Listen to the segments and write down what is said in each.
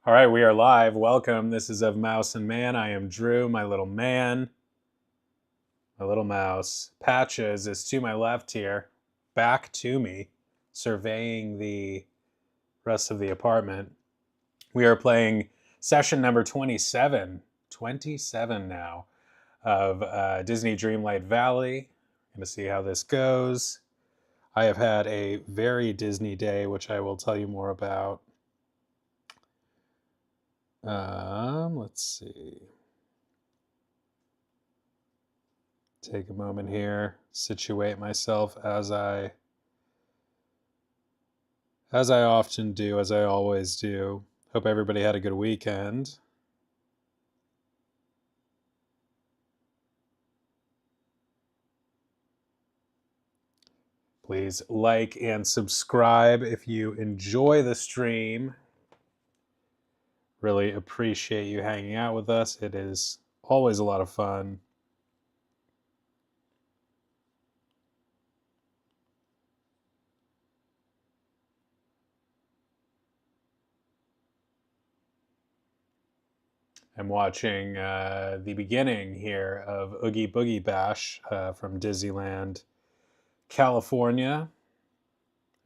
All right, we are live. Welcome. This is Of Mouse and Man. I am Drew, my little man, my little mouse. Patches is to my left here, back to me, surveying the rest of the apartment. We are playing session number 27 now, of Disney Dreamlight Valley. Going to see how this goes. I have had a very Disney day, which I will tell you more about. Let's see. Take a moment here, situate myself as I often do, as I always do. Hope everybody had a good weekend. Please like and subscribe if you enjoy the stream. Really appreciate you hanging out with us. It is always a lot of fun. I'm watching the beginning here of Oogie Boogie Bash from Disneyland, California.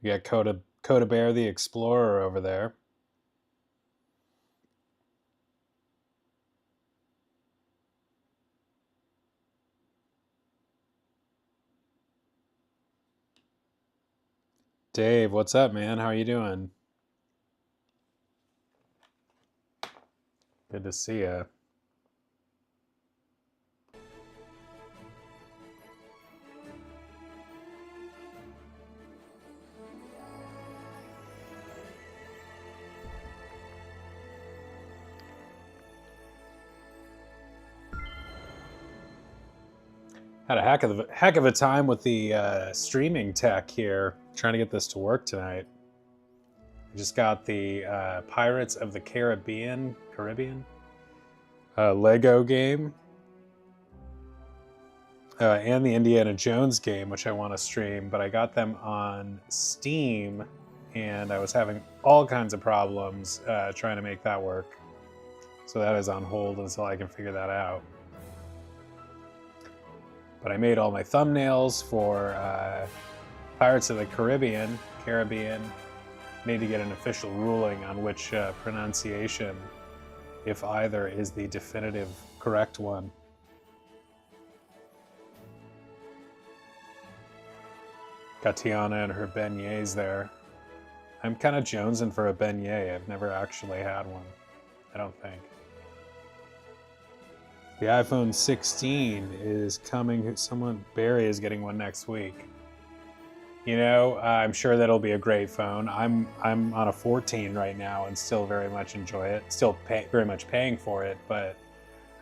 We got Coda Bear the Explorer over there. Dave, what's up, man? How are you doing? Good to see you. Had a heck of a time with the streaming tech here, trying to get this to work tonight. I just got the Pirates of the Caribbean Lego game, and the Indiana Jones game, which I want to stream, but I got them on Steam, and I was having all kinds of problems trying to make that work. So that is on hold until I can figure that out. But I made all my thumbnails for Pirates of the Caribbean. Need to get an official ruling on which pronunciation, if either, is the definitive correct one. Got Tiana and her beignets there. I'm kind of jonesing for a beignet. I've never actually had one, I don't think. The iPhone 16 is coming. Barry is getting one next week. You know, I'm sure that'll be a great phone. I'm on a 14 right now and still very much enjoy it. Still very much paying for it. But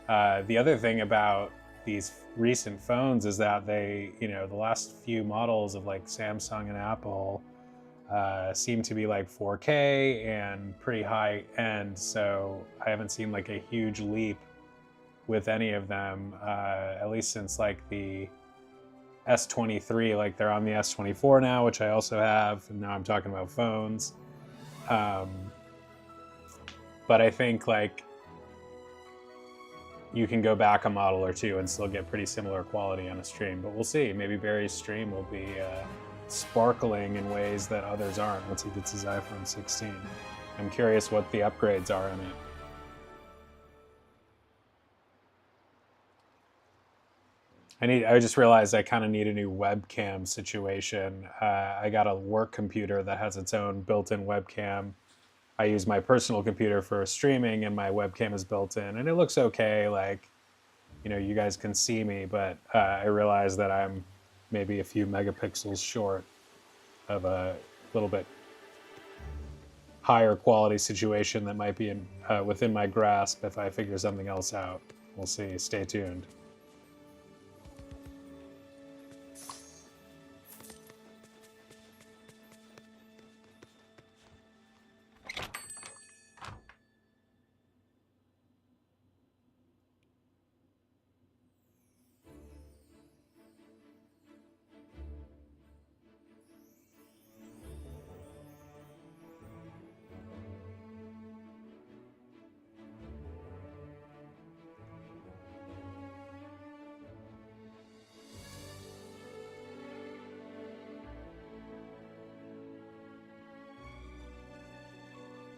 the other thing about these recent phones is that they, the last few models of like Samsung and Apple seem to be like 4K and pretty high end. So I haven't seen like a huge leap with any of them, at least since like the S23. Like they're on the S24 now, which I also have, and now I'm talking about phones. But I think like you can go back a model or two and still get pretty similar quality on a stream, but we'll see. Maybe Barry's stream will be sparkling in ways that others aren't once he gets his iPhone 16. I'm curious what the upgrades are in it. I just realized I kind of need a new webcam situation. I got a work computer that has its own built-in webcam. I use my personal computer for streaming, and my webcam is built in, and it looks okay. Like, you guys can see me, but I realize that I'm maybe a few megapixels short of a little bit higher quality situation that might be within my grasp if I figure something else out. We'll see. Stay tuned.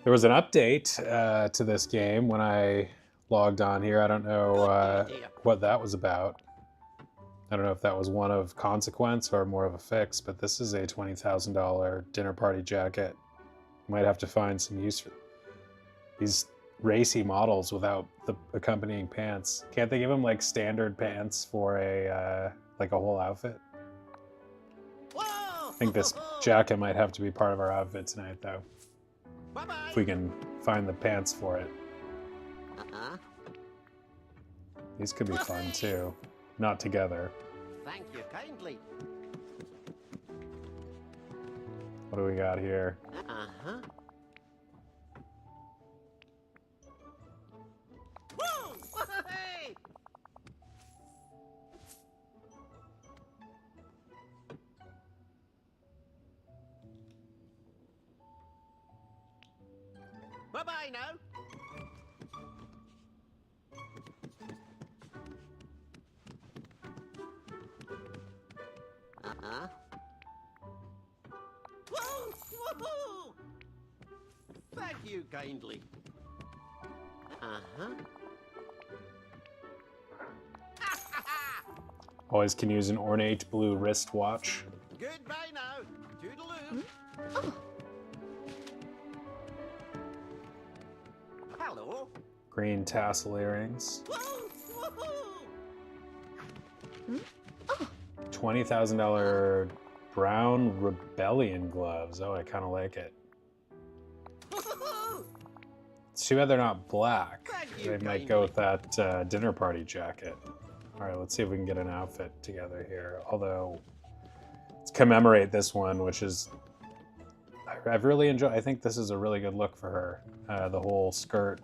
There was an update to this game when I logged on here. I don't know what that was about. I don't know if that was one of consequence or more of a fix, but this is a $20,000 dinner party jacket. Might have to find some use for these racy models without the accompanying pants. Can't they give them like standard pants for a like a whole outfit? I think this jacket might have to be part of our outfit tonight, though. Bye-bye. If we can find the pants for it. These could be fun too. Not together. Thank you kindly. What do we got here? Uh-huh. Woo! Hey! Bye-bye now. Uh-huh. Woo! Thank you kindly. Uh-huh. Always can use an ornate blue wristwatch. Goodbye now. Toodaloo. Hello. Green tassel earrings. $20,000 brown rebellion gloves. Oh, I kind of like it. It's too bad they're not black. They might go with that dinner party jacket. All right, let's see if we can get an outfit together here. Although, let's commemorate this one, which is, I've really enjoyed. I think this is a really good look for her. The whole skirt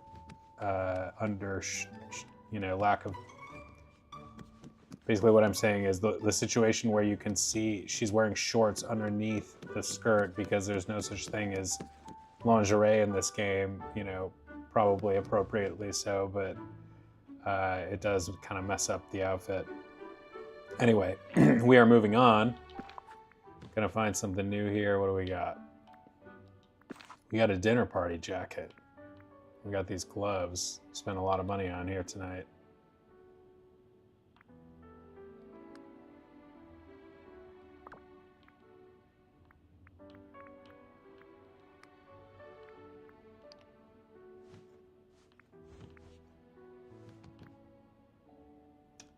under, lack of. Basically, what I'm saying is the situation where you can see she's wearing shorts underneath the skirt because there's no such thing as lingerie in this game. Probably appropriately so, but it does kind of mess up the outfit. Anyway, we are moving on. Gonna find something new here. What do we got? We got a dinner party jacket. We got these gloves. Spent a lot of money on here tonight.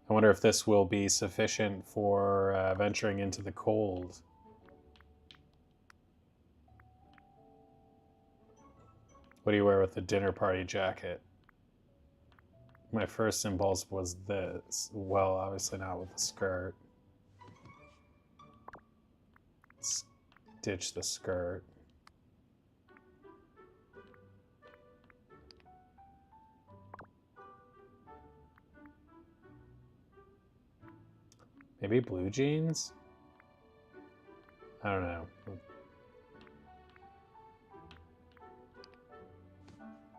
I wonder if this will be sufficient for venturing into the cold. What do you wear with the dinner party jacket? My first impulse was this. Well, obviously not with the skirt. Let's ditch the skirt. Maybe blue jeans? I don't know.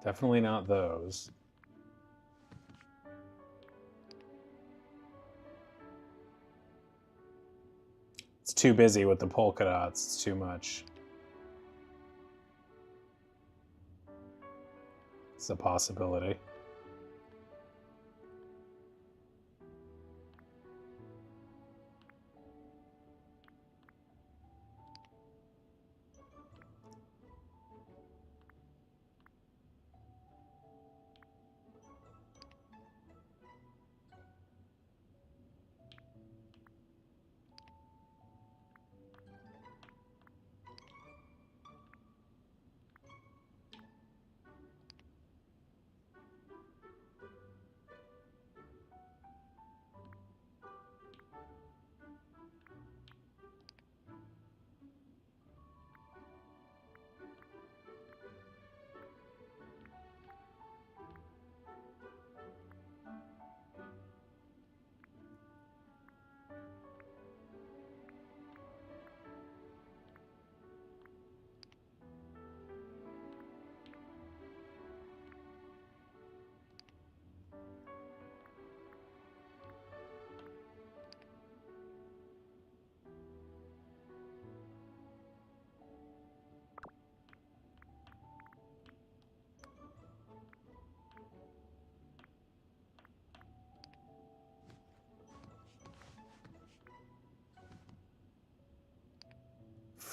Definitely not those. It's too busy with the polka dots. It's too much. It's a possibility.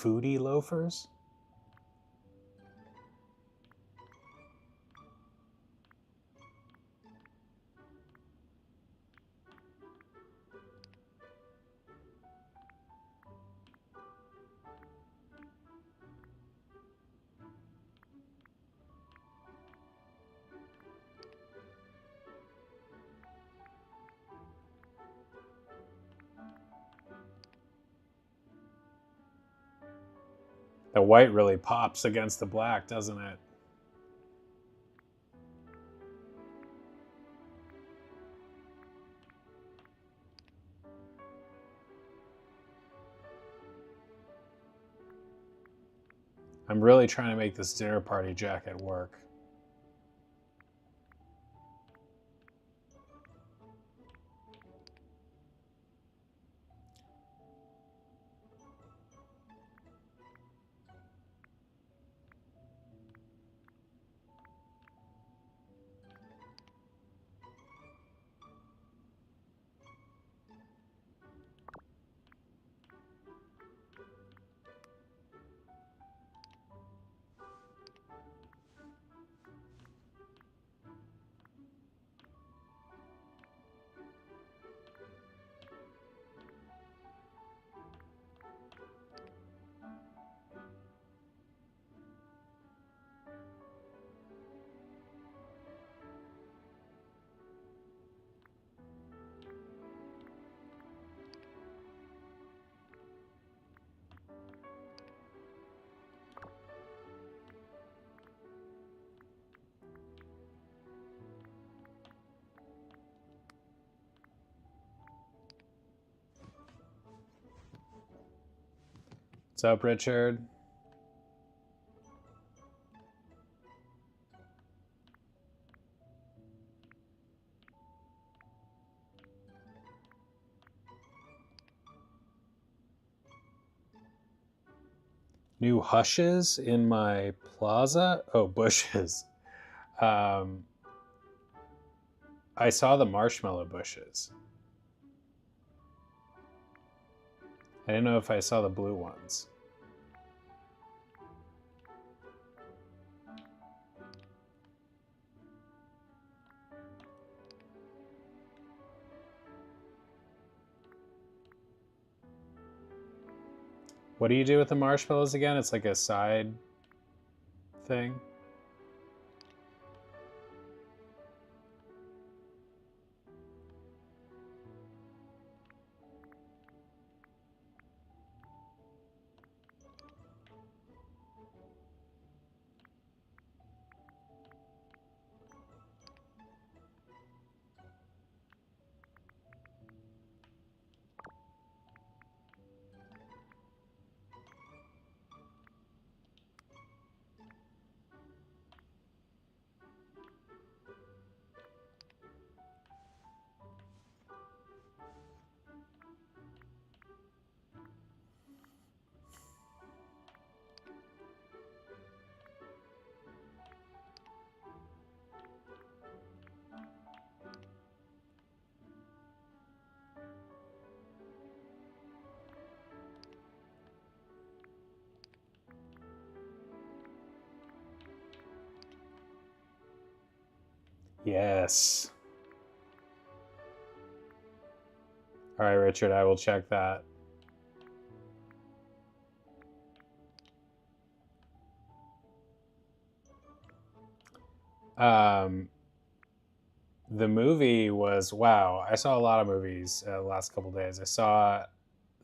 Foodie loafers? The white really pops against the black, doesn't it? I'm really trying to make this dinner party jacket work. What's up, Richard? New hushes in my plaza? Oh, bushes. I saw the marshmallow bushes. I didn't know if I saw the blue ones. What do you do with the marshmallows again? It's like a side thing. Yes. All right, Richard, I will check that. The movie was, wow, I saw a lot of movies the last couple days. I saw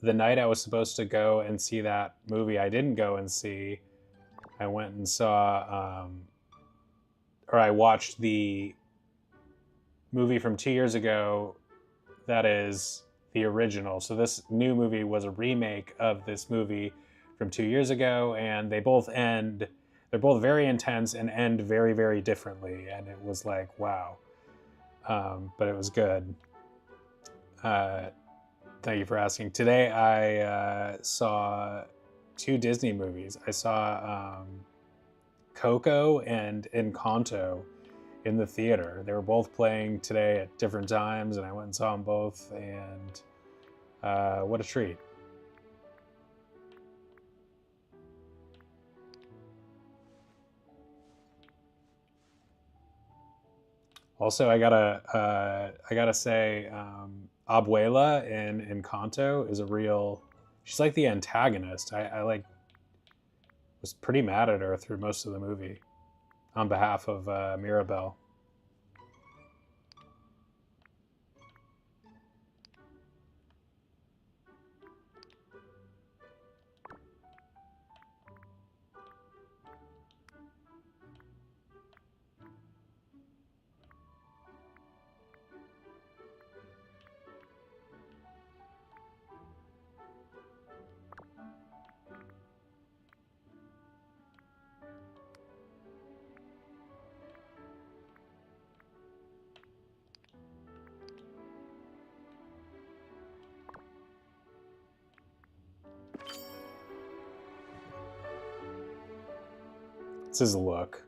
the night I was supposed to go and see that movie I didn't go and see. I went and saw, or I watched the movie from 2 years ago that is the original. So this new movie was a remake of this movie from 2 years ago, and they both end, they're both very intense and end very, very differently. And it was like, wow. But it was good. Thank you for asking. Today I saw 2 Disney movies. I saw Coco and Encanto in the theater. They were both playing today at different times, and I went and saw them both, and what a treat. Also, I gotta say, Abuela in Encanto is a real. She's like the antagonist. I like was pretty mad at her through most of the movie on behalf of Mirabelle. It's his look.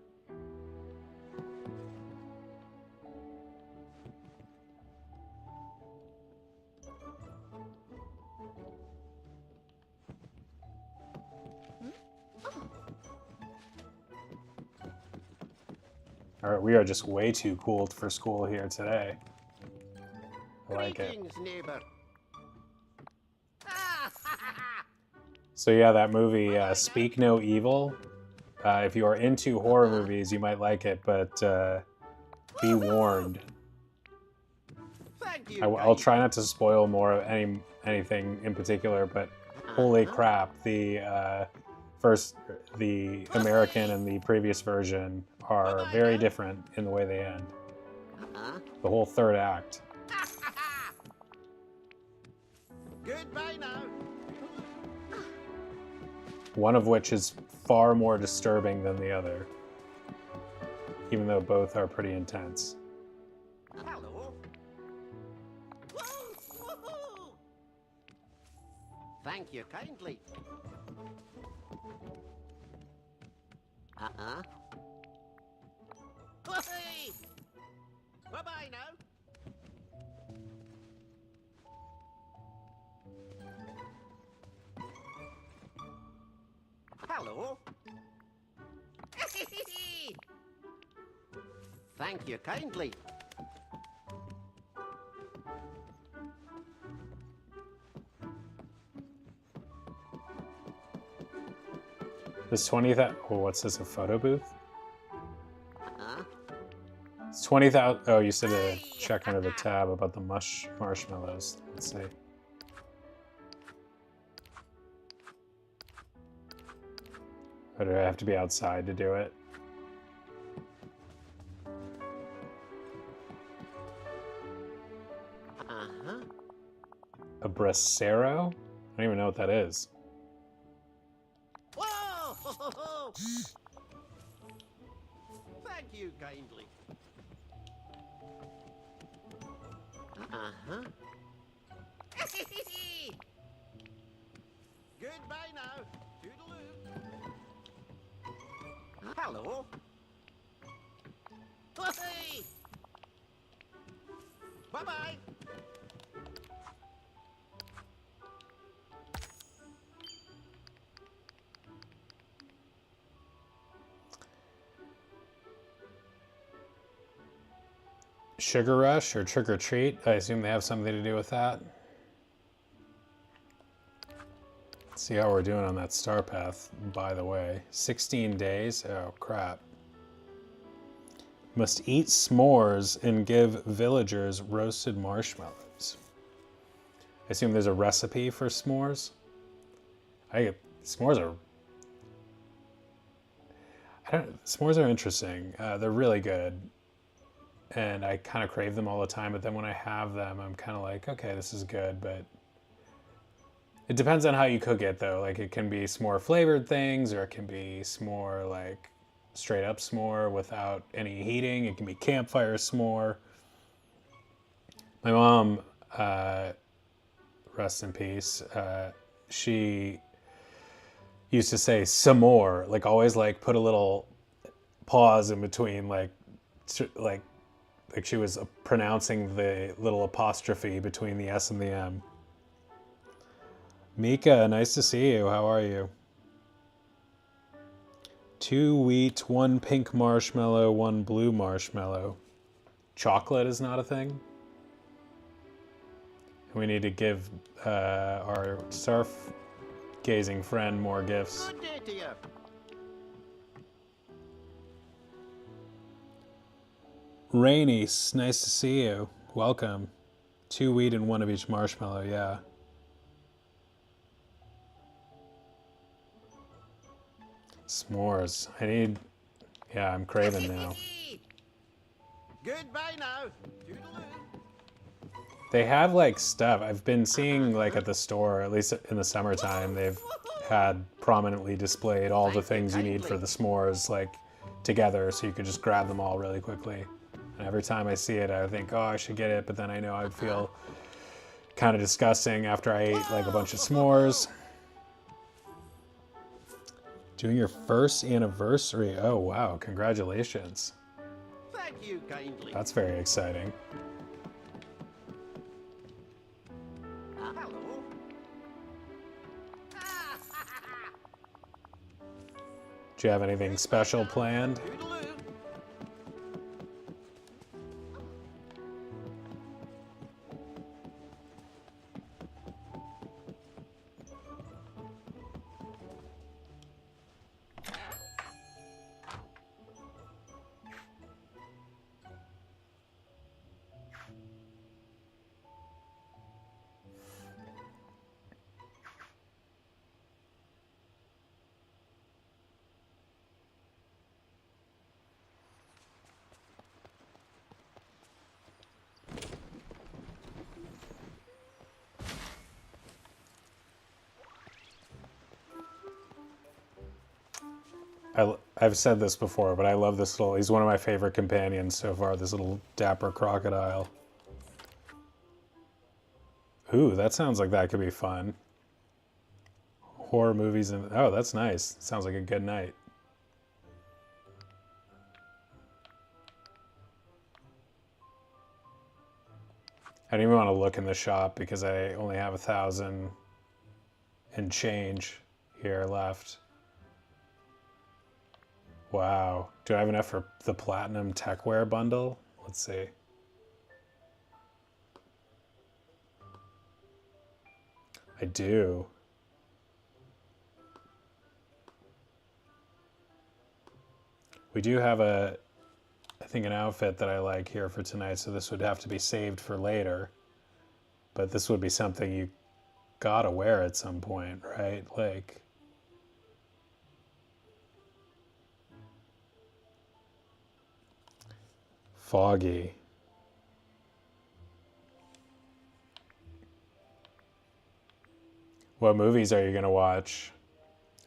All right, we are just way too cool for school here today. I like it. Greetings, neighbor. So yeah, that movie, Speak No Evil. If you are into horror movies, you might like it, but be warned. Thank you. I'll try not to spoil more of anything in particular, but holy crap, the American and the previous version are very different in the way they end. The whole third act. Goodbye now. One of which is far more disturbing than the other, even though both are pretty intense. Hello. Woo-hoo. Thank you kindly. Hey. Bye-bye now. Hello. Thank you kindly. This 20,000. Oh, what's this? A photo booth? It's 20,000. Oh, you said to check under the tab about the marshmallows. Let's see. Or do I have to be outside to do it? A bracero? I don't even know what that is. Whoa! Thank you kindly. Goodbye now. Toodaloo. Hello. Hey. Bye-bye. Sugar Rush or Trick or Treat? I assume they have something to do with that. Let's see how we're doing on that star path, by the way. 16 days? Oh, crap. Must eat s'mores and give villagers roasted marshmallows. I assume there's a recipe for s'mores? S'mores are interesting. They're really good. And I kind of crave them all the time, but then when I have them, I'm kind of like, okay, this is good, but it depends on how you cook it, though. Like, it can be s'more flavored things, or it can be s'more, like, straight up s'more without any heating. It can be campfire s'more. My mom, rest in peace, she used to say s'more, like, always, like, put a little pause in between, like she was pronouncing the little apostrophe between the S and the M. Mika, nice to see you. How are you? 2 wheat, 1 pink marshmallow, 1 blue marshmallow. chocolate is not a thing. We need to give our stargazing friend more gifts. Good day to you. Rainy, nice to see you. Welcome. 2 wheat and 1 of each marshmallow, yeah. S'mores. Yeah, I'm craving now. Goodbye now. Toodaloo. They have like stuff. I've been seeing like at the store, at least in the summertime, they've had prominently displayed all the things you need for the s'mores like together, so you could just grab them all really quickly. And every time I see it, I think, oh, I should get it, but then I know I'd feel kind of disgusting after I ate like a bunch of s'mores. Doing your first anniversary. Oh, wow. Congratulations. Thank you kindly. That's very exciting. Hello. Do you have anything special planned? Toodaloo. I've said this before, but I love this little, he's one of my favorite companions so far, this little dapper crocodile. Ooh, that sounds like that could be fun. Horror movies and, oh, that's nice. Sounds like a good night. I don't even want to look in the shop because I only have 1,000 and change here left. Wow. Do I have enough for the Platinum Techwear bundle? Let's see. I do. We do have I think an outfit that I like here for tonight, so this would have to be saved for later. But this would be something you gotta wear at some point, right? Like, Foggy. What movies are you gonna watch?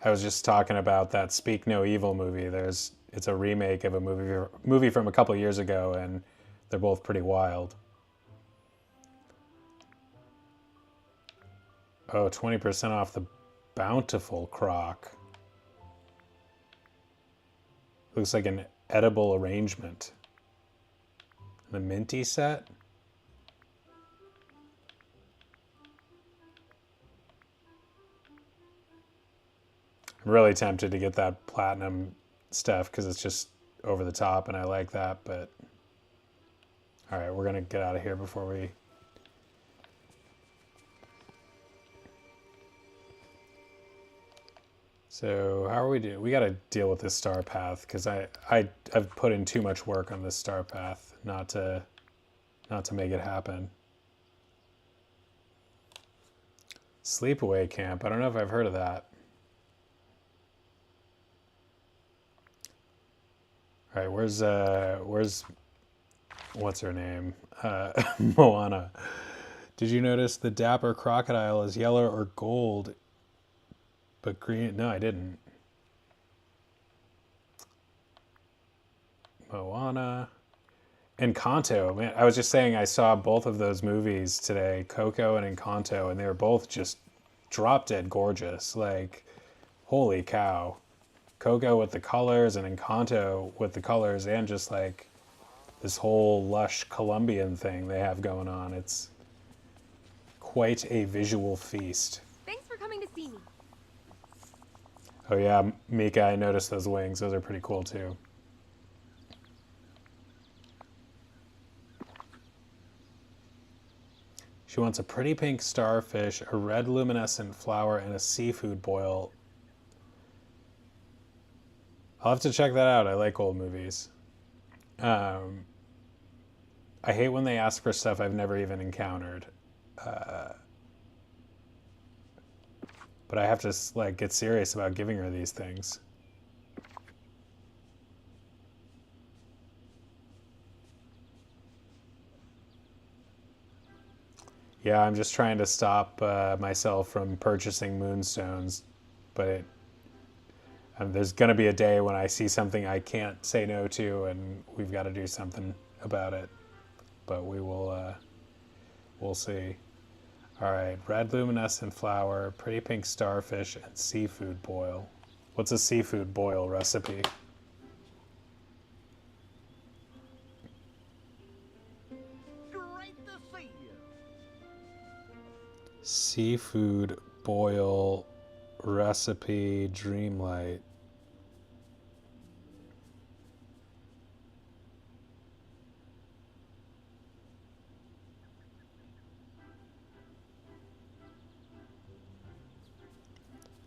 I was just talking about that Speak No Evil movie. It's a remake of a movie from a couple years ago, and they're both pretty wild. Oh, 20% off the Bountiful Croc. Looks like an edible arrangement. The minty set? I'm really tempted to get that platinum stuff because it's just over the top and I like that, but all right, we're gonna get out of here before we So how are we doing? We got to deal with this star path because I've put in too much work on this star path not to make it happen. Sleepaway camp. I don't know if I've heard of that. All right, where's what's her name? Moana. Did you notice the dapper crocodile is yellow or gold? But green, no, I didn't. Moana. Encanto, man, I was just saying I saw both of those movies today, Coco and Encanto, and they were both just drop dead gorgeous. Like, holy cow. Coco with the colors and Encanto with the colors and just like this whole lush Colombian thing they have going on. It's quite a visual feast. Thanks for coming to see me. Oh yeah, Mika, I noticed those wings. Those are pretty cool too. She wants a pretty pink starfish, a red luminescent flower, and a seafood boil. I'll have to check that out. I like old movies. I hate when they ask for stuff I've never even encountered. But I have to like get serious about giving her these things. Yeah, I'm just trying to stop myself from purchasing moonstones, but there's going to be a day when I see something I can't say no to, and we've got to do something about it. But we'll see. All right, red luminescent flower, pretty pink starfish, and seafood boil. What's a seafood boil recipe? Great to see you. Seafood boil recipe Dreamlight.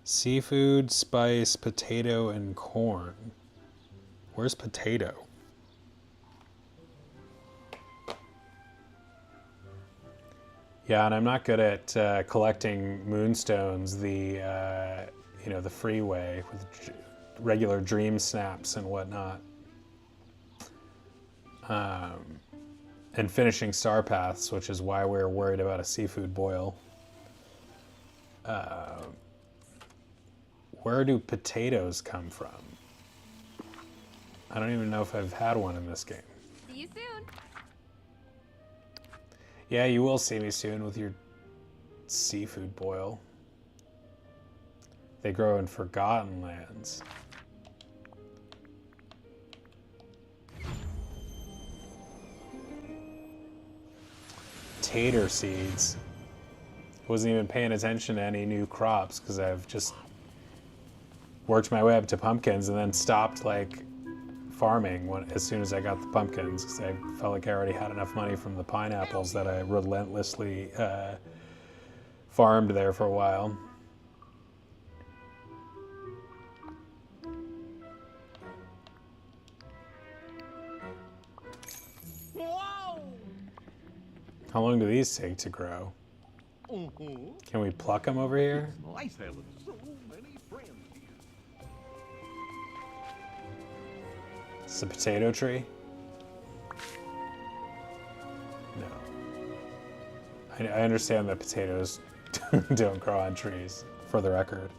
Seafood, spice, potato, and corn. Where's potato? Yeah, and I'm not good at collecting moonstones the the freeway with regular dream snaps and whatnot, and finishing star paths, which is why we're worried about a seafood boil. Where do potatoes come from? I don't even know if I've had one in this game. See you soon. Yeah, you will see me soon with your seafood boil. They grow in forgotten lands. Tater seeds. Wasn't even paying attention to any new crops because I've just worked my way up to pumpkins and then stopped like farming as soon as I got the pumpkins because I felt like I already had enough money from the pineapples that I relentlessly farmed there for a while. Whoa! How long do these take to grow? Can we pluck them over here? It's nice having so many friends here. It's a potato tree? No. I understand that potatoes don't grow on trees, for the record.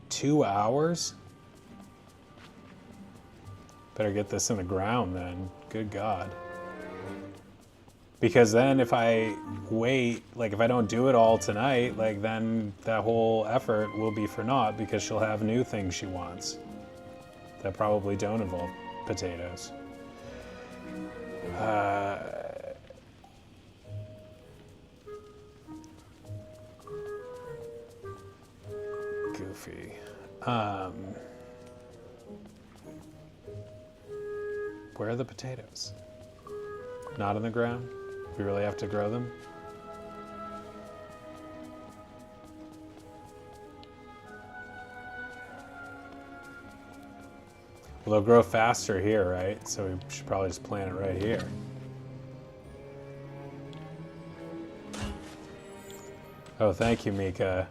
Two hours? Better get this in the ground then. Good God. Because then if I wait, like if I don't do it all tonight, like then that whole effort will be for naught because she'll have new things she wants that probably don't involve potatoes. Goofy. Where are the potatoes? Not in the ground? We really have to grow them? Well, they'll grow faster here, right? So we should probably just plant it right here. Oh, thank you, Mika.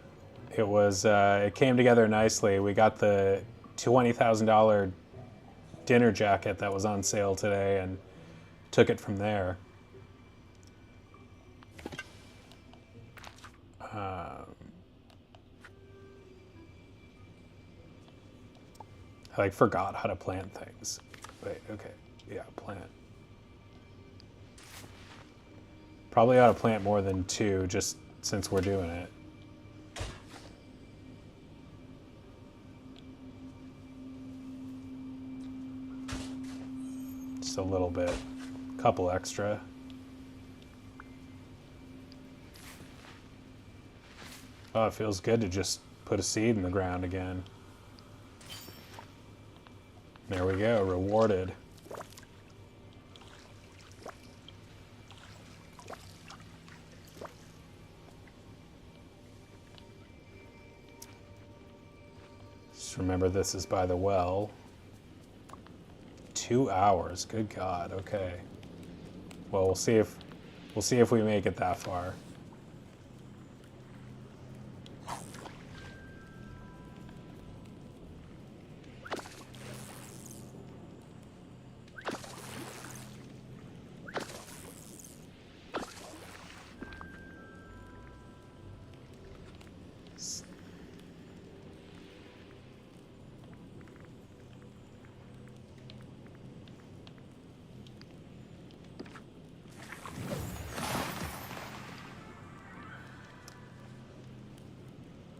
It came together nicely. We got the $20,000 dinner jacket that was on sale today and took it from there. I like forgot how to plant things. Wait, okay. Yeah, plant. Probably ought to plant more than two just since we're doing it. Just a little bit. Couple extra. Oh, it feels good to just put a seed in the ground again. There we go, rewarded. Just remember this is by the well. 2 hours, good God, okay. Well, we'll see if we make it that far.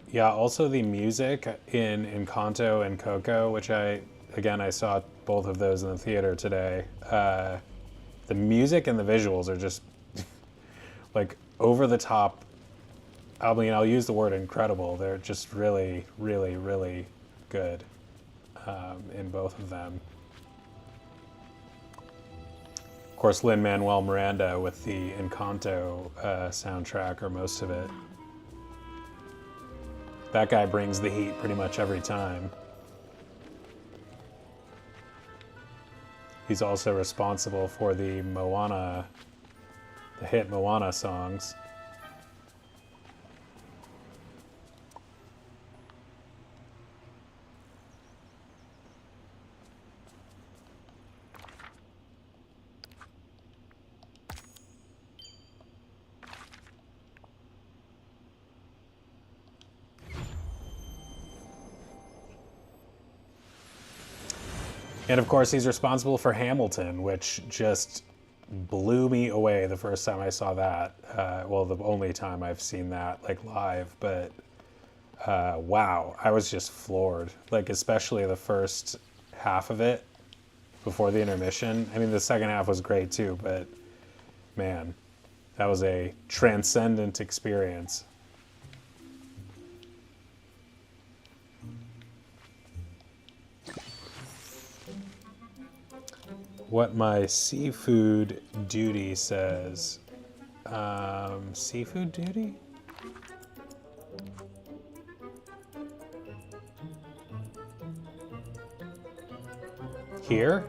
Yeah, also the music in Encanto and Coco, which I saw both of those in the theater today. The music and the visuals are just like over the top. I mean, I'll use the word incredible. They're just really, really, really good in both of them. Of course, Lin-Manuel Miranda with the Encanto soundtrack, or most of it. That guy brings the heat pretty much every time. He's also responsible for the hit Moana songs. And of course, he's responsible for Hamilton, which just blew me away the first time I saw that. Well, the only time I've seen that like live, but wow, I was just floored. Like, especially the first half of it before the intermission. I mean, the second half was great too, but man, that was a transcendent experience. What my seafood duty says. Seafood duty? Here?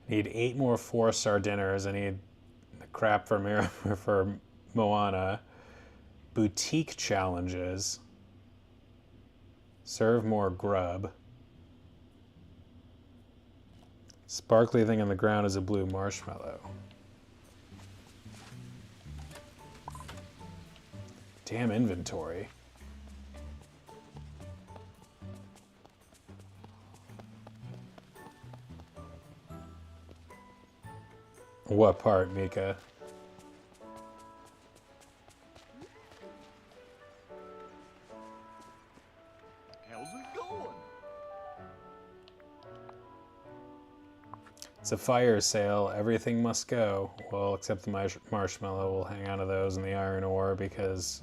Need 8 more 4-star dinners. I need the crap for Moana. Boutique challenges. Serve more grub. Sparkly thing on the ground is a blue marshmallow. Damn inventory. What part, Mika? How's it going? It's a fire sale. Everything must go. Well, except the marshmallow. We'll hang on to those and the iron ore because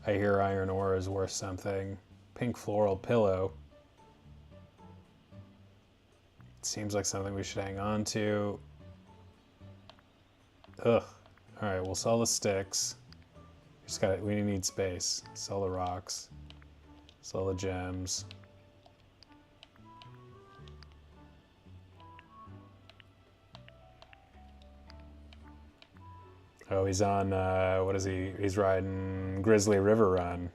I hear iron ore is worth something. Pink floral pillow. Seems like something we should hang on to. Ugh. Alright, we'll sell the sticks. We need space. Sell the rocks. Sell the gems. Oh, he's on, what is he? He's riding Grizzly River Run.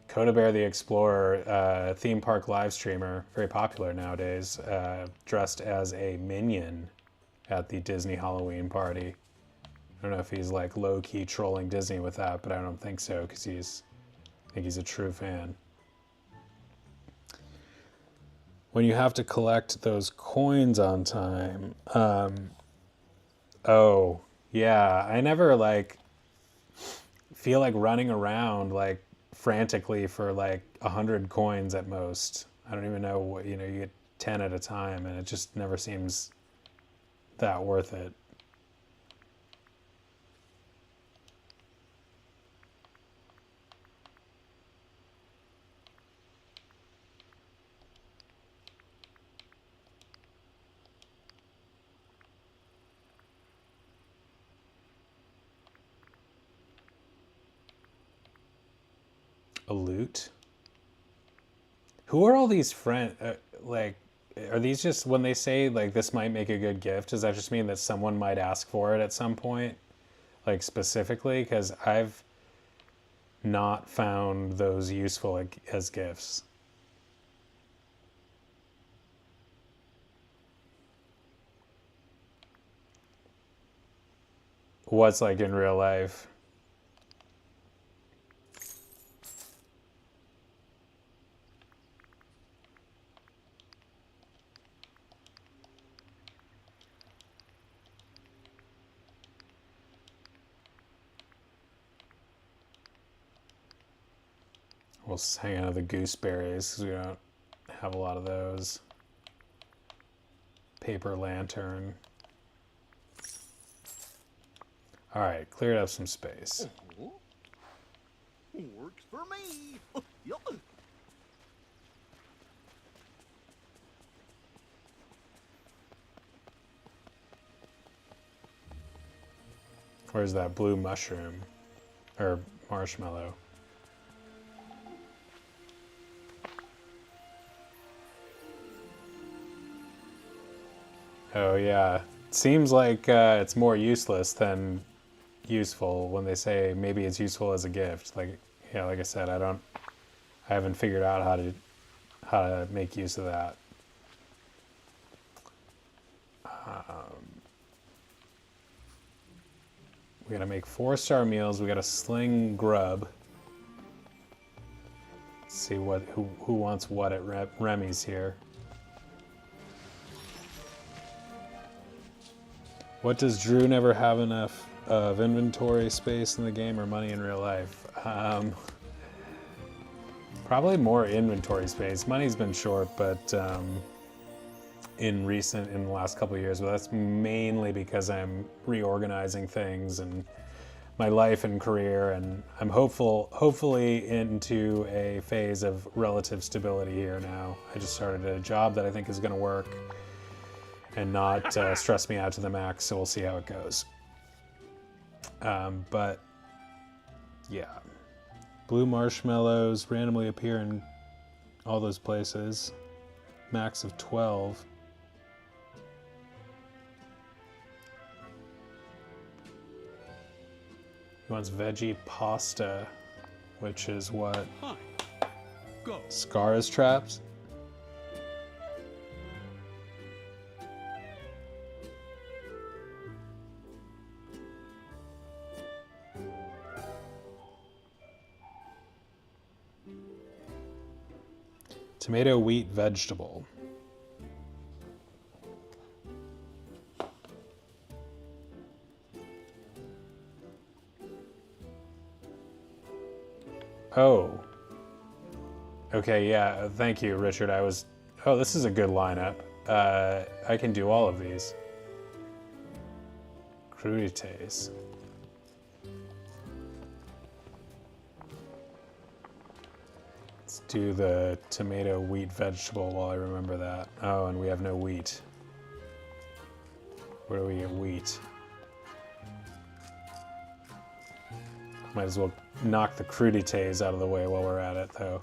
Coda Bear the Explorer, theme park live streamer, very popular nowadays, dressed as a minion at the Disney Halloween party. I don't know if he's like low-key trolling Disney with that, but I don't think so, because I think he's a true fan. When you have to collect those coins on time, oh, yeah, I never like feel like running around like frantically for like 100 coins at most. I don't even know what, you 10 at a time, and it just never seems that worth it. A loot? Who are all these friends? Like, are these just when they say like this might make a good gift? Does that just mean that someone might ask for it at some point, like specifically? Because I've not found those useful as gifts. What's like in real life? We'll hang out of the gooseberries because we don't have a lot of those. Paper lantern. All right, cleared up some space. Works for me. Yup. Where's that blue mushroom? Or marshmallow? Oh yeah. Seems like it's more useless than useful when they say maybe it's useful as a gift. Like, yeah, like I said, I haven't figured out how to make use of that. We gotta make 4-star meals. We gotta sling grub. Let's see who wants what at Remy's here. What does Drew never have enough of inventory space in the game or money in real life? Probably more inventory space. Money's been short, but in the last couple of years, but that's mainly because I'm reorganizing things and my life and career, and I'm hopefully into a phase of relative stability here now. I just started a job that I think is going to work and not stress me out to the max, so we'll see how it goes. But yeah, blue marshmallows randomly appear in all those places. Max of 12. He wants veggie pasta, which is what? Hi. Go. Scar's traps? Tomato, wheat, vegetable. Oh. Okay, yeah, thank you, Richard. Oh, this is a good lineup. I can do all of these. Crudités. Let's do the tomato, wheat, vegetable while I remember that. Oh, and we have no wheat. Where do we get wheat? Might as well knock the crudités out of the way while we're at it, though.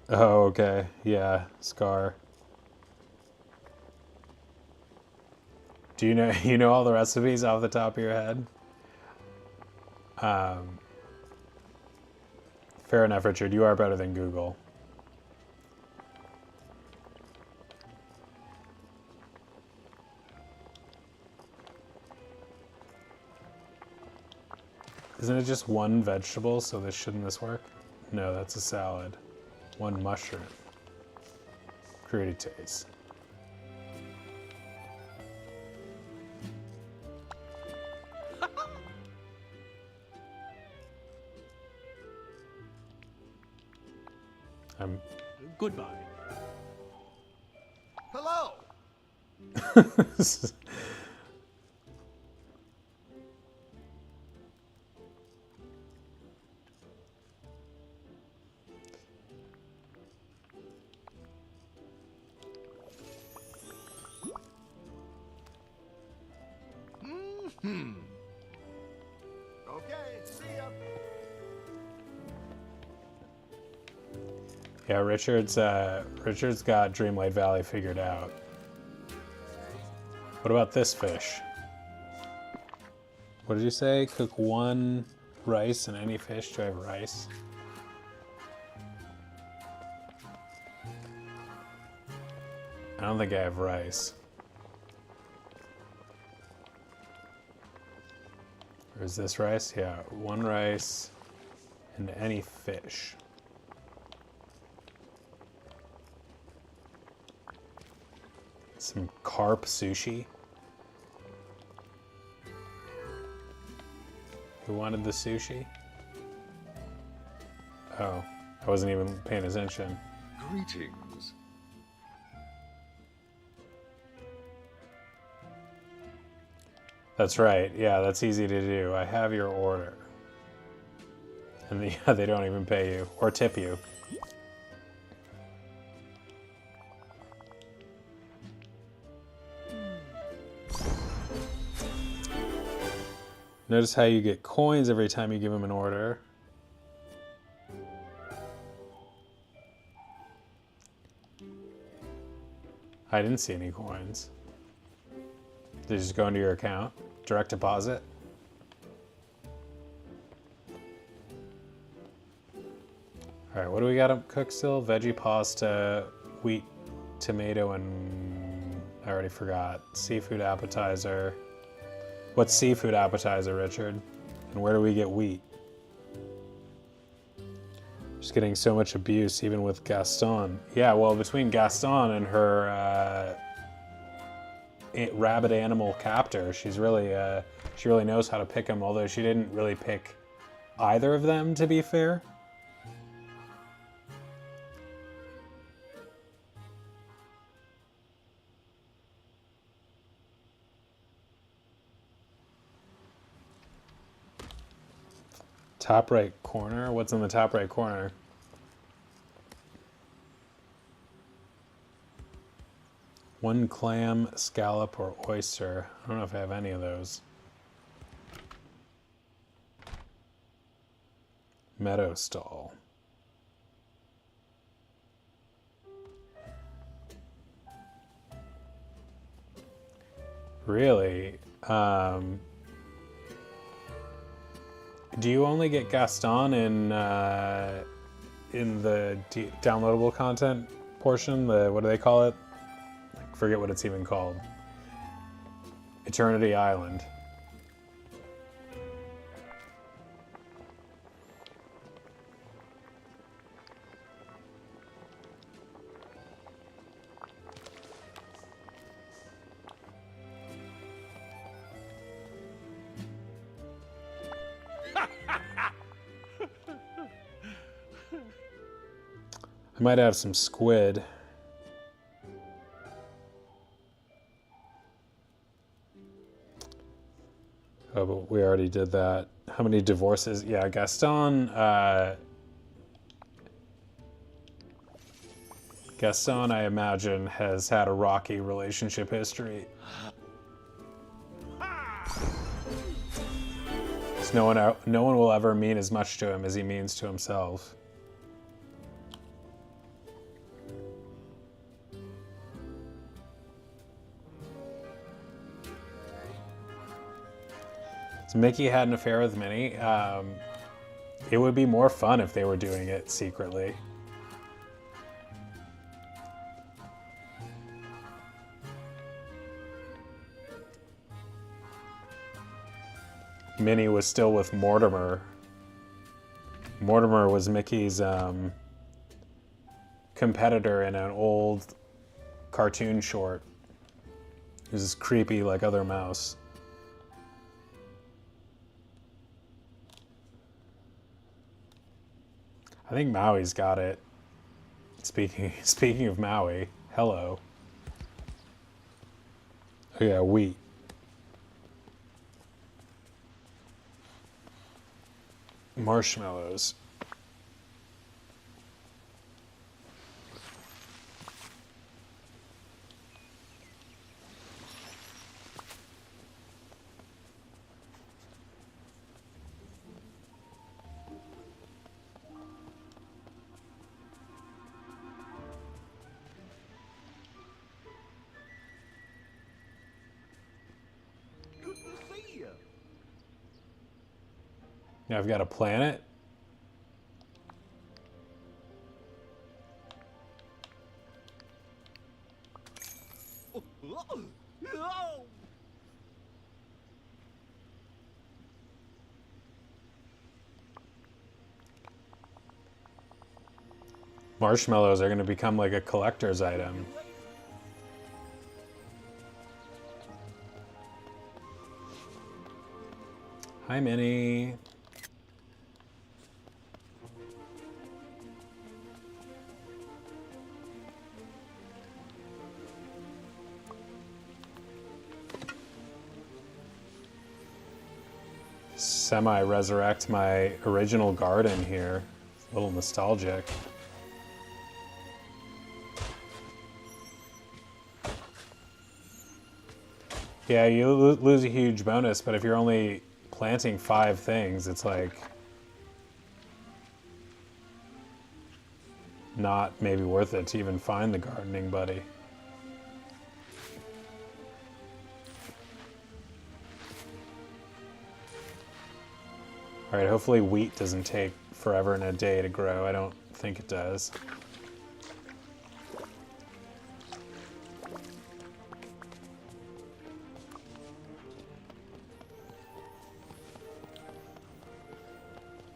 Oh, okay. Yeah, Scar. Do you know all the recipes off the top of your head? Fair enough, Richard. You are better than Google. Isn't it just one vegetable, so shouldn't this work? No, that's a salad. One mushroom. Crudités. I'm. Goodbye. Hello. Hmm. Okay. See ya. Yeah, Richard's got Dreamlight Valley figured out. What about this fish? What did you say? Cook 1 rice and any fish. Do I have rice? I don't think I have rice. Or is this rice? Yeah, 1 rice and any fish. Some carp sushi. Who wanted the sushi? Oh, I wasn't even paying attention. Greetings. That's right. Yeah, that's easy to do. I have your order. And yeah, they don't even pay you or tip you. Notice how you get coins every time you give them an order. I didn't see any coins. They just go into your account? Direct deposit? Alright, what do we got to cook still? Veggie pasta, wheat, tomato, and I already forgot. Seafood appetizer. What's seafood appetizer, Richard? And where do we get wheat? She's getting so much abuse, even with Gaston. Yeah, well, between Gaston and her rabid animal captor, she's really she really knows how to pick them. Although she didn't really pick either of them, to be fair. Top right corner? What's in the top right corner? One clam, scallop, or oyster. I don't know if I have any of those. Meadow stall. Really? Do you only get Gaston in the downloadable content portion? What do they call it? I forget what it's even called. Eternity Island. I might have some squid. Oh, but we already did that. How many divorces? Yeah, Gaston. Gaston, I imagine, has had a rocky relationship history. So no one will ever mean as much to him as he means to himself. So Mickey had an affair with Minnie. It would be more fun if they were doing it secretly. Minnie was still with Mortimer. Mortimer was Mickey's competitor in an old cartoon short. He was creepy like other mouse. I think Maui's got it. Speaking of Maui, hello. Oh yeah, wheat. Marshmallows. Good to see you. Now I've got a planet. Oh. Marshmallows are going to become like a collector's item. Hi, Minnie. Semi-resurrect my original garden here. A little nostalgic. Yeah, you lose a huge bonus, but if you're only planting 5 things, it's like not maybe worth it to even find the gardening buddy. All right, hopefully wheat doesn't take forever and a day to grow. I don't think it does.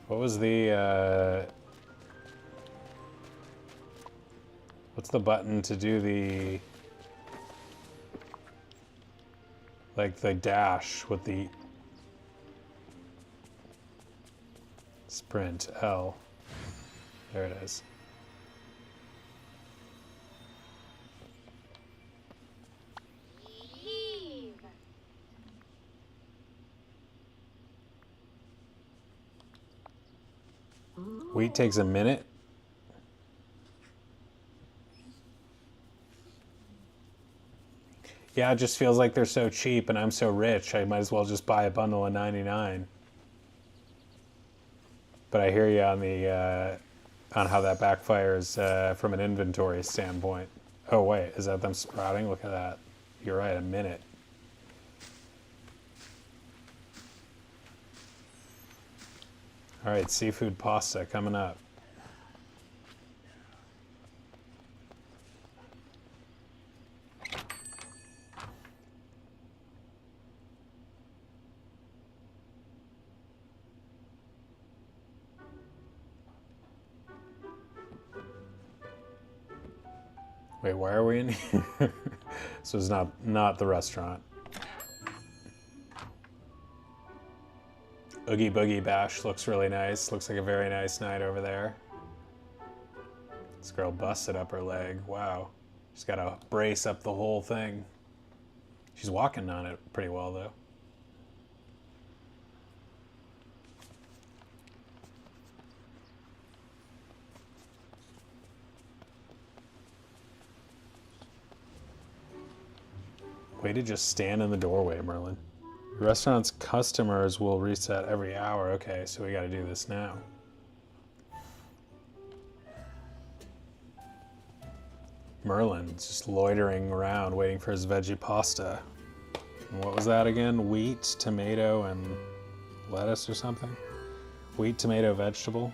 What was the, what's the button to do the, like the dash with the sprint, L. There it is. Wheat takes a minute. Yeah, it just feels like they're so cheap and I'm so rich, I might as well just buy a bundle of 99. But I hear you on the on how that backfires from an inventory standpoint. Oh wait, is that them sprouting? Look at that. You're right, a minute. All right, seafood pasta coming up. Wait, why are we in here? So it's not the restaurant. Oogie Boogie Bash looks really nice. Looks like a very nice night over there. This girl busted up her leg. Wow. She's got to brace up the whole thing. She's walking on it pretty well, though. Way to just stand in the doorway, Merlin. The restaurant's customers will reset every hour. Okay, so we got to do this now. Merlin's just loitering around waiting for his veggie pasta. And what was that again? Wheat, tomato, and lettuce or something? Wheat, tomato, vegetable.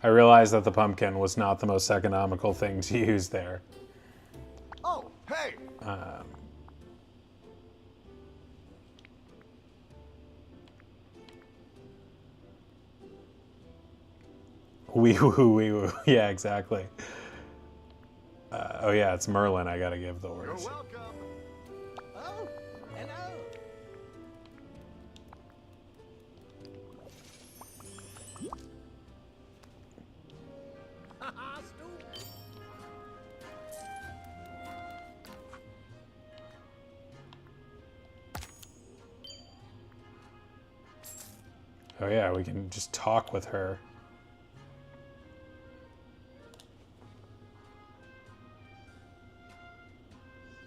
I realized that the pumpkin was not the most economical thing to use there. Oh, hey! Wee woo, wee woo. Yeah, exactly. Oh yeah, it's Merlin I gotta give the You're orders. welcome. Oh, hello. Haha, stupid. Oh yeah, we can just talk with her.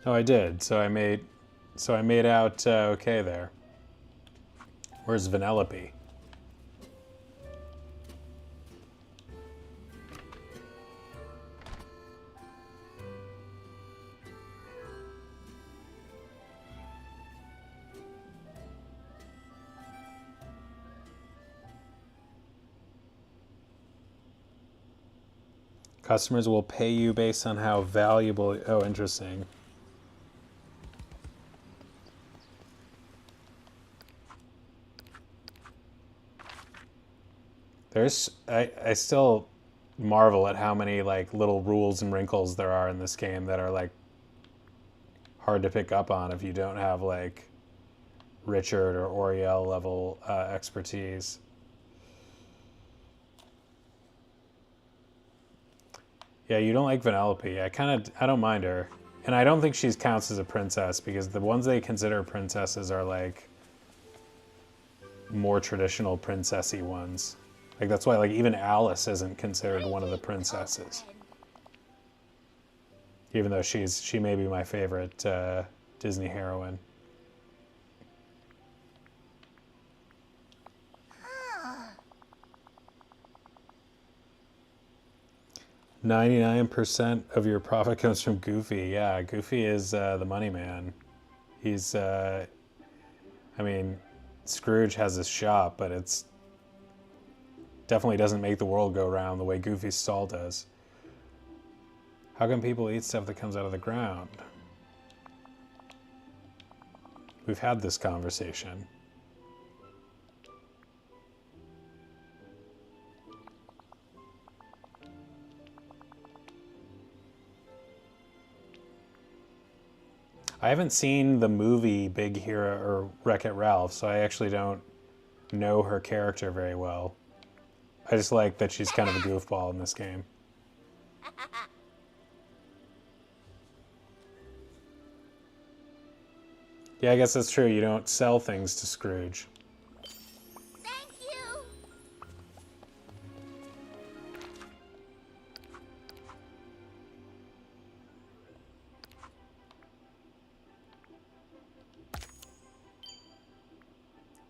Oh, I did. So I made out okay there. Where's Vanellope? Customers will pay you based on how valuable. Oh, interesting. I still marvel at how many like little rules and wrinkles there are in this game that are like hard to pick up on if you don't have like Richard or Oriel level expertise. Yeah, you don't like Vanellope. I don't mind her. And I don't think she counts as a princess because the ones they consider princesses are like more traditional princessy ones. Like that's why like even Alice isn't considered one of the princesses. Even though she may be my favorite Disney heroine. 99% of your profit comes from Goofy. Yeah, Goofy is the money man. He's, I mean, Scrooge has his shop, but it's definitely doesn't make the world go round the way Goofy's stall does. How come people eat stuff that comes out of the ground? We've had this conversation. I haven't seen the movie Big Hero or Wreck-It Ralph, so I actually don't know her character very well. I just like that she's kind of a goofball in this game. Yeah, I guess that's true. You don't sell things to Scrooge. Thank you.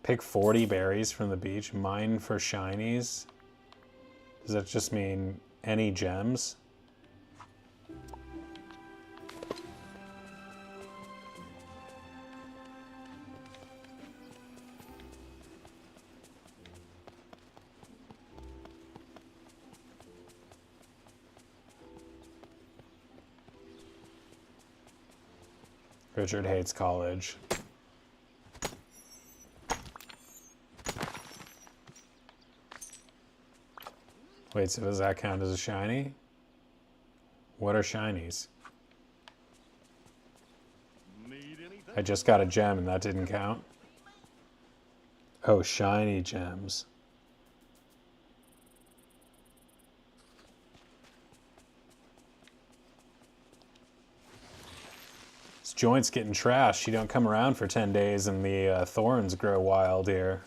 Pick 40 berries from the beach. Mine for shinies. Does that just mean any gems? Richard hates college. Wait, so does that count as a shiny? What are shinies? Need anything? I just got a gem and that didn't count. Oh, shiny gems. This joint's getting trashed. You don't come around for 10 days and the thorns grow wild here.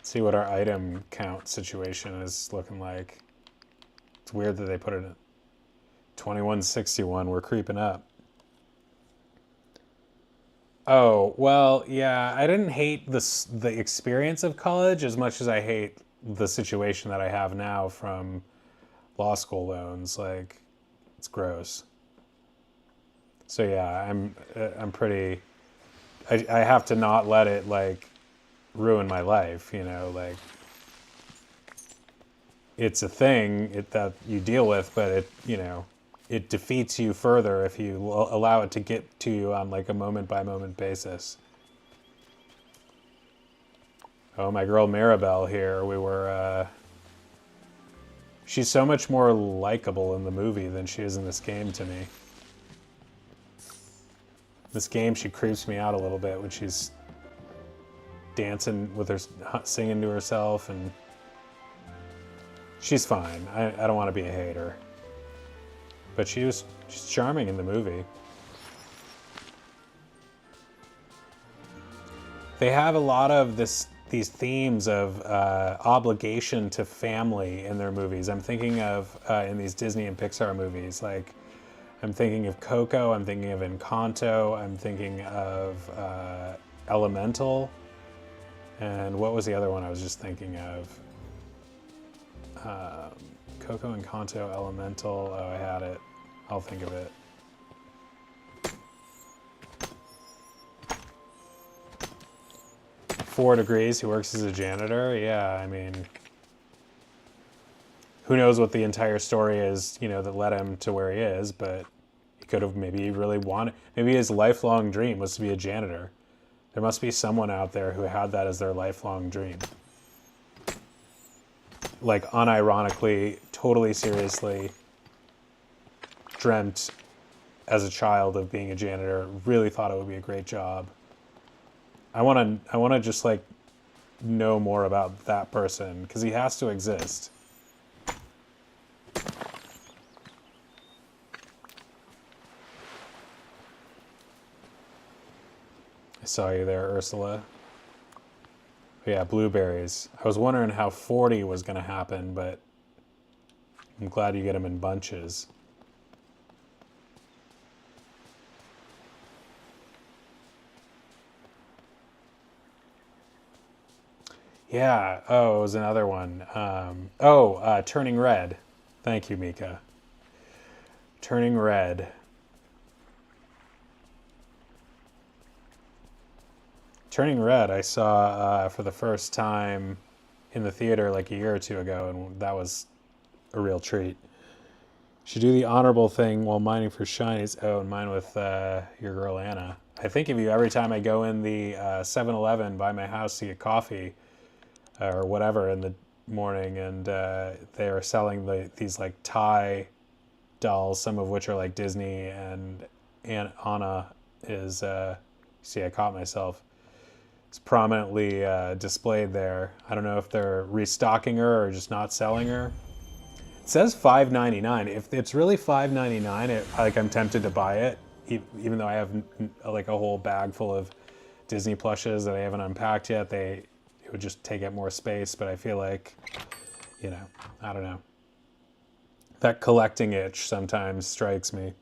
See what our item count situation is looking like. It's weird that they put it in 2161. We're creeping up. Oh, well, yeah, I didn't hate the experience of college as much as I hate the situation that I have now from law school loans. Like, it's gross. So yeah, I'm pretty. I have to not let it like ruin my life. You know, like it's a thing that you deal with, but it defeats you further if you allow it to get to you on like a moment by moment basis. Oh, my girl Maribel here. She's so much more likable in the movie than she is in this game to me. This game, she creeps me out a little bit when she's dancing with her, singing to herself, and she's fine. I don't want to be a hater. But she's charming in the movie. They have a lot of these themes of obligation to family in their movies. I'm thinking of in these Disney and Pixar movies, like I'm thinking of Coco, I'm thinking of Encanto, I'm thinking of Elemental, and what was the other one I was just thinking of? Coco, Encanto, Elemental. Oh, I had it. I'll think of it. 4 Degrees, who works as a janitor. Yeah, I mean, who knows what the entire story is, that led him to where he is, but he could have maybe really wanted, maybe his lifelong dream was to be a janitor. There must be someone out there who had that as their lifelong dream. Like, unironically, totally seriously dreamt as a child of being a janitor, really thought it would be a great job. I want to just like know more about that person because he has to exist. I saw you there, Ursula. But yeah, blueberries. I was wondering how 40 was going to happen, but I'm glad you get them in bunches. Yeah. Oh, it was another one. Turning Red. Thank you, Mika. Turning Red. Turning Red, I saw for the first time in the theater like a year or two ago, and that was a real treat. Should do the honorable thing while mining for shinies. Oh, and mine with your girl Anna. I think of you every time I go in the 7-Eleven by my house to get coffee or whatever in the morning, and they are selling these like Thai dolls, some of which are like Disney, and Aunt Anna is. See, I caught myself. It's prominently displayed there. I don't know if they're restocking her or just not selling her. It says $5.99. If it's really $5.99, I'm tempted to buy it, even though I have like a whole bag full of Disney plushes that I haven't unpacked yet. It would just take up more space, but I feel like, I don't know. That collecting itch sometimes strikes me.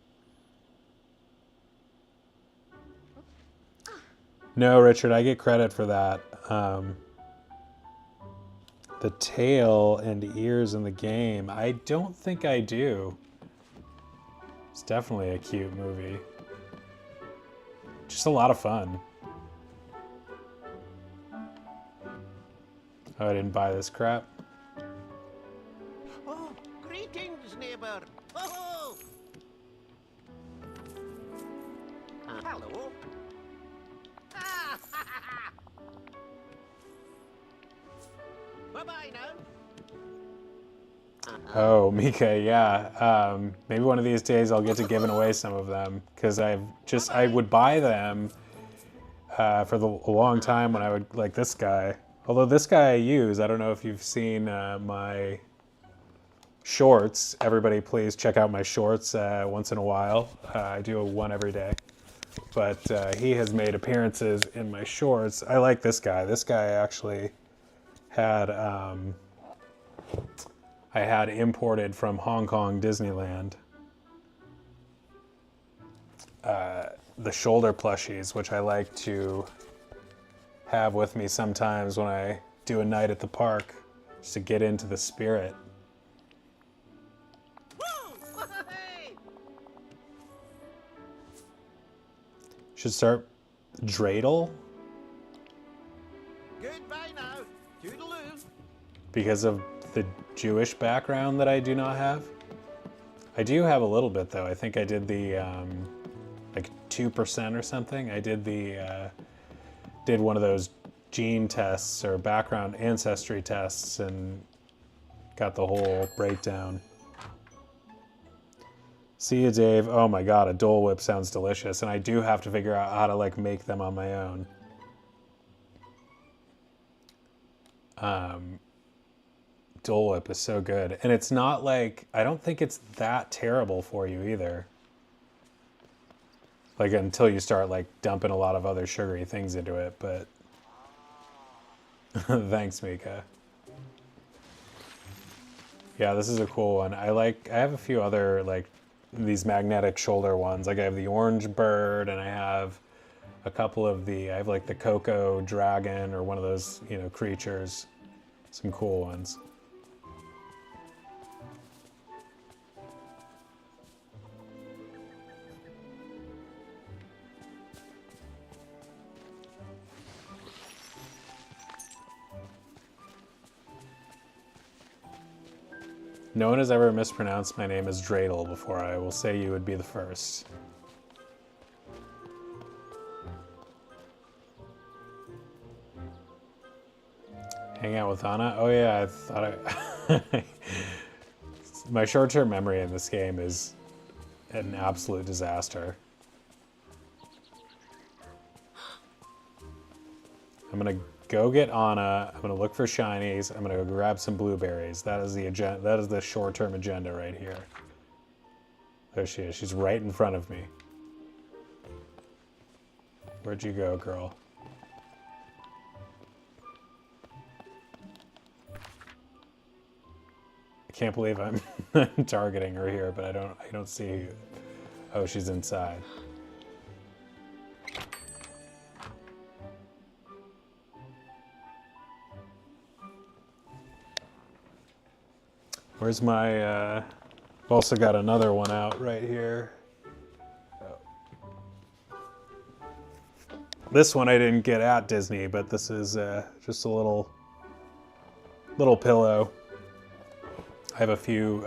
No, Richard, I get credit for that. The tail and ears in the game. I don't think I do. It's definitely a cute movie. Just a lot of fun. Oh, I didn't buy this crap. Oh, greetings, neighbor. Oh. Hello. Bye-bye now. Oh, Mika, yeah. Maybe one of these days I'll get to giving away some of them because I would buy them for a long time when I would like this guy. Although this guy I use, I don't know if you've seen my shorts. Everybody please check out my shorts once in a while. I do one every day. But he has made appearances in my shorts. I like this guy. This guy actually had I had imported from Hong Kong Disneyland. the shoulder plushies, which I like to have with me sometimes when I do a night at the park, just to get into the spirit. Woo! Hey! Should start dreidel Goodbye now. Toodaloo. because of the Jewish background that I do not have. I do have a little bit though. I think I did the like 2% or something. I did the did one of those gene tests or background ancestry tests and got the whole breakdown. See you, Dave. Oh my god, a Dole Whip sounds delicious, and I do have to figure out how to like make them on my own. Dole Whip is so good, and it's not like, I don't think it's that terrible for you either. Like until you start like dumping a lot of other sugary things into it, but thanks, Mika. Yeah, this is a cool one. I have a few other like these magnetic shoulder ones. Like I have the orange bird, and I have a couple of I have like the cocoa dragon or one of those, you know, creatures. Some cool ones. No one has ever mispronounced my name as Dreidel before. I will say you would be the first. Hang out with Anna? Oh yeah, I thought I... My short-term memory in this game is an absolute disaster. I'm gonna go get Anna. I'm gonna look for shinies. I'm gonna go grab some blueberries. That is the agenda. That is the short-term agenda right here. There she is. She's right in front of me. Where'd you go, girl? I can't believe I'm targeting her here, but I don't see. Oh, she's inside. Where's my, I've also got another one out right here. Oh. This one I didn't get at Disney, but this is just a little pillow. I have a few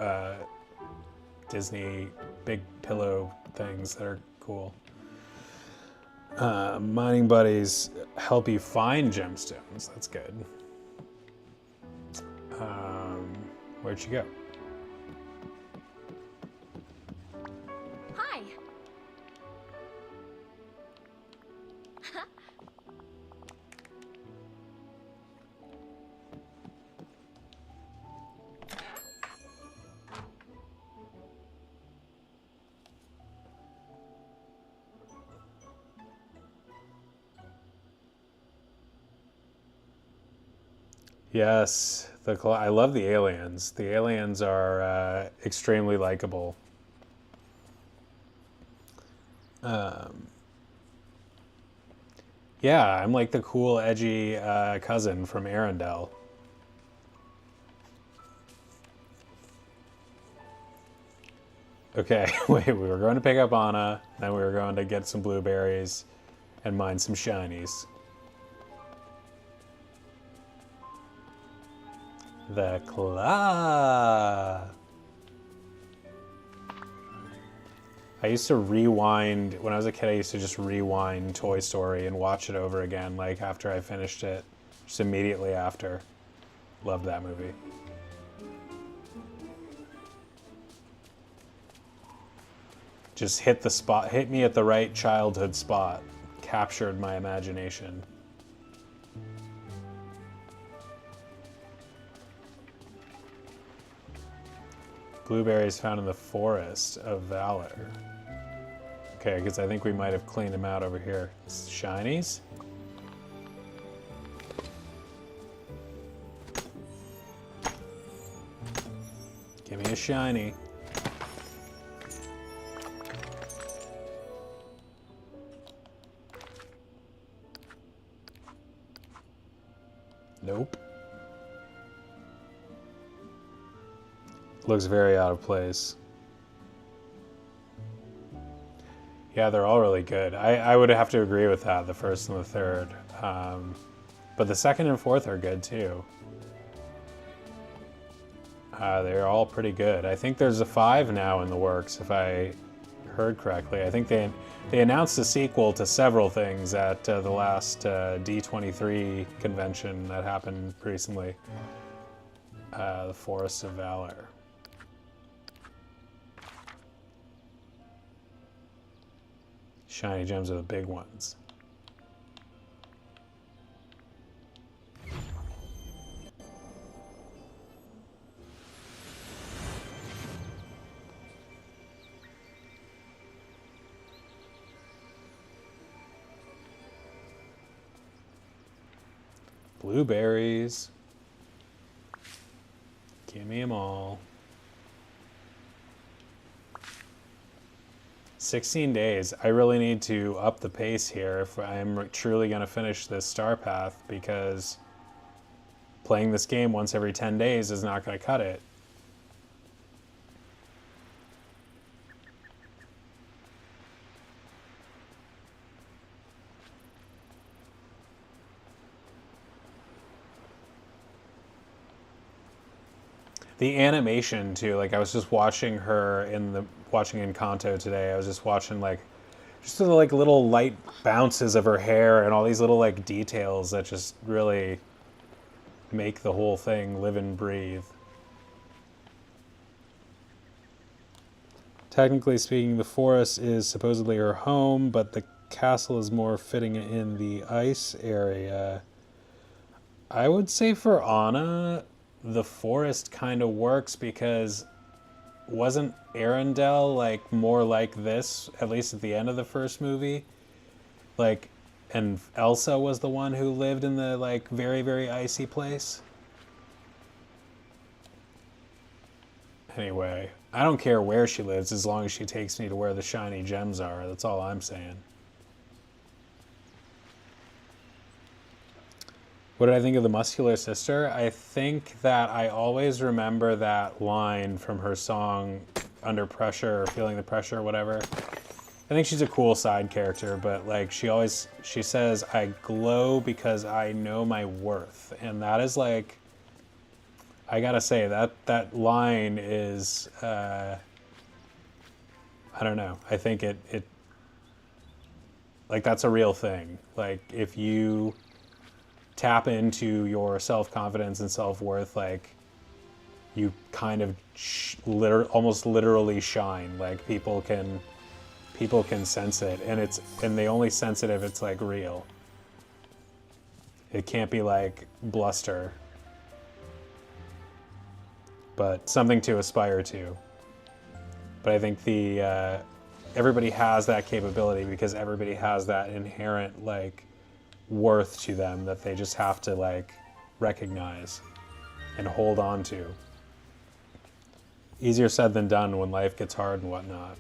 Disney big pillow things that are cool. Mining buddies help you find gemstones. That's good. Where'd you go? Hi. Yes, I love the aliens. The aliens are extremely likable. Yeah, I'm like the cool, edgy cousin from Arendelle. Okay, wait, we were going to pick up Anna, then we were going to get some blueberries and mine some shinies. The claw. I used to rewind, when I was a kid, I used to just rewind Toy Story and watch it over again, like after I finished it, just immediately after. Loved that movie. Just hit the spot, hit me at the right childhood spot. Captured my imagination. Blueberries found in the forest of Valor. Okay, because I think we might have cleaned them out over here. Shinies? Give me a shiny. Nope. Looks very out of place. Yeah, they're all really good. I would have to agree with that, the first and the third. But the second and fourth are good too. They're all pretty good. I think there's a 5 now in the works, if I heard correctly. I think they announced a sequel to several things at the last D23 convention that happened recently. The Forests of Valor. Shiny gems are the big ones. Blueberries. Give me them all. 16 days. I really need to up the pace here if I'm truly going to finish this star path, because playing this game once every 10 days is not going to cut it. The animation too, like I was just watching her watching Encanto today. I was just watching just the little light bounces of her hair and all these little details that just really make the whole thing live and breathe. Technically speaking, the forest is supposedly her home, but the castle is more fitting in the ice area. I would say for Anna, the forest kind of works, because wasn't Arendelle more like this, at least at the end of the first movie? And Elsa was the one who lived in the very, very icy place? Anyway, I don't care where she lives as long as she takes me to where the shiny gems are. That's all I'm saying. What did I think of the muscular sister? I think that I always remember that line from her song Under Pressure, or Feeling the Pressure, or whatever. I think she's a cool side character, but she says, I glow because I know my worth. And that is I gotta say, that line is, I don't know. I think it that's a real thing. If you tap into your self-confidence and self-worth, you kind of almost literally shine. People can sense it, and they only sense it if it's real. It can't be bluster, but something to aspire to. But I think everybody has that capability, because everybody has that inherent worth to them that they just have to recognize and hold on to. Easier said than done when life gets hard and whatnot.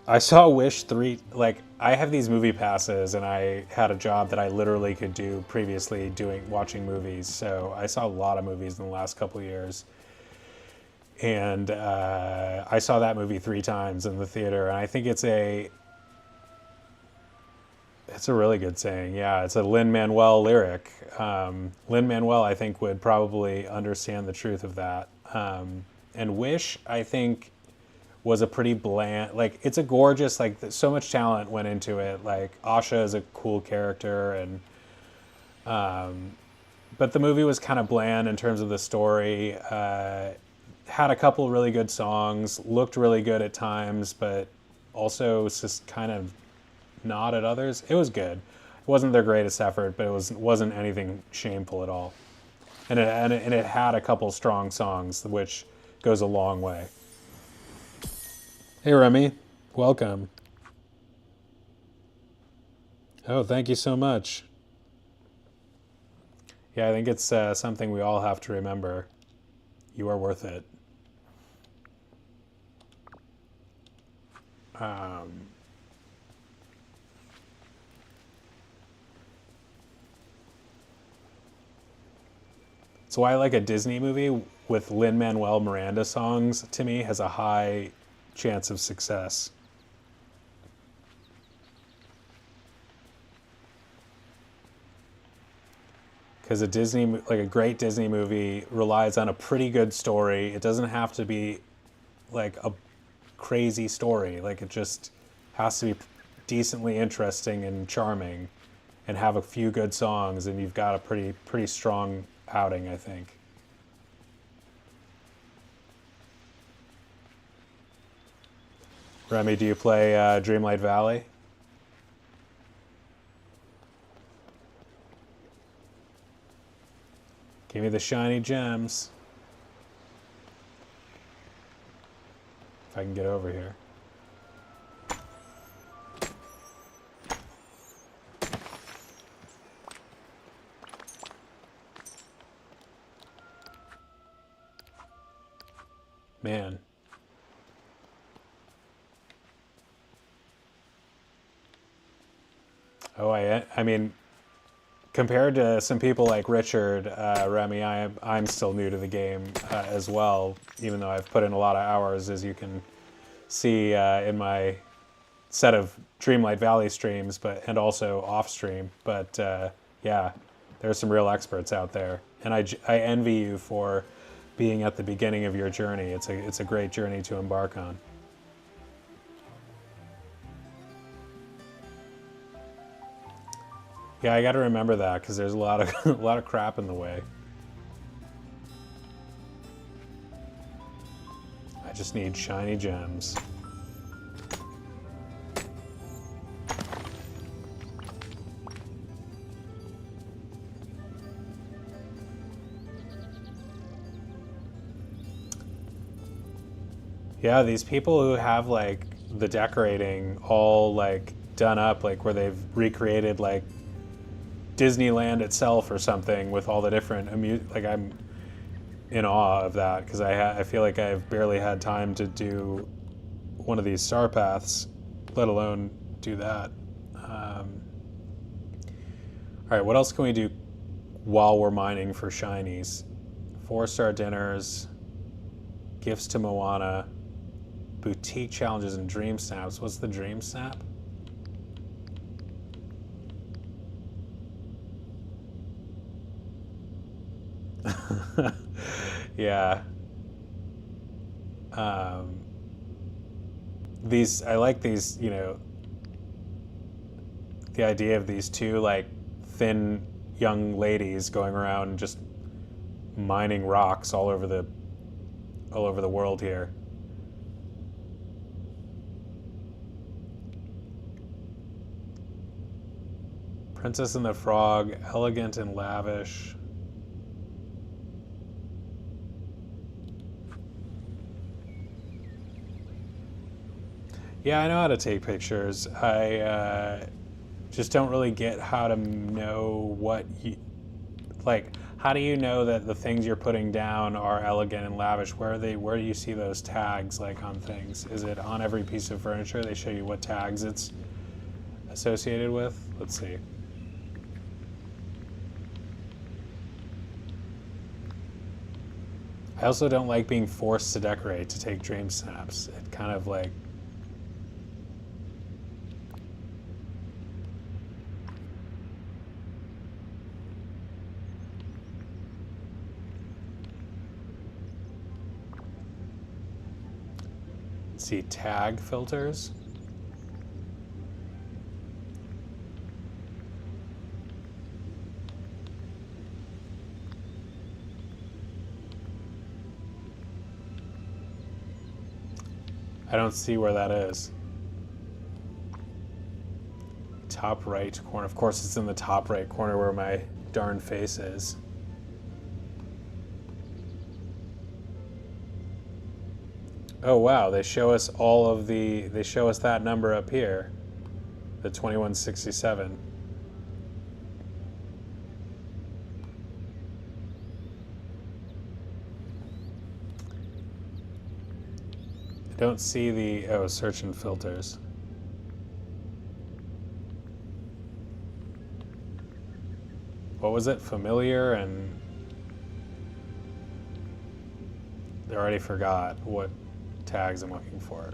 I saw Wish 3, I have these movie passes, and I had a job that I literally could do previously watching movies, so I saw a lot of movies in the last couple of years. And I saw that movie 3 times in the theater, and I think it's a really good saying. Yeah, it's a Lin-Manuel lyric. Lin-Manuel, I think, would probably understand the truth of that. And Wish, I think, was a pretty bland, it's a gorgeous, so much talent went into it. Asha is a cool character, and but the movie was kind of bland in terms of the story. Had a couple really good songs, looked really good at times, but also just kind of not at others. It was good. It wasn't their greatest effort, but it wasn't anything shameful at all. And it had a couple strong songs, which goes a long way. Hey Remy, welcome. Oh, thank you so much. Yeah, I think it's something we all have to remember. You are worth it. It's why like a Disney movie with Lin-Manuel Miranda songs to me has a high chance of success. Because a great Disney movie relies on a pretty good story. It doesn't have to be like a crazy story. Like it just has to be decently interesting and charming, and have a few good songs, and you've got a pretty strong outing, I think. Remy, do you play Dreamlight Valley? Give me the shiny gems. If I can get over here. Man. Oh, I mean, compared to some people like Richard, Remy, I'm still new to the game as well, even though I've put in a lot of hours, as you can see in my set of Dreamlight Valley streams, and also off stream. But yeah, there's some real experts out there, and I envy you for being at the beginning of your journey. It's a great journey to embark on. Yeah, I got to remember that because there's a lot of a lot of crap in the way. I just need shiny gems. Yeah, these people who have like the decorating all like done up, like where they've recreated like Disneyland itself or something with all the different like I'm in awe of that because I feel like I've barely had time to do one of these star paths, let alone do that. All right, what else can we do while we're mining for shinies? 4-star dinners, gifts to Moana, boutique challenges, and dream snaps. What's the dream snap? Yeah. I like these, the idea of these two like thin young ladies going around just mining rocks all over the world here. Princess and the Frog, elegant and lavish. Yeah, I know how to take pictures. I just don't really get how to know what how do you know that the things you're putting down are elegant and lavish? Where do you see those tags like on things? Is it on every piece of furniture? They show you what tags it's associated with? Let's see. I also don't like being forced to decorate to take dream snaps. It kind of like see tag filters. I don't see where that is. Top right corner. Of course it's in the top right corner where my darn face is. Oh wow, they show us they show us that number up here, the 2167. Don't see the... Oh, search and filters. What was it? Familiar and... I already forgot what tags I'm looking for.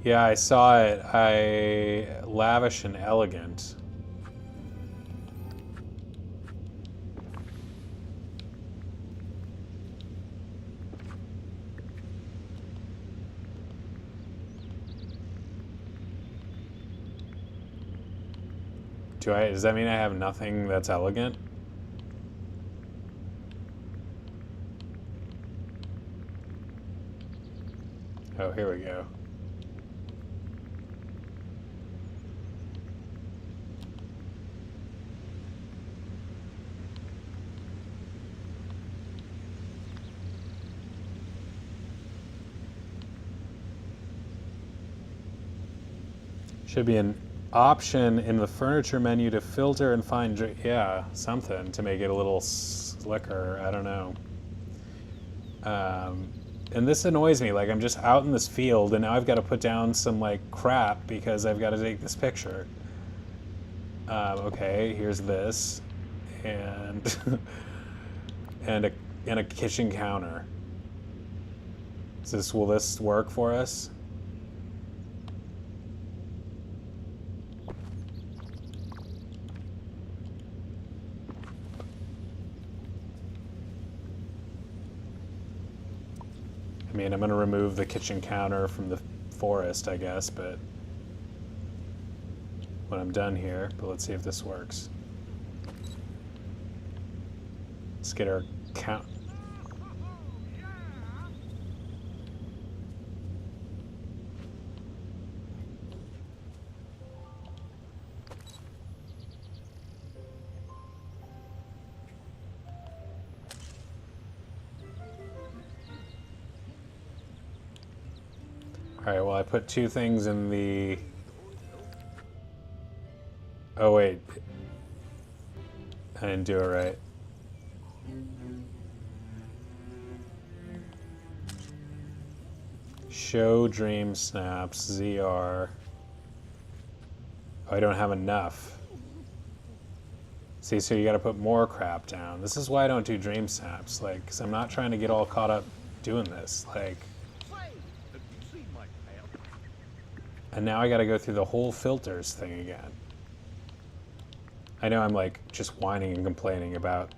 Yeah, I saw it. Lavish and elegant. Does that mean I have nothing that's elegant? Oh, here we go. Should be an option in the furniture menu to filter and find, yeah, something to make it a little slicker. I don't know. And this annoys me. Like, I'm just out in this field, and now I've got to put down some, like, crap because I've got to take this picture. Okay, here's this. And... and a kitchen counter. Will this work for us? I mean, I'm going to remove the kitchen counter from the forest, I guess, but when I'm done here, but let's see if this works. Let's get our count. All right, well, I put 2 things in the... Oh, wait. I didn't do it right. Show dream snaps, ZR. Oh, I don't have enough. See, so you gotta put more crap down. This is why I don't do dream snaps, like, because I'm not trying to get all caught up doing this, like... And now I gotta go through the whole filters thing again. I know I'm like just whining and complaining about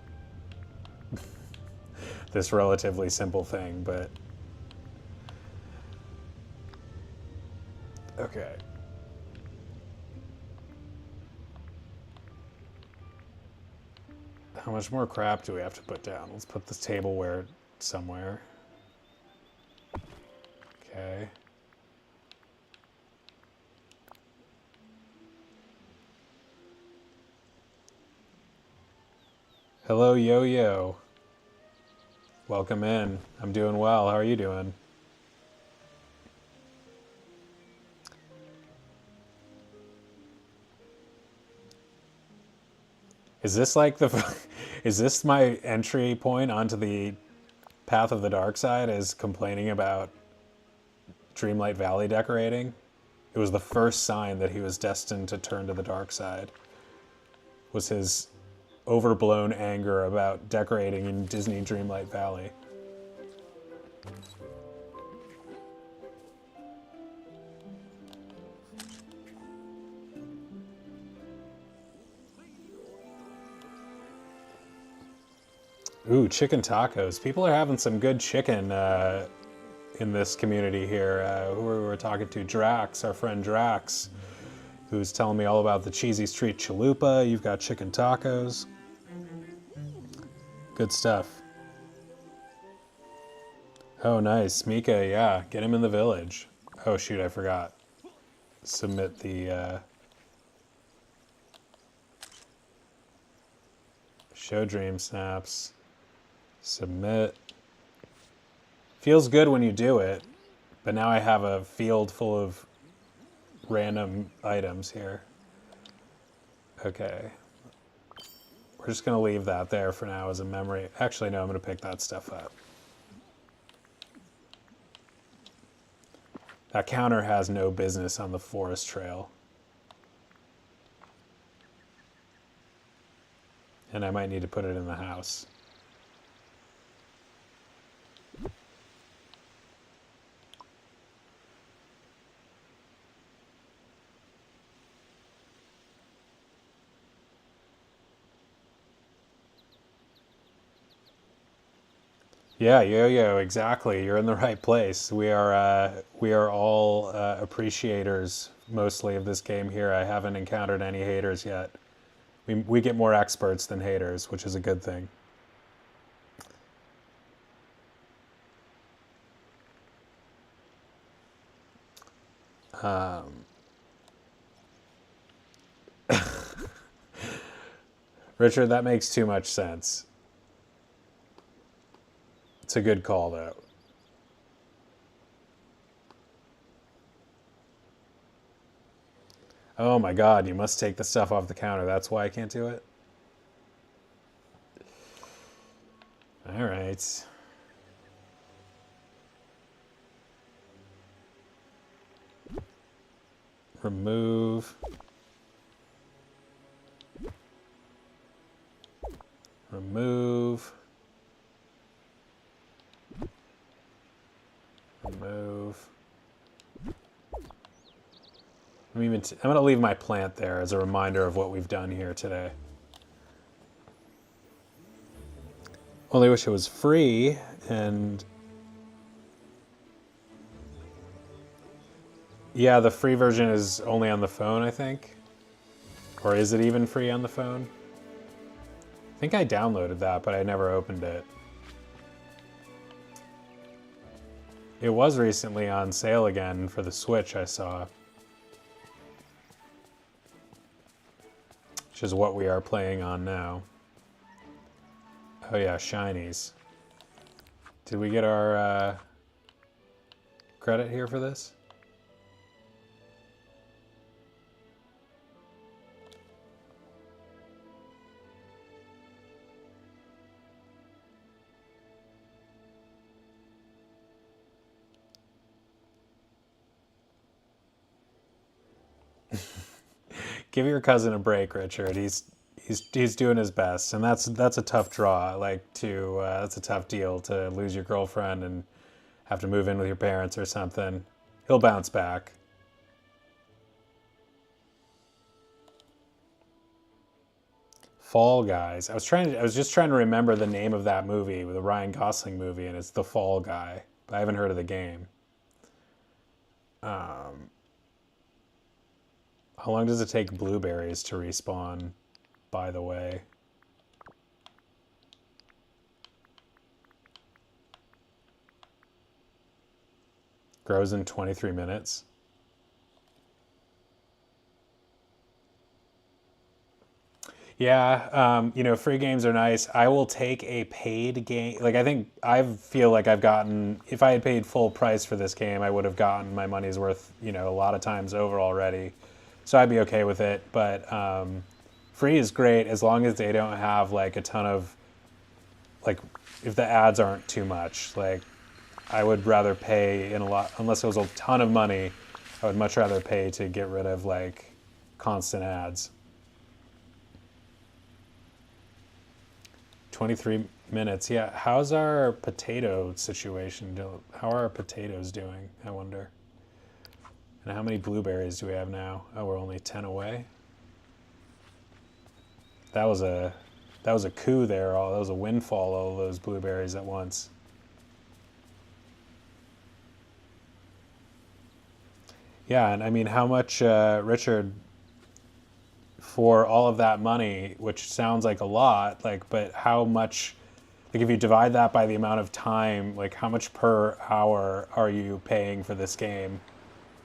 this relatively simple thing, but... Okay. How much more crap do we have to put down? Let's put this tableware somewhere. Okay. Hello, Yo-Yo. Welcome in. I'm doing well. How are you doing? Is this like the... Is this my entry point onto the path of the dark side, is complaining about Dreamlight Valley decorating? It was the first sign that he was destined to turn to the dark side. Was his overblown anger about decorating in Disney Dreamlight Valley. Ooh, chicken tacos. People are having some good chicken in this community here. Who we were talking to? Drax, our friend Drax, who's telling me all about the Cheesy Street Chalupa. You've got chicken tacos. Good stuff. Oh, nice. Mika, yeah. Get him in the village. Oh, shoot, I forgot. Submit the... Show dream snaps. Submit. Feels good when you do it, but now I have a field full of random items here. Okay. We're just going to leave that there for now as a memory. Actually, no, I'm going to pick that stuff up. That counter has no business on the forest trail. And I might need to put it in the house. Yeah, yo-yo, exactly. You're in the right place. We are all appreciators mostly of this game here. I haven't encountered any haters yet. We get more experts than haters, which is a good thing. Richard, that makes too much sense. It's a good call, though. Oh my god, you must take the stuff off the counter. That's why I can't do it? Alright. Remove. Remove. Remove. I'm going to leave my plant there as a reminder of what we've done here today. Only wish it was free, and yeah, the free version is only on the phone, I think. Or is it even free on the phone? I think I downloaded that, but I never opened it. It was recently on sale again for the Switch, I saw. Which is what we are playing on now. Oh yeah, shinies. Did we get our credit here for this? Give your cousin a break, Richard. He's doing his best, and that's a tough draw. That's a tough deal to lose your girlfriend and have to move in with your parents or something. He'll bounce back. Fall Guys. I was just trying to remember the name of that movie, the Ryan Gosling movie, and it's The Fall Guy. But I haven't heard of the game. How long does it take blueberries to respawn, by the way? Grows in 23 minutes. Yeah, free games are nice. I will take a paid game. Like, I feel like I've gotten, if I had paid full price for this game, I would have gotten my money's worth, a lot of times over already. So I'd be okay with it. But free is great as long as they don't have like a ton of, like, if the ads aren't too much. Like, I would rather pay unless it was a ton of money, I would much rather pay to get rid of like constant ads. 23 minutes. Yeah, how's our potato situation? How are our potatoes doing, I wonder? And how many blueberries do we have now? Oh, we're only 10 away. That was a coup there. That was a windfall, all those blueberries at once. Yeah, and I mean, how much, Richard, for all of that money, which sounds like a lot, like, but how much, like, if you divide that by the amount of time, like, how much per hour are you paying for this game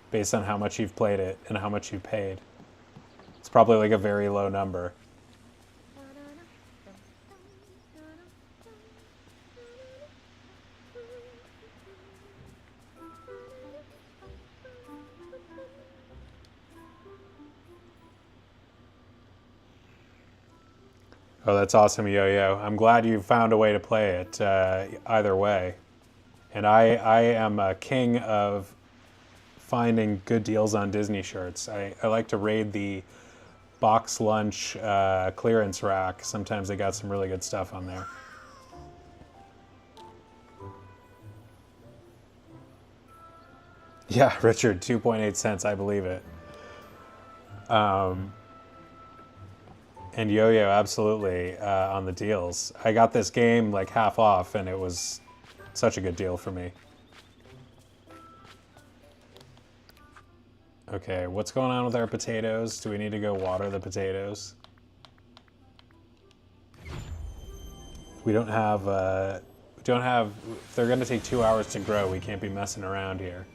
based on how much you've played it and how much you paid? It's probably like a very low number. Oh, that's awesome, Yo-Yo. I'm glad you found a way to play it either way. And I am a king of finding good deals on Disney shirts. I like to raid the box lunch clearance rack. Sometimes they got some really good stuff on there. Yeah, Richard, 2.8 cents, I believe it. And Yo-Yo, absolutely, on the deals. I got this game like half off, and it was such a good deal for me. Okay, what's going on with our potatoes? Do we need to go water the potatoes? We don't have, if they're gonna take 2 hours to grow, we can't be messing around here.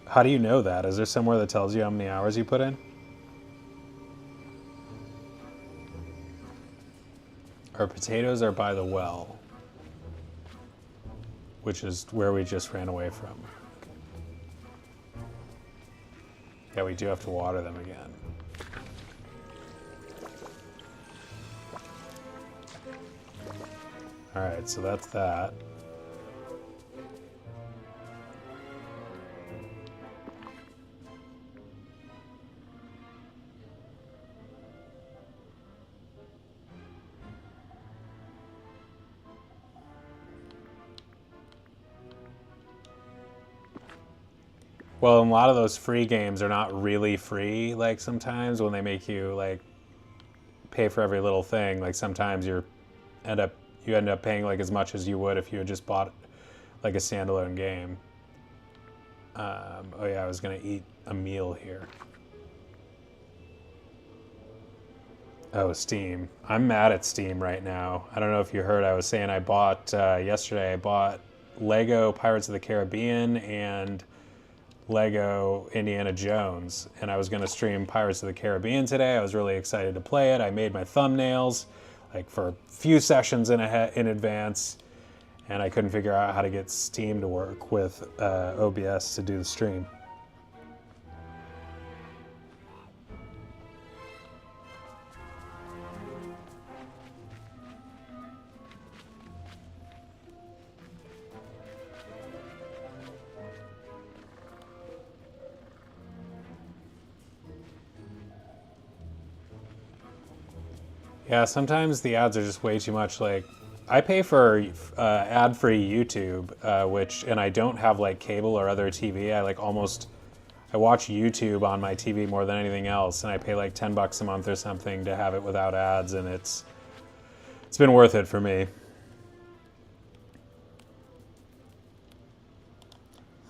How do you know that? Is there somewhere that tells you how many hours you put in? Our potatoes are by the well, which is where we just ran away from. Yeah, we do have to water them again. All right, so that's that. Well, a lot of those free games are not really free. Like sometimes when they make you like pay for every little thing, like sometimes you end up paying like as much as you would if you had just bought like a standalone game. Oh yeah, I was gonna eat a meal here. Oh, Steam. I'm mad at Steam right now. I don't know if you heard. I was saying I bought yesterday. I bought Lego Pirates of the Caribbean and Lego Indiana Jones, and I was going to stream Pirates of the Caribbean today. I was really excited to play it. I made my thumbnails like for a few sessions in advance, and I couldn't figure out how to get Steam to work with OBS to do the stream. Yeah, sometimes the ads are just way too much. Like, I pay for ad-free YouTube, and I don't have like cable or other TV. I watch YouTube on my TV more than anything else, and I pay like $10 a month or something to have it without ads, and it's been worth it for me.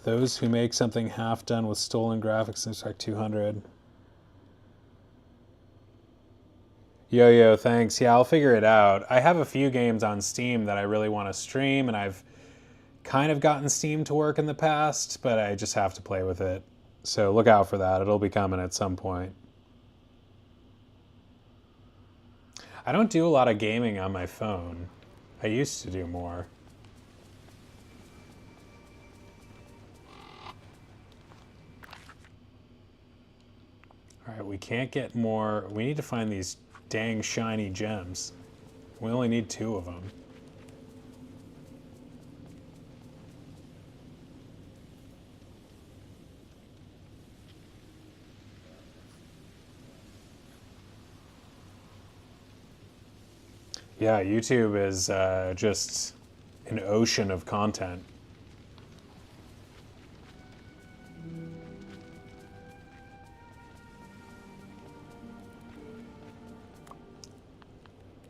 Those who make something half done with stolen graphics expect 200. Yo, thanks. Yeah, I'll figure it out. I have a few games on Steam that I really want to stream, and I've kind of gotten Steam to work in the past, but I just have to play with it. So look out for that. It'll be coming at some point. I don't do a lot of gaming on my phone. I used to do more. All right, we can't get more. We need to find these dang shiny gems. We only need 2 of them. Yeah, YouTube is just an ocean of content.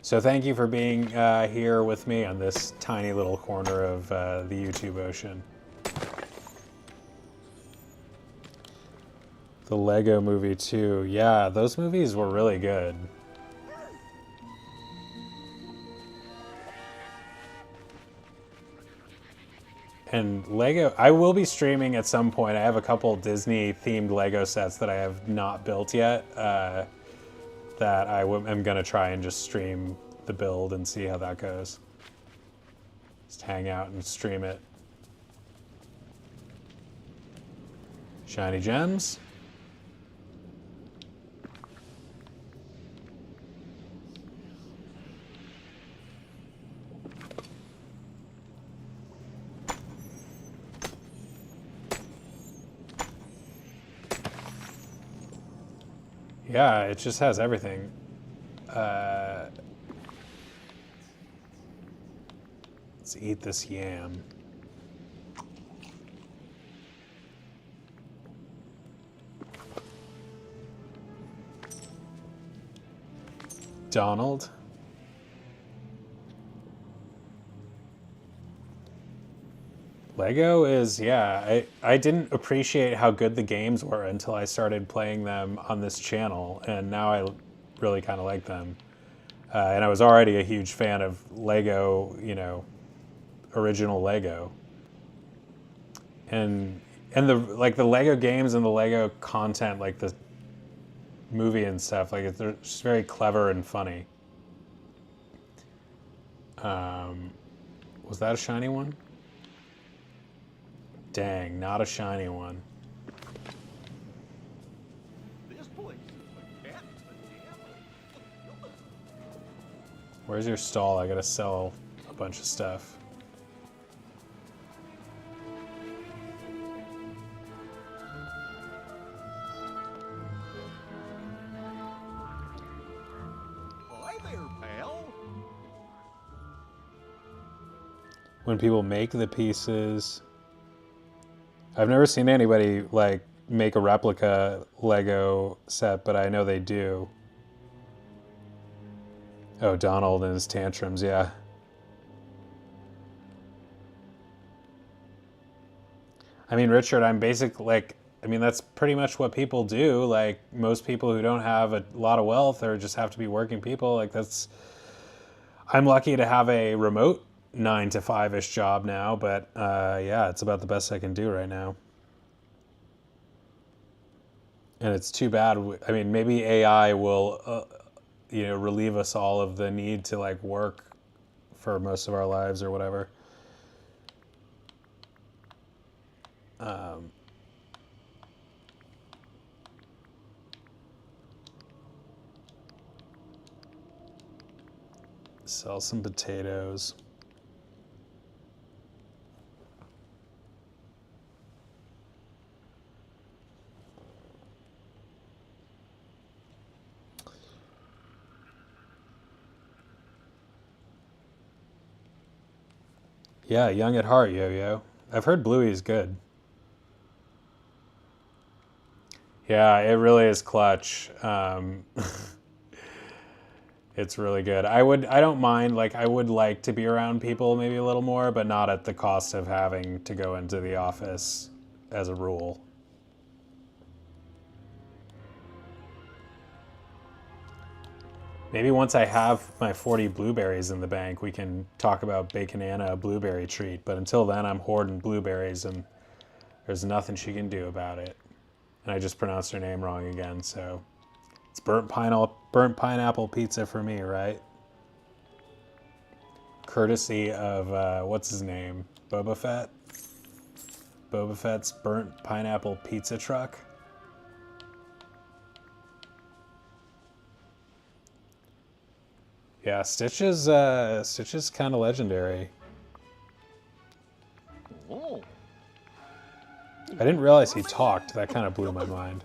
So thank you for being here with me on this tiny little corner of the YouTube ocean. The Lego Movie 2. Yeah, those movies were really good. And Lego, I will be streaming at some point. I have a couple Disney themed Lego sets that I have not built yet. That am going to try and just stream the build and see how that goes. Just hang out and stream it. Shiny gems. Yeah, it just has everything. Let's eat this yam. Donald. Lego is, yeah, I didn't appreciate how good the games were until I started playing them on this channel, and now I really kind of like them. And I was already a huge fan of Lego, you know, original Lego. And the like the Lego games and the Lego content, like the movie and stuff, like they're just very clever and funny. Was that a shiny one? Dang, not a shiny one. This place is a cat pajamas. Where's your stall? I gotta sell a bunch of stuff. Hi there, pal. When people make the pieces, I've never seen anybody like make a replica Lego set, but I know they do. Oh, Donald and his tantrums, yeah. I mean, Richard, I'm basically like, I mean, that's pretty much what people do. Like, most people who don't have a lot of wealth or just have to be working people, like, that's. I'm lucky to have a remote 9 to 5-ish job now, but yeah, it's about the best I can do right now. And it's too bad. I mean, maybe AI will, you know, relieve us all of the need to like work for most of our lives or whatever. Sell some potatoes. Yeah, young at heart, Yo-Yo. I've heard Bluey's good. Yeah, it really is clutch. It's really good. I don't mind, like, I would like to be around people maybe a little more, but not at the cost of having to go into the office as a rule. Maybe once I have my 40 blueberries in the bank, we can talk about baking Anna a blueberry treat. But until then, I'm hoarding blueberries, and there's nothing she can do about it. And I just pronounced her name wrong again, so it's burnt pineapple pizza for me, right? Courtesy of, what's his name? Boba Fett? Boba Fett's burnt pineapple pizza truck. Yeah, Stitch is kind of legendary. Oh. I didn't realize he talked. That kind of blew my mind.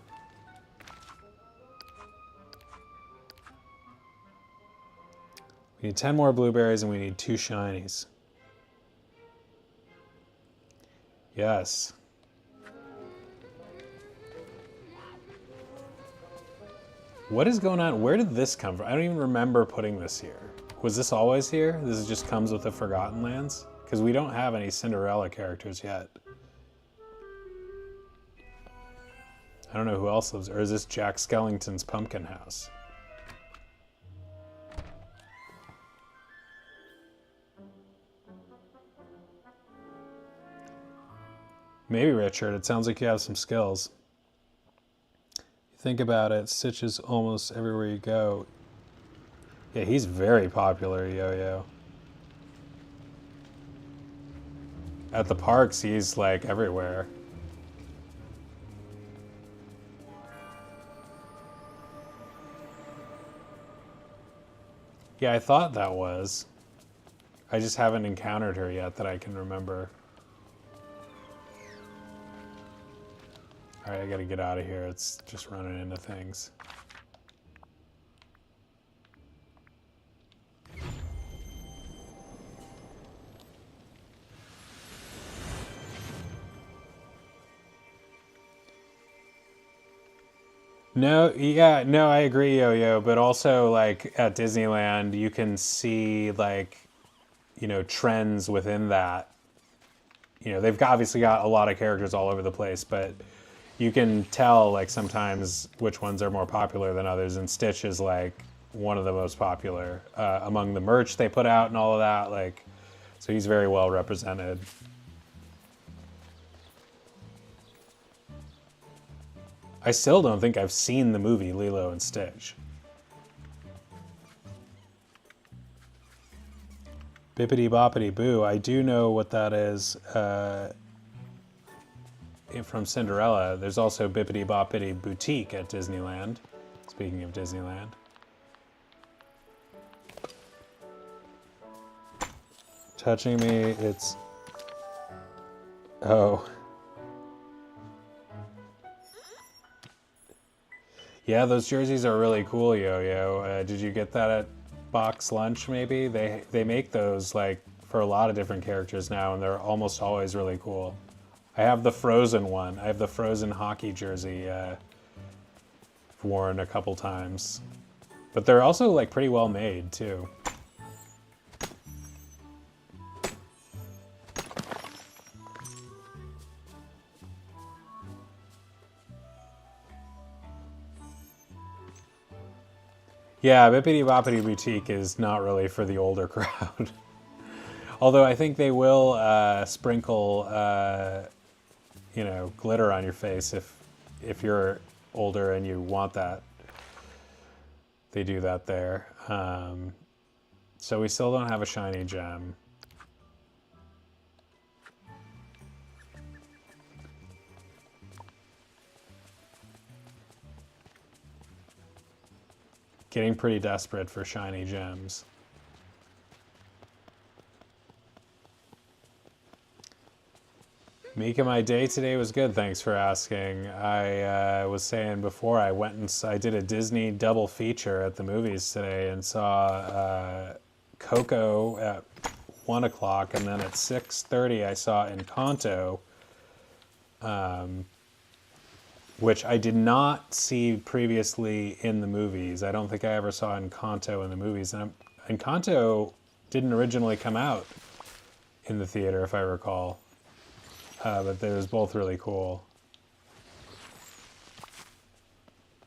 We need 10 more blueberries and we need 2 shinies. Yes. What is going on? Where did this come from? I don't even remember putting this here. Was this always here? This just comes with the Forgotten Lands? Because we don't have any Cinderella characters yet. I don't know who else lives, or is this Jack Skellington's pumpkin house? Maybe, Richard. It sounds like you have some skills. Think about it, Stitch is almost everywhere you go. Yeah, he's very popular, Yo-Yo. At the parks, he's like everywhere. Yeah, I thought that was. I just haven't encountered her yet that I can remember. All right, I gotta get out of here. It's just running into things. No, yeah, no, I agree, Yo-Yo, but also like at Disneyland, you can see like, trends within that. Obviously got a lot of characters all over the place, but you can tell like sometimes which ones are more popular than others, and Stitch is like one of the most popular among the merch they put out and all of that. Like, so he's very well represented. I still don't think I've seen the movie Lilo and Stitch. Bippity Boppity Boo. I do know what that is from Cinderella. There's also Bippity Boppity Boutique at Disneyland. Speaking of Disneyland. Touching me, it's... Oh. Yeah, those jerseys are really cool, Yo-Yo. Did you get that at Box Lunch, maybe? They make those, like, for a lot of different characters now, and they're almost always really cool. I have the Frozen one. I have the Frozen hockey jersey worn a couple times. But they're also, like, pretty well made, too. Yeah, Bippity Boppity Boutique is not really for the older crowd. Although I think they will sprinkle, glitter on your face if you're older and you want that. They do that there. So we still don't have a shiny gem. Getting pretty desperate for shiny gems. Mika, my day today was good. Thanks for asking. I was saying before I went and I did a Disney double feature at the movies today and saw Coco at 1 o'clock, and then at 6:30 I saw Encanto, which I did not see previously in the movies. I don't think I ever saw Encanto in the movies. And Encanto didn't originally come out in the theater, if I recall. But they was both really cool.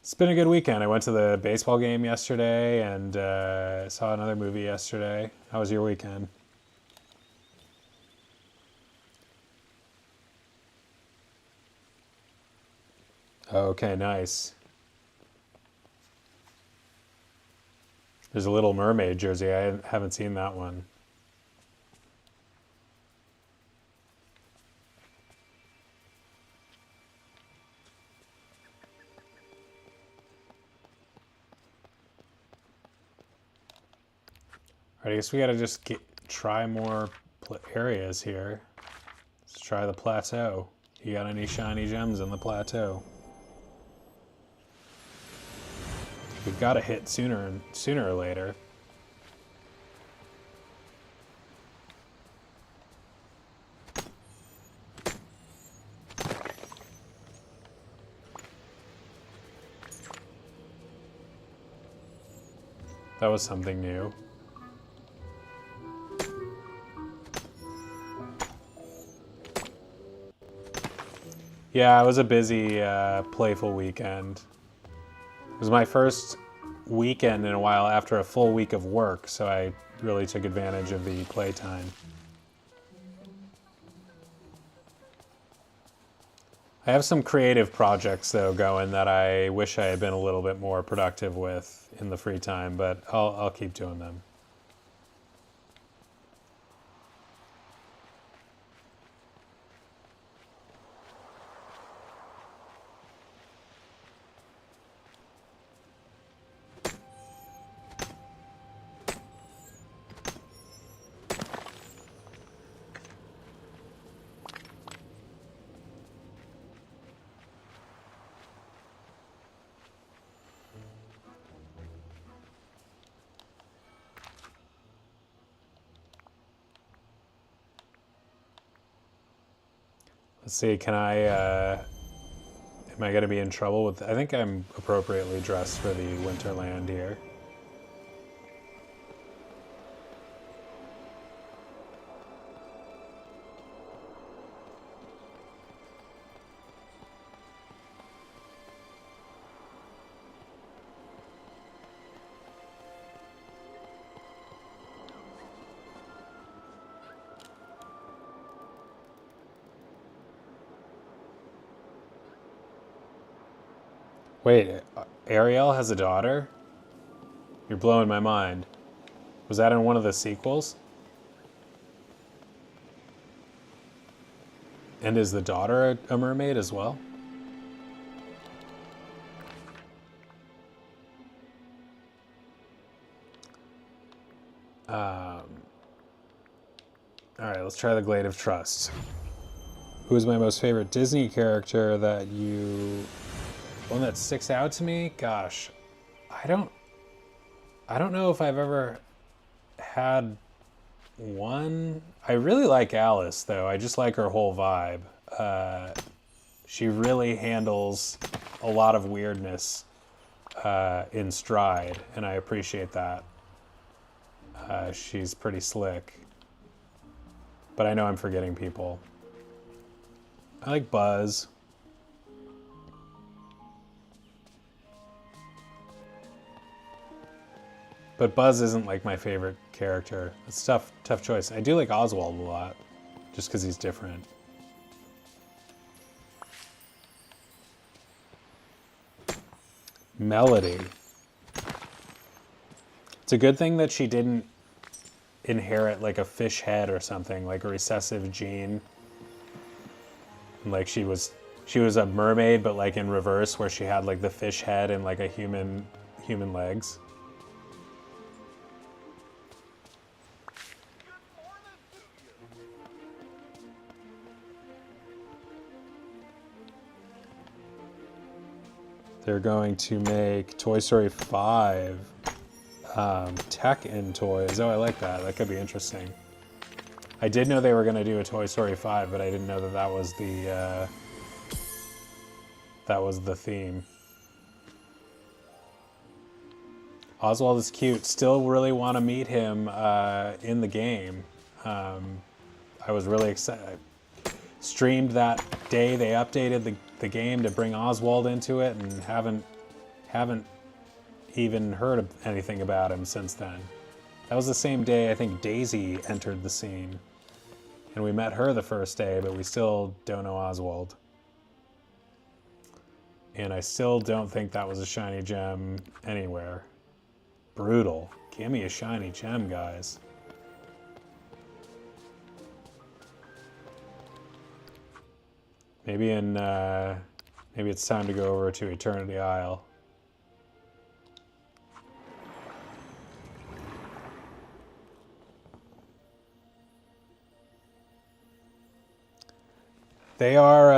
It's been a good weekend. I went to the baseball game yesterday and saw another movie yesterday. How was your weekend? Okay, nice. There's a Little Mermaid jersey. I haven't seen that one. All right, I guess we gotta just try more areas here. Let's try the plateau. You got any shiny gems in the plateau? We've got to hit sooner or later. That was something new. Yeah, it was a busy, playful weekend. It was my first weekend in a while after a full week of work, so I really took advantage of the playtime. I have some creative projects, though, going that I wish I had been a little bit more productive with in the free time, but I'll keep doing them. Let's see, can I Am I going to be in trouble with... I think I'm appropriately dressed for the Winterland here. Wait, Ariel has a daughter? You're blowing my mind. Was that in one of the sequels? And is the daughter a mermaid as well? Alright, let's try the Glade of Trust. Who is my most favorite Disney character that you... One that sticks out to me? Gosh, I don't know if I've ever had one. I really like Alice, though. I just like her whole vibe. She really handles a lot of weirdness in stride, and I appreciate that. She's pretty slick. But I know I'm forgetting people. I like Buzz. But Buzz isn't like my favorite character. It's tough choice. I do like Oswald a lot, just because he's different. Melody. It's a good thing that she didn't inherit like a fish head or something, like a recessive gene. Like she was a mermaid, but like in reverse, where she had like the fish head and like a human legs. They're going to make Toy Story 5 tech in toys. Oh, I like that. That could be interesting. I did know they were going to do a Toy Story 5, but I didn't know that that was the theme. Oswald is cute. Still really want to meet him in the game. I was really excited. Streamed that day they updated the game to bring Oswald into it, and haven't even heard of anything about him since then. That was the same day I think Daisy entered the scene, and we met her the first day, but we still don't know Oswald. And I still don't think that was a shiny gem anywhere. Brutal. Give me a shiny gem, guys. Maybe it's time to go over to Eternity Isle. They are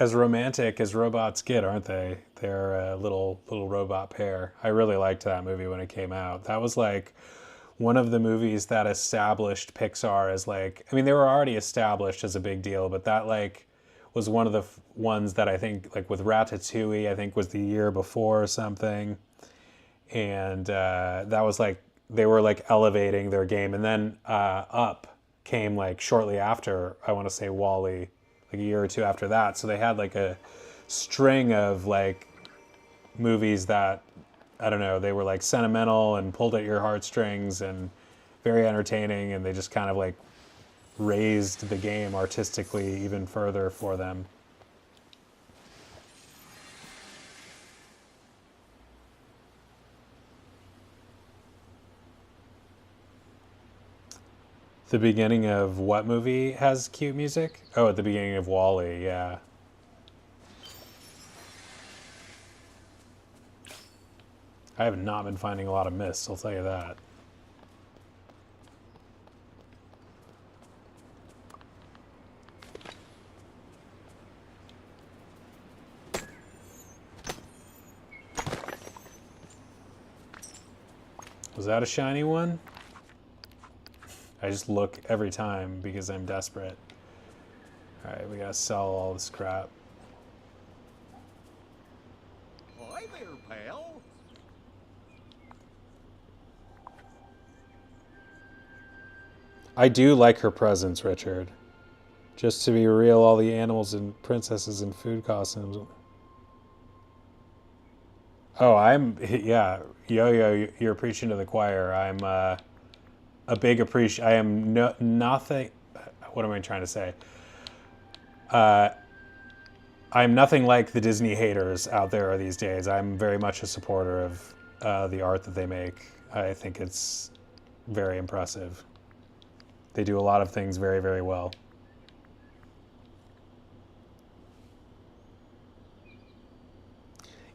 as romantic as robots get, aren't they? They're a little robot pair. I really liked that movie when it came out. That was like one of the movies that established Pixar as like, I mean, they were already established as a big deal, but that like was one of the ones that I think, like with Ratatouille, I think was the year before or something. And that was like, they were like elevating their game. And then Up came like shortly after, I want to say WALL-E, like a year or two after that. So they had like a string of like movies that, I don't know, they were like sentimental and pulled at your heartstrings and very entertaining. And they just kind of like raised the game artistically even further for them. The beginning of what movie has cute music? Oh, at the beginning of WALL-E, yeah. I have not been finding a lot of mist, I'll tell you that. Was that a shiny one? I just look every time because I'm desperate. All right, we gotta sell all this crap. hi there, pal. I do like her presence, Richard. Just to be real, all the animals and princesses in food costumes. Oh, yeah, Yo-Yo, you're preaching to the choir. I'm a big appreciate. I am nothing. What am I trying to say? I'm nothing like the Disney haters out there these days. I'm very much a supporter of the art that they make. I think it's very impressive. They do a lot of things very, very well.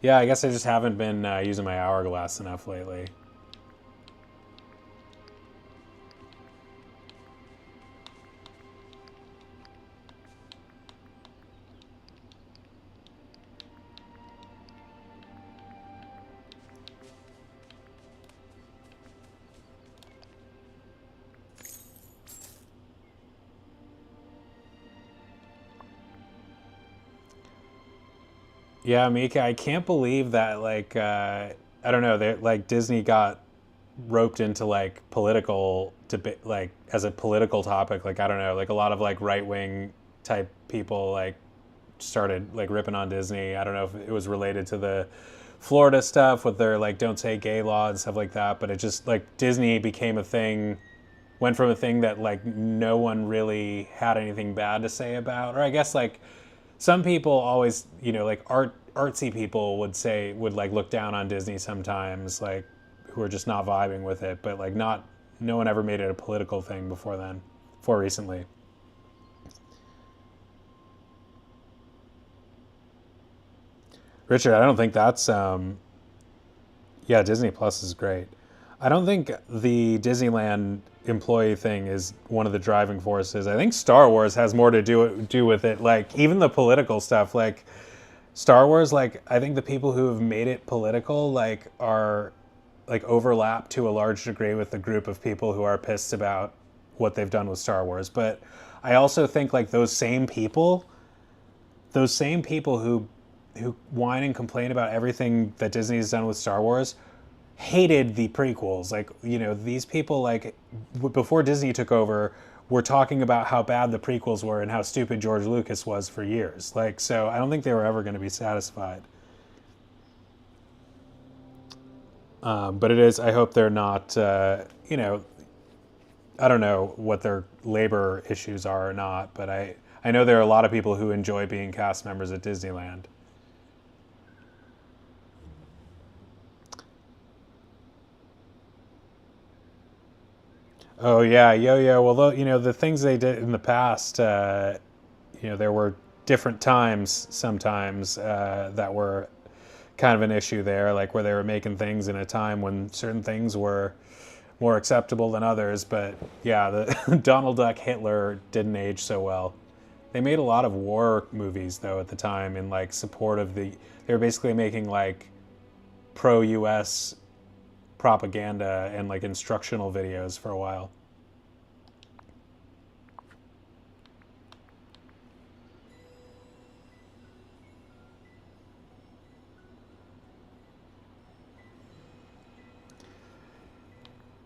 Yeah, I guess I just haven't been using my hourglass enough lately. Yeah, Mika, I can't believe that, like, I don't know, they like Disney got roped into like political debate, like as a political topic. Like, I don't know, like a lot of like right wing type people like started like ripping on Disney. I don't know if it was related to the Florida stuff with their like don't say gay law and stuff like that, but it just like Disney became a thing, went from a thing that like no one really had anything bad to say about, or I guess like some people always, like artsy people would like look down on Disney sometimes, like who are just not vibing with it, but like no one ever made it a political thing before recently. Richard, I don't think that's yeah, Disney Plus is great. I don't think the Disneyland employee thing is one of the driving forces. I think Star Wars has more to do with it. Like even the political stuff, like Star Wars, like I think the people who have made it political like are like overlap to a large degree with the group of people who are pissed about what they've done with Star Wars. But I also think like those same people who whine and complain about everything that Disney's done with Star Wars hated the prequels. Like, these people, like, before Disney took over, were talking about how bad the prequels were and how stupid George Lucas was for years. Like, so I don't think they were ever going to be satisfied. But it is, I hope they're not, I don't know what their labor issues are or not, but I know there are a lot of people who enjoy being cast members at Disneyland. Oh yeah, Yo-Yo. Well, the things they did in the past, there were different times sometimes that were kind of an issue there, like where they were making things in a time when certain things were more acceptable than others. But yeah, the Donald Duck Hitler didn't age so well. They made a lot of war movies though at the time in like support of the. They were basically making like pro-U.S. propaganda and like instructional videos for a while.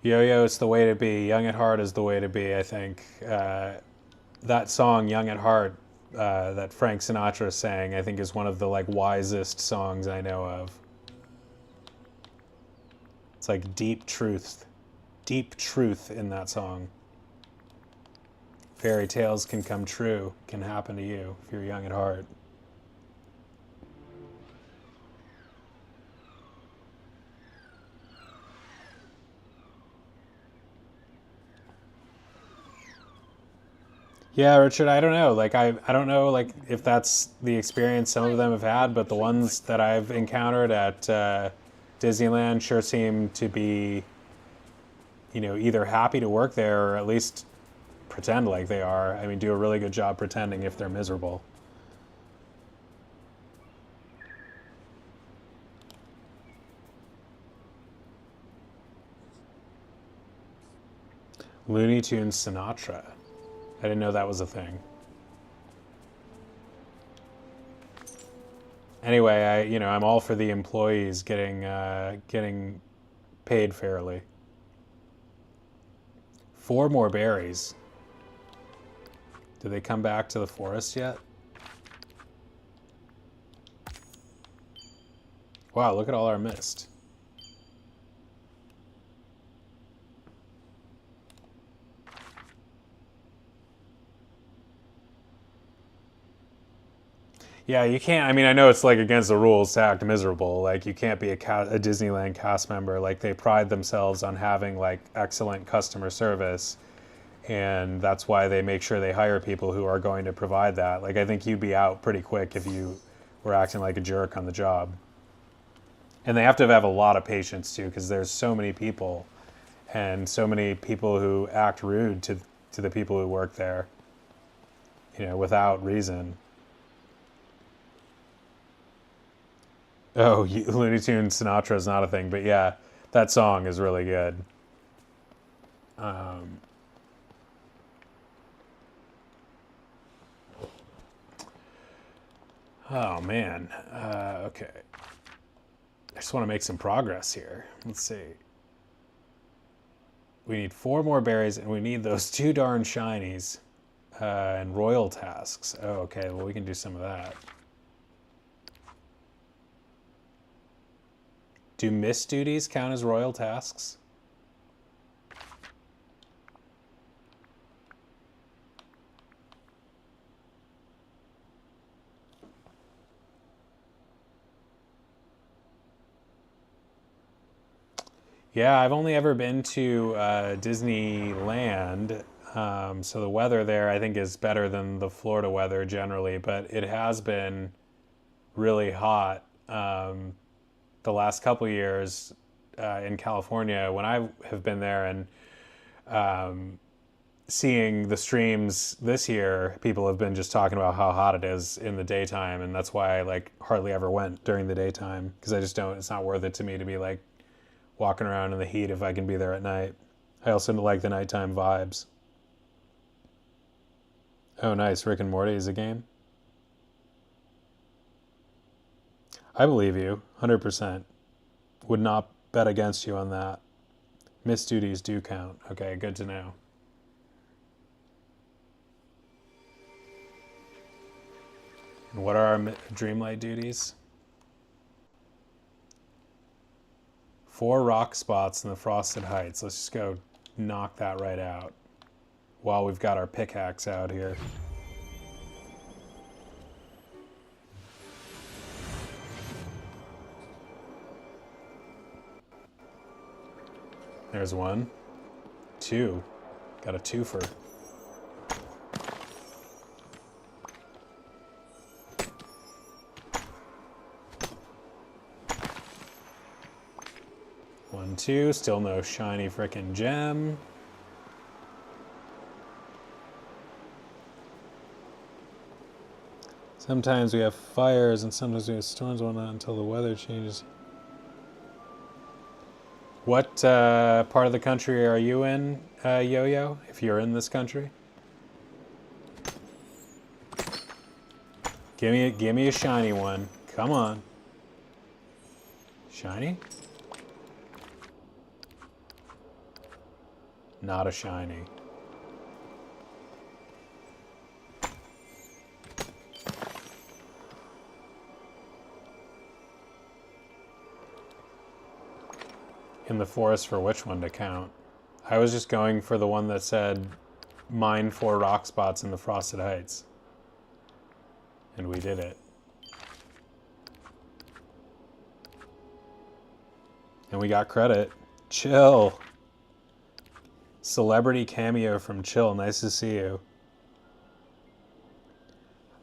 Yo-Yo, it's the way to be. Young at heart is the way to be, I think. That song, Young at Heart, that Frank Sinatra sang, I think is one of the like wisest songs I know of. It's like deep truth in that song. Fairy tales can come true, can happen to you if you're young at heart. Yeah, Richard, I don't know. Like I don't know like if that's the experience some of them have had, but the ones that I've encountered at Disneyland sure seem to be, either happy to work there or at least pretend like they are. I mean, do a really good job pretending if they're miserable. Looney Tunes Sinatra. I didn't know that was a thing. Anyway, I'm all for the employees getting paid fairly. 4 more berries. Did they come back to the forest yet? Wow, look at all our mist. Yeah, you can't. I mean, I know it's like against the rules to act miserable. Like, you can't be a Disneyland cast member. Like, they pride themselves on having like excellent customer service, and that's why they make sure they hire people who are going to provide that. Like, I think you'd be out pretty quick if you were acting like a jerk on the job. And they have to have a lot of patience too, because there's so many people, and so many people who act rude to the people who work there, without reason. Oh, Looney Tunes Sinatra is not a thing, but yeah, that song is really good. Oh man. Okay. I just want to make some progress here. Let's see. We need 4 more berries, and we need those 2 darn shinies and royal tasks. Oh, okay. Well, we can do some of that. Do mist duties count as royal tasks? Yeah, I've only ever been to Disneyland, so the weather there I think is better than the Florida weather generally, but it has been really hot the last couple years in California when I have been there, and seeing the streams this year, people have been just talking about how hot it is in the daytime, and that's why I like hardly ever went during the daytime, because I just don't. It's not worth it to me to be like walking around in the heat if I can be there at night. I also like the nighttime vibes. Oh, nice. Rick and Morty is a game? I believe you, 100%. Would not bet against you on that. Missed duties do count. Okay, good to know. And what are our Dreamlight duties? 4 rock spots in the Frosted Heights. Let's just go knock that right out while we've got our pickaxe out here. There's 1. 2. Got a twofer. One, 2. Still no shiny frickin' gem. Sometimes we have fires and sometimes we have storms and whatnot until the weather changes. What part of the country are you in, Yo-Yo, if you're in this country? Give me a shiny one. Come on. Shiny? Not a shiny. In the forest for which one to count? I was just going for the one that said mine 4 rock spots in the Frosted Heights. And we did it. And we got credit. Chill. Celebrity cameo from Chill. Nice to see you.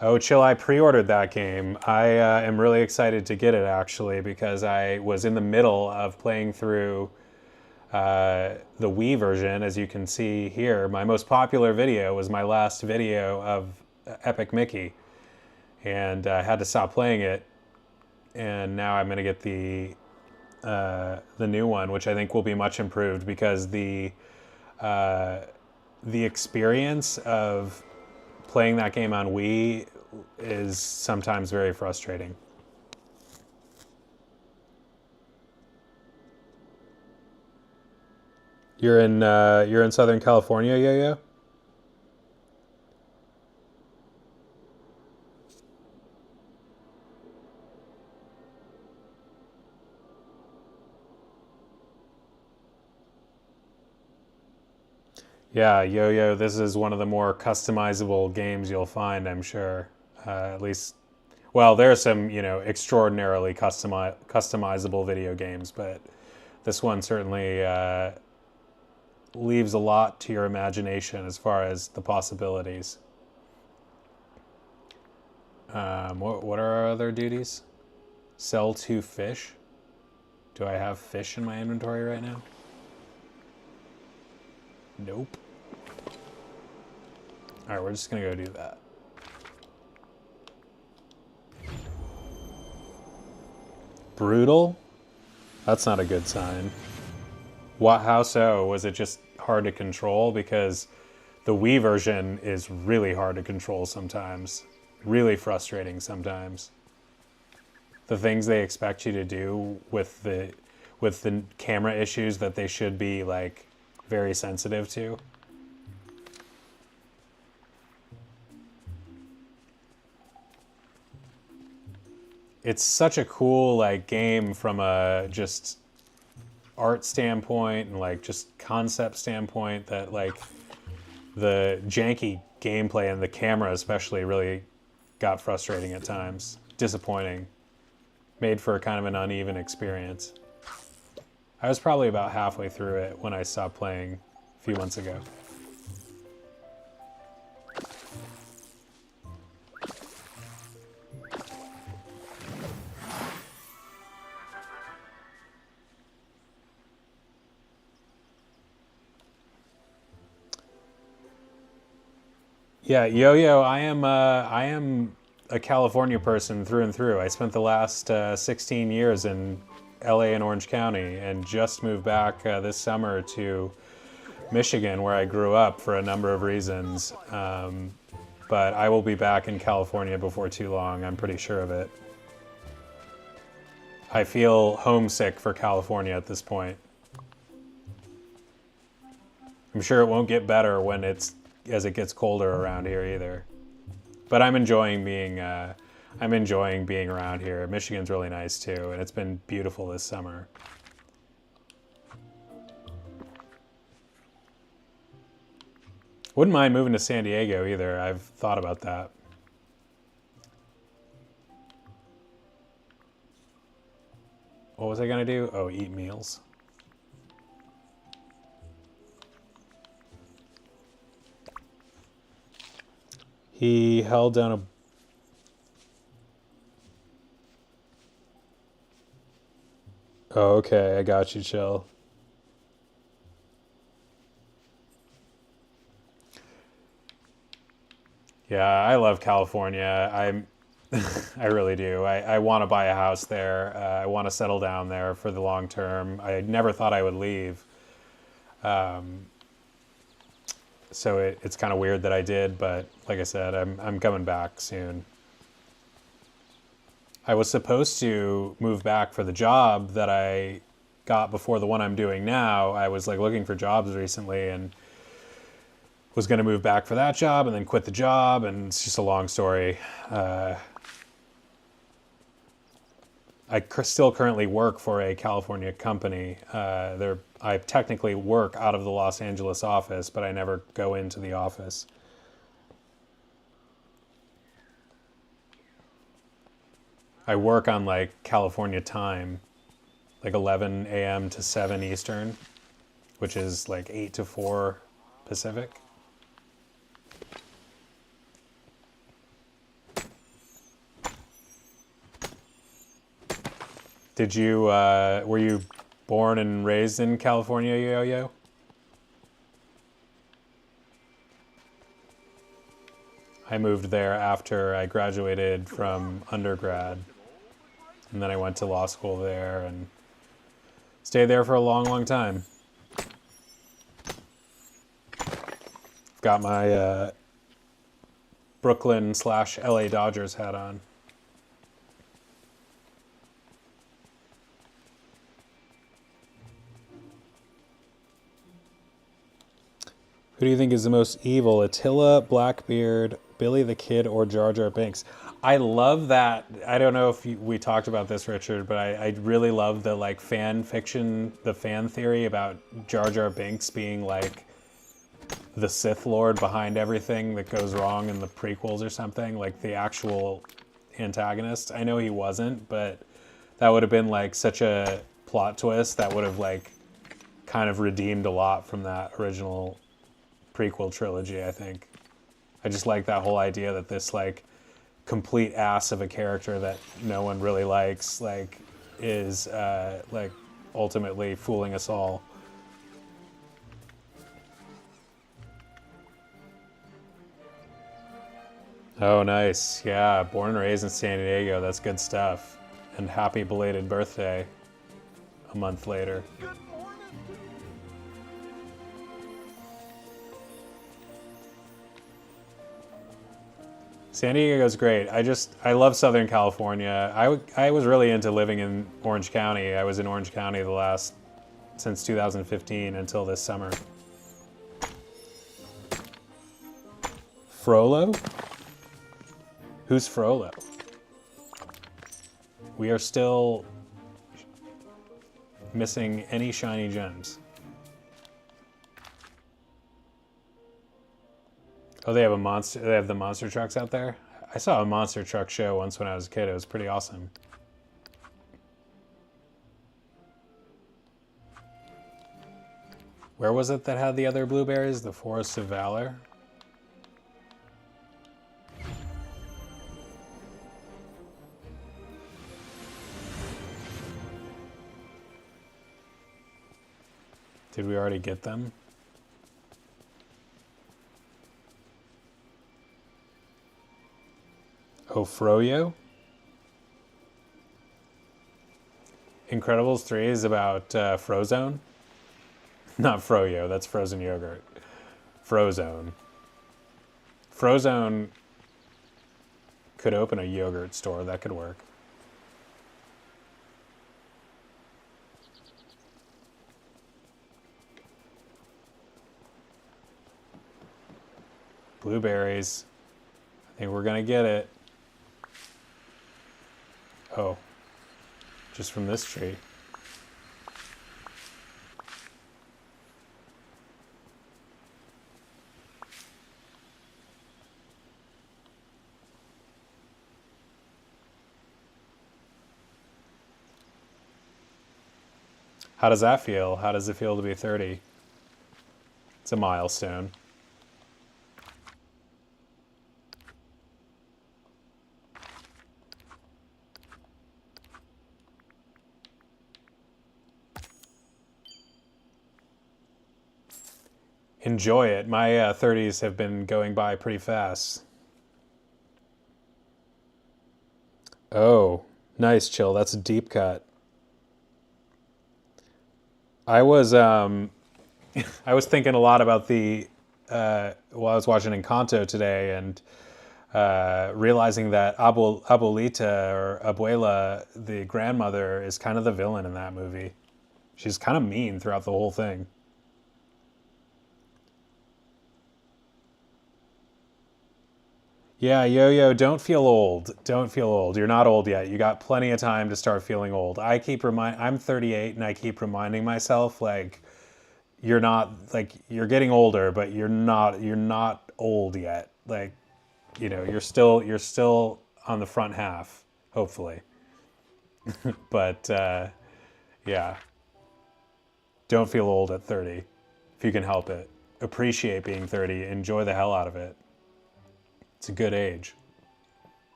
Oh, Chill, I pre-ordered that game. I am really excited to get it, actually, because I was in the middle of playing through the Wii version, as you can see here. My most popular video was my last video of Epic Mickey, and I had to stop playing it, and now I'm going to get the new one, which I think will be much improved, because the experience of playing that game on Wii is sometimes very frustrating. You're in Southern California, Yo-Yo? Yeah, Yo-Yo, this is one of the more customizable games you'll find, I'm sure. At least, well, there are some, extraordinarily customizable video games, but this one certainly leaves a lot to your imagination as far as the possibilities. What are our other duties? Sell 2 fish. Do I have fish in my inventory right now? Nope. All right, we're just gonna go do that. Brutal? That's not a good sign. What? How so? Was it just hard to control? Because the Wii version is really hard to control sometimes. Really frustrating sometimes. The things they expect you to do with the camera issues that they should be like very sensitive to. It's such a cool like game from a just art standpoint and like just concept standpoint that like the janky gameplay and the camera especially really got frustrating at times. Disappointing. Made for kind of an uneven experience. I was probably about halfway through it when I stopped playing a few months ago. Yeah, Yo-Yo, I am a California person through and through. I spent the last 16 years in LA and Orange County and just moved back this summer to Michigan, where I grew up for a number of reasons. But I will be back in California before too long, I'm pretty sure of it. I feel homesick for California at this point. I'm sure it won't get better when as it gets colder around here either. But I'm enjoying being around here. Michigan's really nice too, and it's been beautiful this summer. Wouldn't mind moving to San Diego either. I've thought about that. What was I gonna do? Oh, eat meals. He held down a... Oh, okay, I got you, Chill. Yeah, I love California. I really do. I want to buy a house there. I want to settle down there for the long term. I never thought I would leave. So it's kind of weird that I did, but like I said, I'm coming back soon. I was supposed to move back for the job that I got before the one I'm doing now. I was like looking for jobs recently and was going to move back for that job and then quit the job, and it's just a long story. I still currently work for a California company. I technically work out of the Los Angeles office, but I never go into the office. I work on like California time, like 11 a.m. to 7 Eastern, which is like 8 to 4 Pacific. Were you born and raised in California, Yo-Yo? I moved there after I graduated from undergrad. And then I went to law school there and stayed there for a long, long time. Got my Brooklyn/LA Dodgers hat on. Who do you think is the most evil? Attila, Blackbeard, Billy the Kid, or Jar Jar Binks? I love that. I don't know if we talked about this, Richard, but I really love the like fan fiction, the fan theory about Jar Jar Binks being like the Sith Lord behind everything that goes wrong in the prequels or something, like the actual antagonist. I know he wasn't, but that would have been like such a plot twist that would have like kind of redeemed a lot from that original prequel trilogy, I think. I just like that whole idea that this like complete ass of a character that no one really likes like is like ultimately fooling us all. Oh, nice. Yeah, born and raised in San Diego. That's good stuff. And happy belated birthday a month later. Good morning to you. San Diego's great. I love Southern California. I was really into living in Orange County. I was in Orange County since 2015 until this summer. Frollo? Who's Frollo? We are still missing any shiny gems. Oh, they have the monster trucks out there? I saw a monster truck show once when I was a kid. It was pretty awesome. Where was it that had the other blueberries? The Forest of Valor? Did we already get them? Oh, Froyo? Incredibles 3 is about Frozone? Not Froyo, that's frozen yogurt. Frozone. Frozone could open a yogurt store, that could work. Blueberries. I think we're gonna get it. Oh, just from this tree. How does that feel? How does it feel to be 30? It's a milestone. Enjoy it. My 30s have been going by pretty fast. Oh, nice, Chill. That's a deep cut. I was I was thinking a lot about I was watching Encanto today and realizing that Abuelita or Abuela, the grandmother, is kind of the villain in that movie. She's kind of mean throughout the whole thing. Yeah, Yo-Yo, don't feel old. Don't feel old. You're not old yet. You got plenty of time to start feeling old. I'm 38 and I keep reminding myself like you're not like you're getting older, but you're not old yet. Like, you're still on the front half, hopefully. But yeah, don't feel old at 30 if you can help it. Appreciate being 30. Enjoy the hell out of it. It's a good age.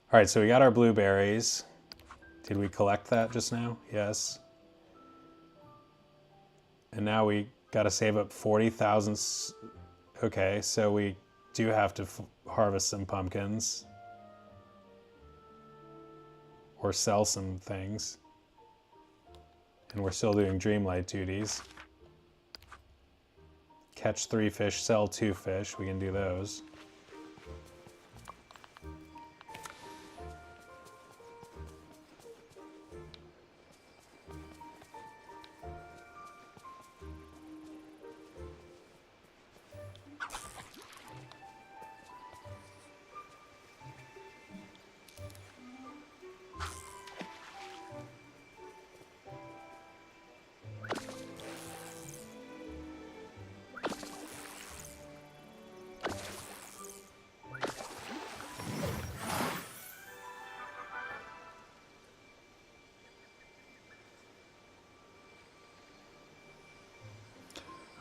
All right, so we got our blueberries. Did we collect that just now? Yes. And now we got to save up 40,000. Okay, so we do have to harvest some pumpkins. Or sell some things. And we're still doing Dreamlight duties. Catch 3 fish, sell 2 fish. We can do those.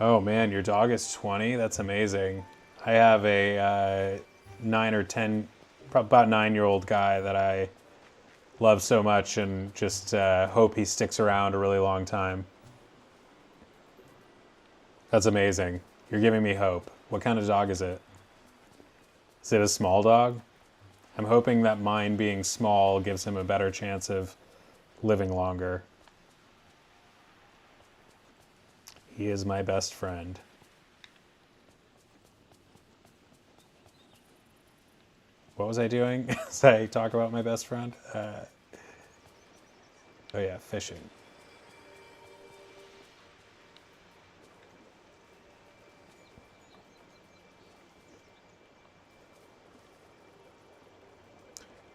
Oh man, your dog is 20? That's amazing. I have a 9 or 10, about 9-year-old guy that I love so much and just hope he sticks around a really long time. That's amazing. You're giving me hope. What kind of dog is it? Is it a small dog? I'm hoping that mine being small gives him a better chance of living longer. He is my best friend. What was I doing? Did I talk about my best friend? Oh yeah, fishing.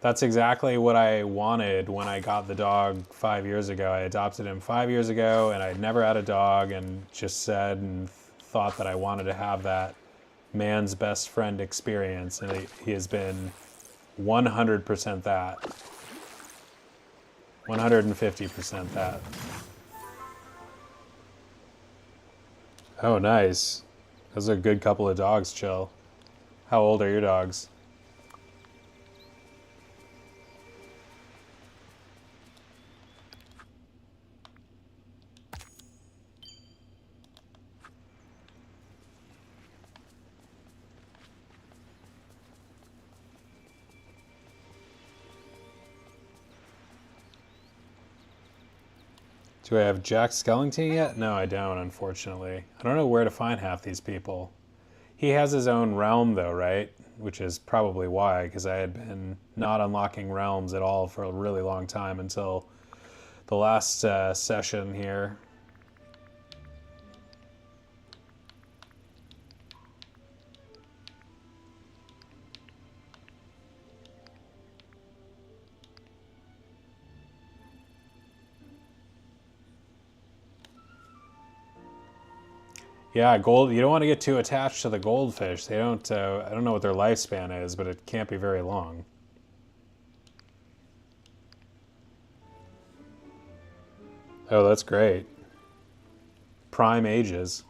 That's exactly what I wanted when I got the dog 5 years ago. I adopted him 5 years ago, and I'd never had a dog, and just said and thought that I wanted to have that man's best friend experience, and he has been 100% that. 150% that. Oh, nice. Those are a good couple of dogs, Chill. How old are your dogs? Do I have Jack Skellington yet? No, I don't, unfortunately. I don't know where to find half these people. He has his own realm, though, right? Which is probably why, because I had been not unlocking realms at all for a really long time until the last session here. Yeah, gold. You don't want to get too attached to the goldfish. They don't. I don't know what their lifespan is, but it can't be very long. Oh, that's great. Prime ages.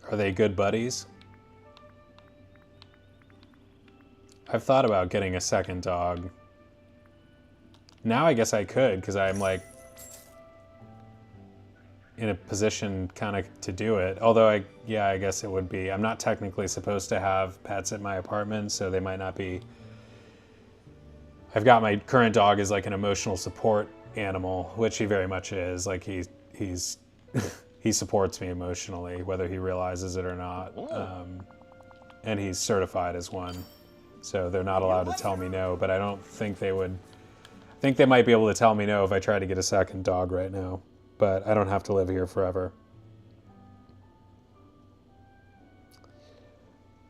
Are they good buddies? I've thought about getting a second dog. Now I guess I could, because I'm like in a position kind of to do it. Although I guess it would be. I'm not technically supposed to have pets at my apartment, so they might not be. I've got my current dog as like an emotional support animal, which he very much is. Like he's he supports me emotionally, whether he realizes it or not. And he's certified as one, so they're not allowed to tell me no. But I don't think they would. I think they might be able to tell me no if I try to get a second dog right now, but I don't have to live here forever.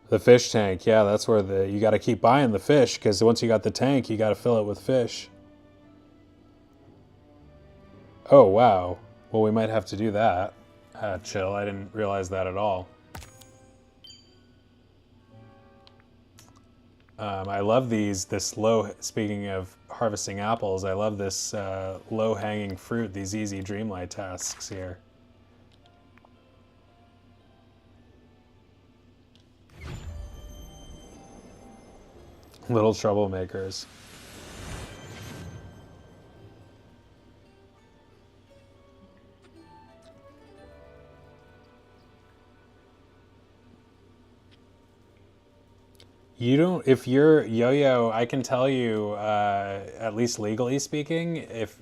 The fish tank, yeah, that's where you got to keep buying the fish, because once you got the tank, you got to fill it with fish. Oh, wow. Well, we might have to do that. Chill, I didn't realize that at all. I love speaking of harvesting apples, I love this low-hanging fruit, these easy Dreamlight tasks here. Little troublemakers. You don't, if you're Yo-Yo, I can tell you, at least legally speaking, if,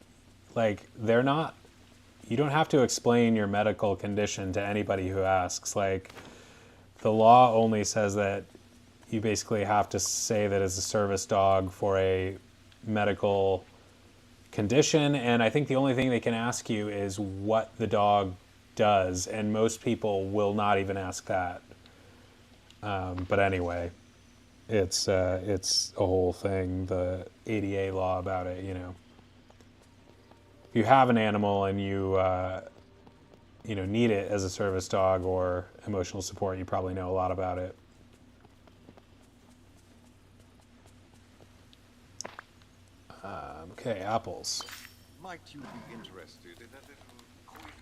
like, they're not, you don't have to explain your medical condition to anybody who asks. Like, the law only says that you basically have to say that it's a service dog for a medical condition, and I think the only thing they can ask you is what the dog does, and most people will not even ask that. But anyway. It's a whole thing, the ADA law about it, you know. If you have an animal and you need it as a service dog or emotional support, you probably know a lot about it. Okay, apples. Might you be interested in a little quick?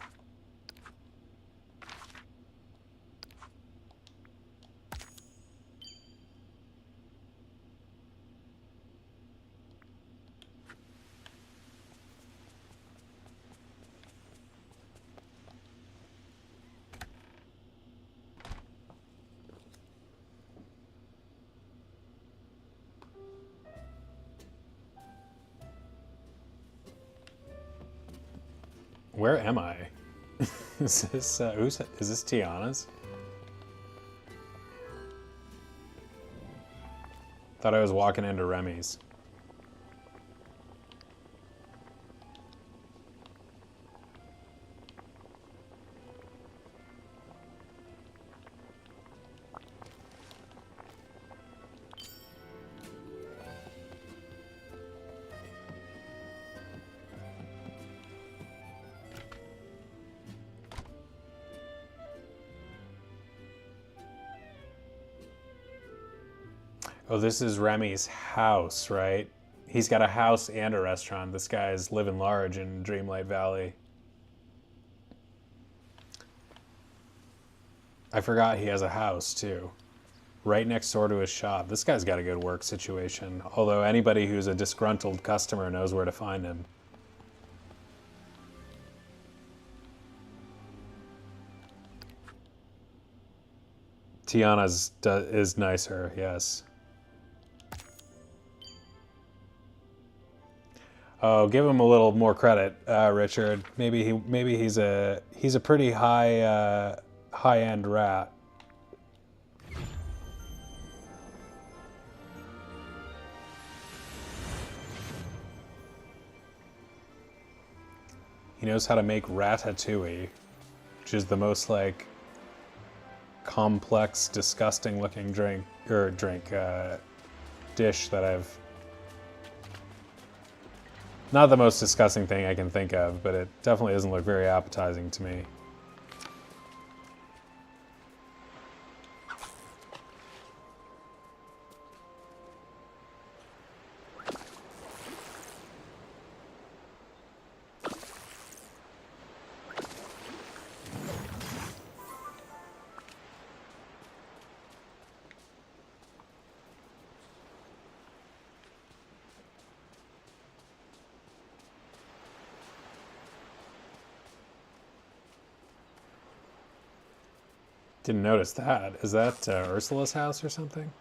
Where am I? Is this is this Tiana's? Thought I was walking into Remy's. Oh, this is Remy's house, right? He's got a house and a restaurant. This guy's living large in Dreamlight Valley. I forgot he has a house, too. Right next door to his shop. This guy's got a good work situation. Although anybody who's a disgruntled customer knows where to find him. Tiana's is nicer, yes. Oh, give him a little more credit, Richard. Maybe he's a pretty high-end rat. He knows how to make ratatouille, which is the most like complex, disgusting-looking dish that I've. Not the most disgusting thing I can think of, but it definitely doesn't look very appetizing to me. Didn't notice that. Is that Ursula's house or something?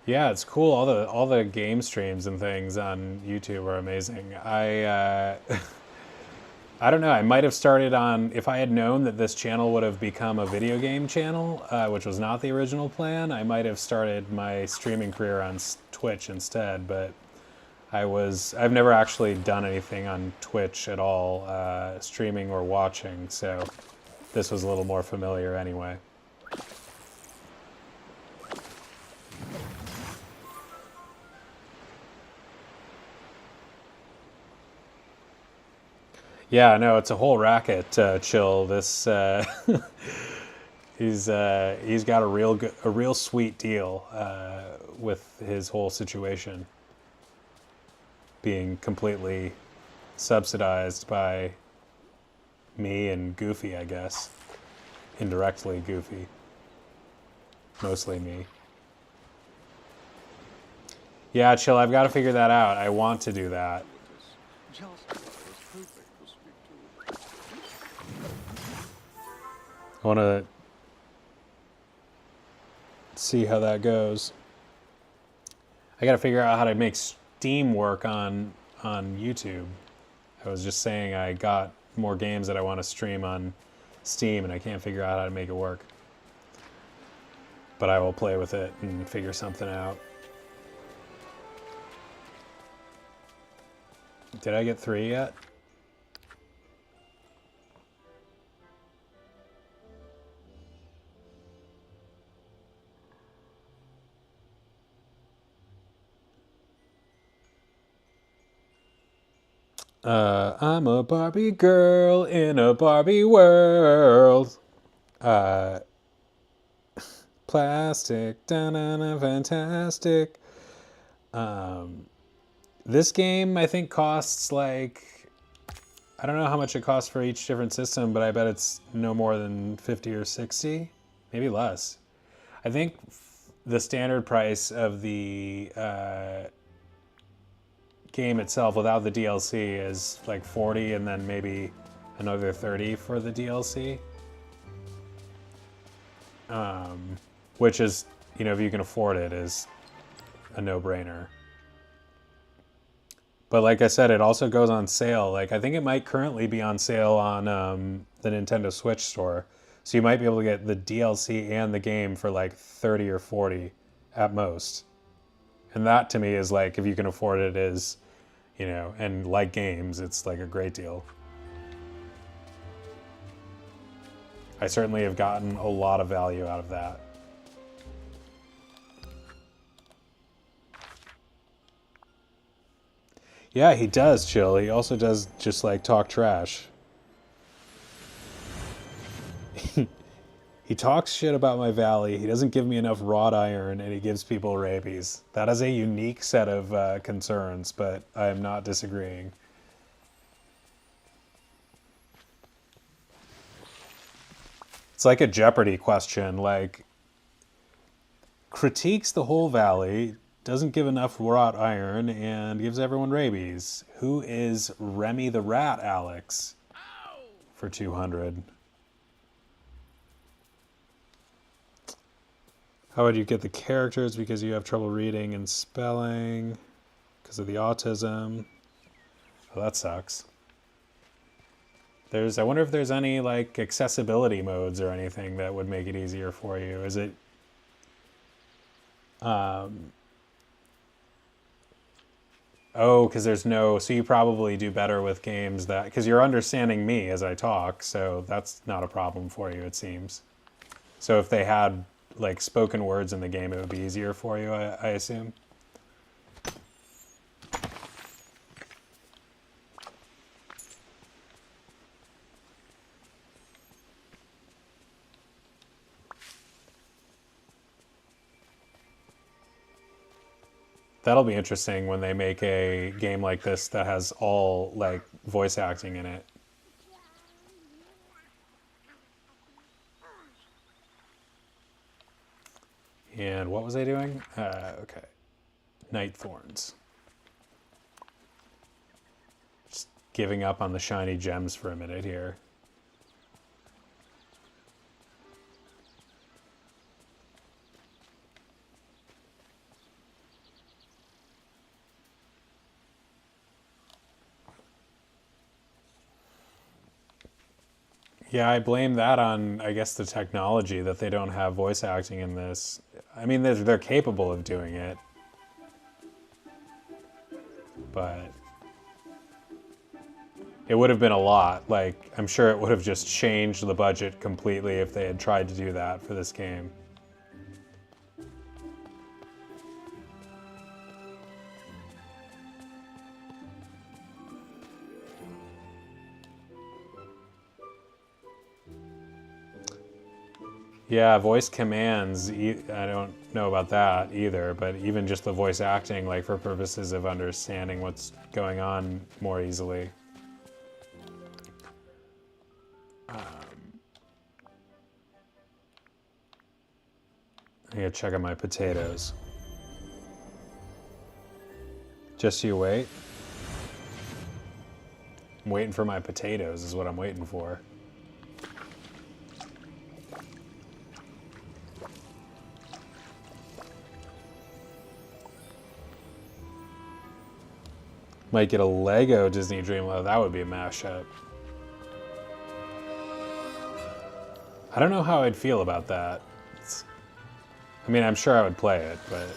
Yeah, it's cool. All the game streams and things on YouTube are amazing. I don't know. I might have started on, if I had known that this channel would have become a video game channel, which was not the original plan, I might have started my streaming career on Twitch instead. But I've never actually done anything on Twitch at all, streaming or watching. So this was a little more familiar anyway. Yeah, no, it's a whole racket, Chill. This he's got a real sweet deal with his whole situation being completely subsidized by me and Goofy, I guess. Indirectly Goofy. Mostly me. Yeah, Chill, I've got to figure that out. I want to do that. Just what was perfect to speak to. I want to see how that goes. I got to figure out how to make Steam work on YouTube. I was just saying I got more games that I want to stream on Steam, and I can't figure out how to make it work. But I will play with it and figure something out. Did I get 3 yet? I'm a Barbie girl in a Barbie world. Uh, Plastic, da-na-na, fantastic. This game, I think, costs like, I don't know how much it costs for each different system, but I bet it's no more than 50 or 60, maybe less. I think the standard price of the game itself without the DLC is like 40 and then maybe another 30 for the DLC. Which is, if you can afford it, is a no-brainer. But like I said, it also goes on sale. Like, I think it might currently be on sale on the Nintendo Switch store. So you might be able to get the DLC and the game for like 30 or 40 at most. And that to me is like, if you can afford it, is, and like games, it's like a great deal. I certainly have gotten a lot of value out of that. Yeah, he does chill. He also does just like talk trash. He talks shit about my valley. He doesn't give me enough wrought iron, and he gives people rabies. That is a unique set of concerns, but I am not disagreeing. It's like a Jeopardy question, like, critiques the whole valley, doesn't give enough wrought iron, and gives everyone rabies. Who is Remy the Rat, Alex? For 200. How would you get the characters because you have trouble reading and spelling because of the autism? Oh, that sucks. I wonder if there's any like accessibility modes or anything that would make it easier for you. Is it oh, because there's no, so you probably do better with games that, because you're understanding me as I talk, so that's not a problem for you, it seems. So if they had like spoken words in the game, it would be easier for you, I assume. That'll be interesting when they make a game like this that has all like voice acting in it. And what was I doing? Okay. Night Thorns. Just giving up on the shiny gems for a minute here. Yeah, I blame that on, I guess, the technology that they don't have voice acting in this. I mean, they're capable of doing it, but it would have been a lot. Like, I'm sure it would have just changed the budget completely if they had tried to do that for this game. Yeah, voice commands, I don't know about that either, but even just the voice acting, like for purposes of understanding what's going on more easily. I gotta check on my potatoes. Just you wait. I'm waiting for my potatoes is what I'm waiting for. Might get a Lego Disney Dreamlight. That would be a mashup. I don't know how I'd feel about that. I mean, I'm sure I would play it, but...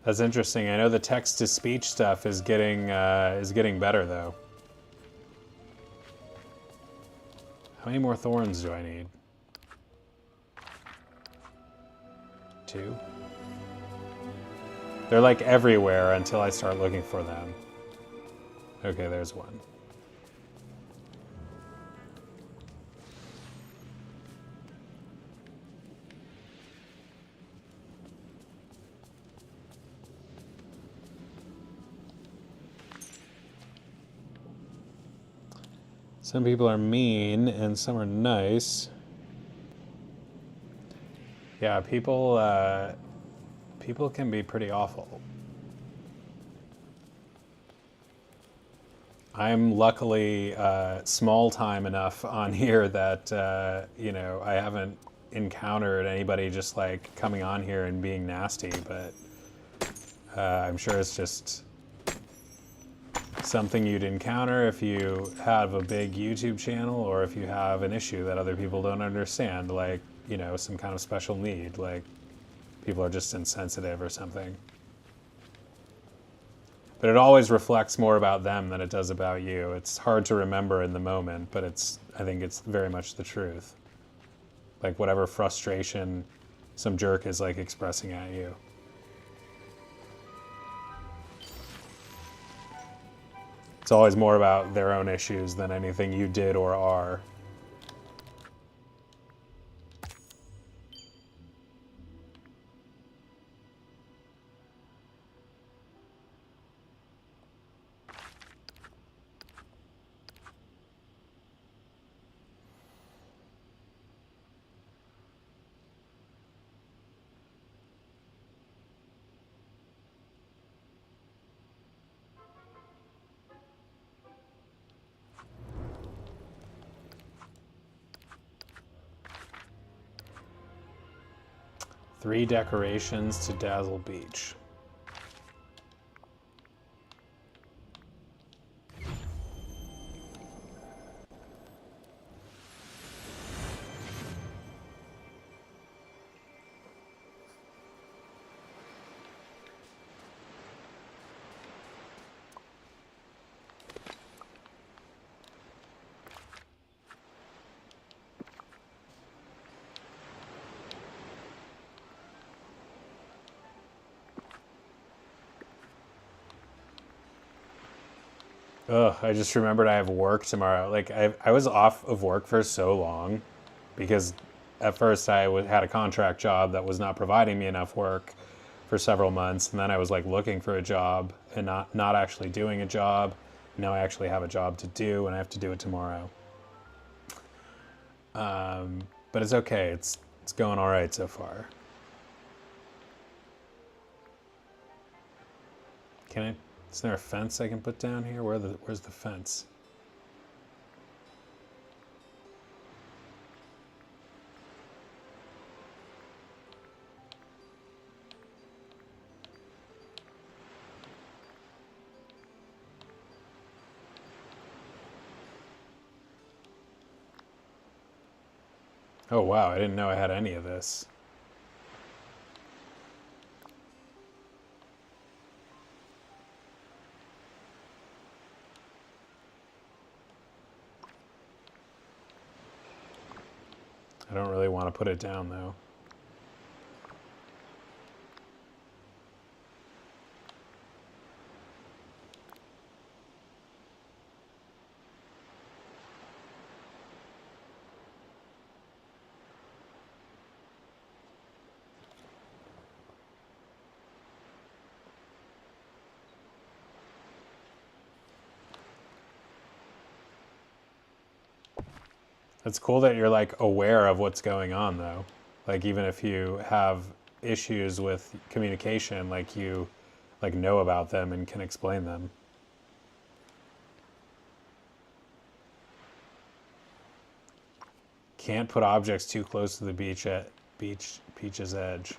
That's interesting. I know the text-to-speech stuff is getting better though. How many more thorns do I need? 2. They're like everywhere until I start looking for them. Okay, there's 1. Some people are mean and some are nice. Yeah, people can be pretty awful. I'm luckily small time enough on here that you know, I haven't encountered anybody just like coming on here and being nasty, but I'm sure it's just something you'd encounter if you have a big YouTube channel or if you have an issue that other people don't understand, like, you know, some kind of special need, like people are just insensitive or something. But it always reflects more about them than it does about you. It's hard to remember in the moment, but I think it's very much the truth. Like whatever frustration some jerk is like expressing at you. It's always more about their own issues than anything you did or are. Three decorations to Dazzle Beach. Ugh, I just remembered I have work tomorrow. Like, I was off of work for so long because at first had a contract job that was not providing me enough work for several months. And then I was like looking for a job and not actually doing a job. Now I actually have a job to do and I have to do it tomorrow. But it's okay. It's going all right so far. Is there a fence I can put down here? Where's the fence? Oh wow, I didn't know I had any of this. I don't really want to put it down though. It's cool that you're like aware of what's going on though. Like even if you have issues with communication, like you like know about them and can explain them. Can't put objects too close to the beach's edge.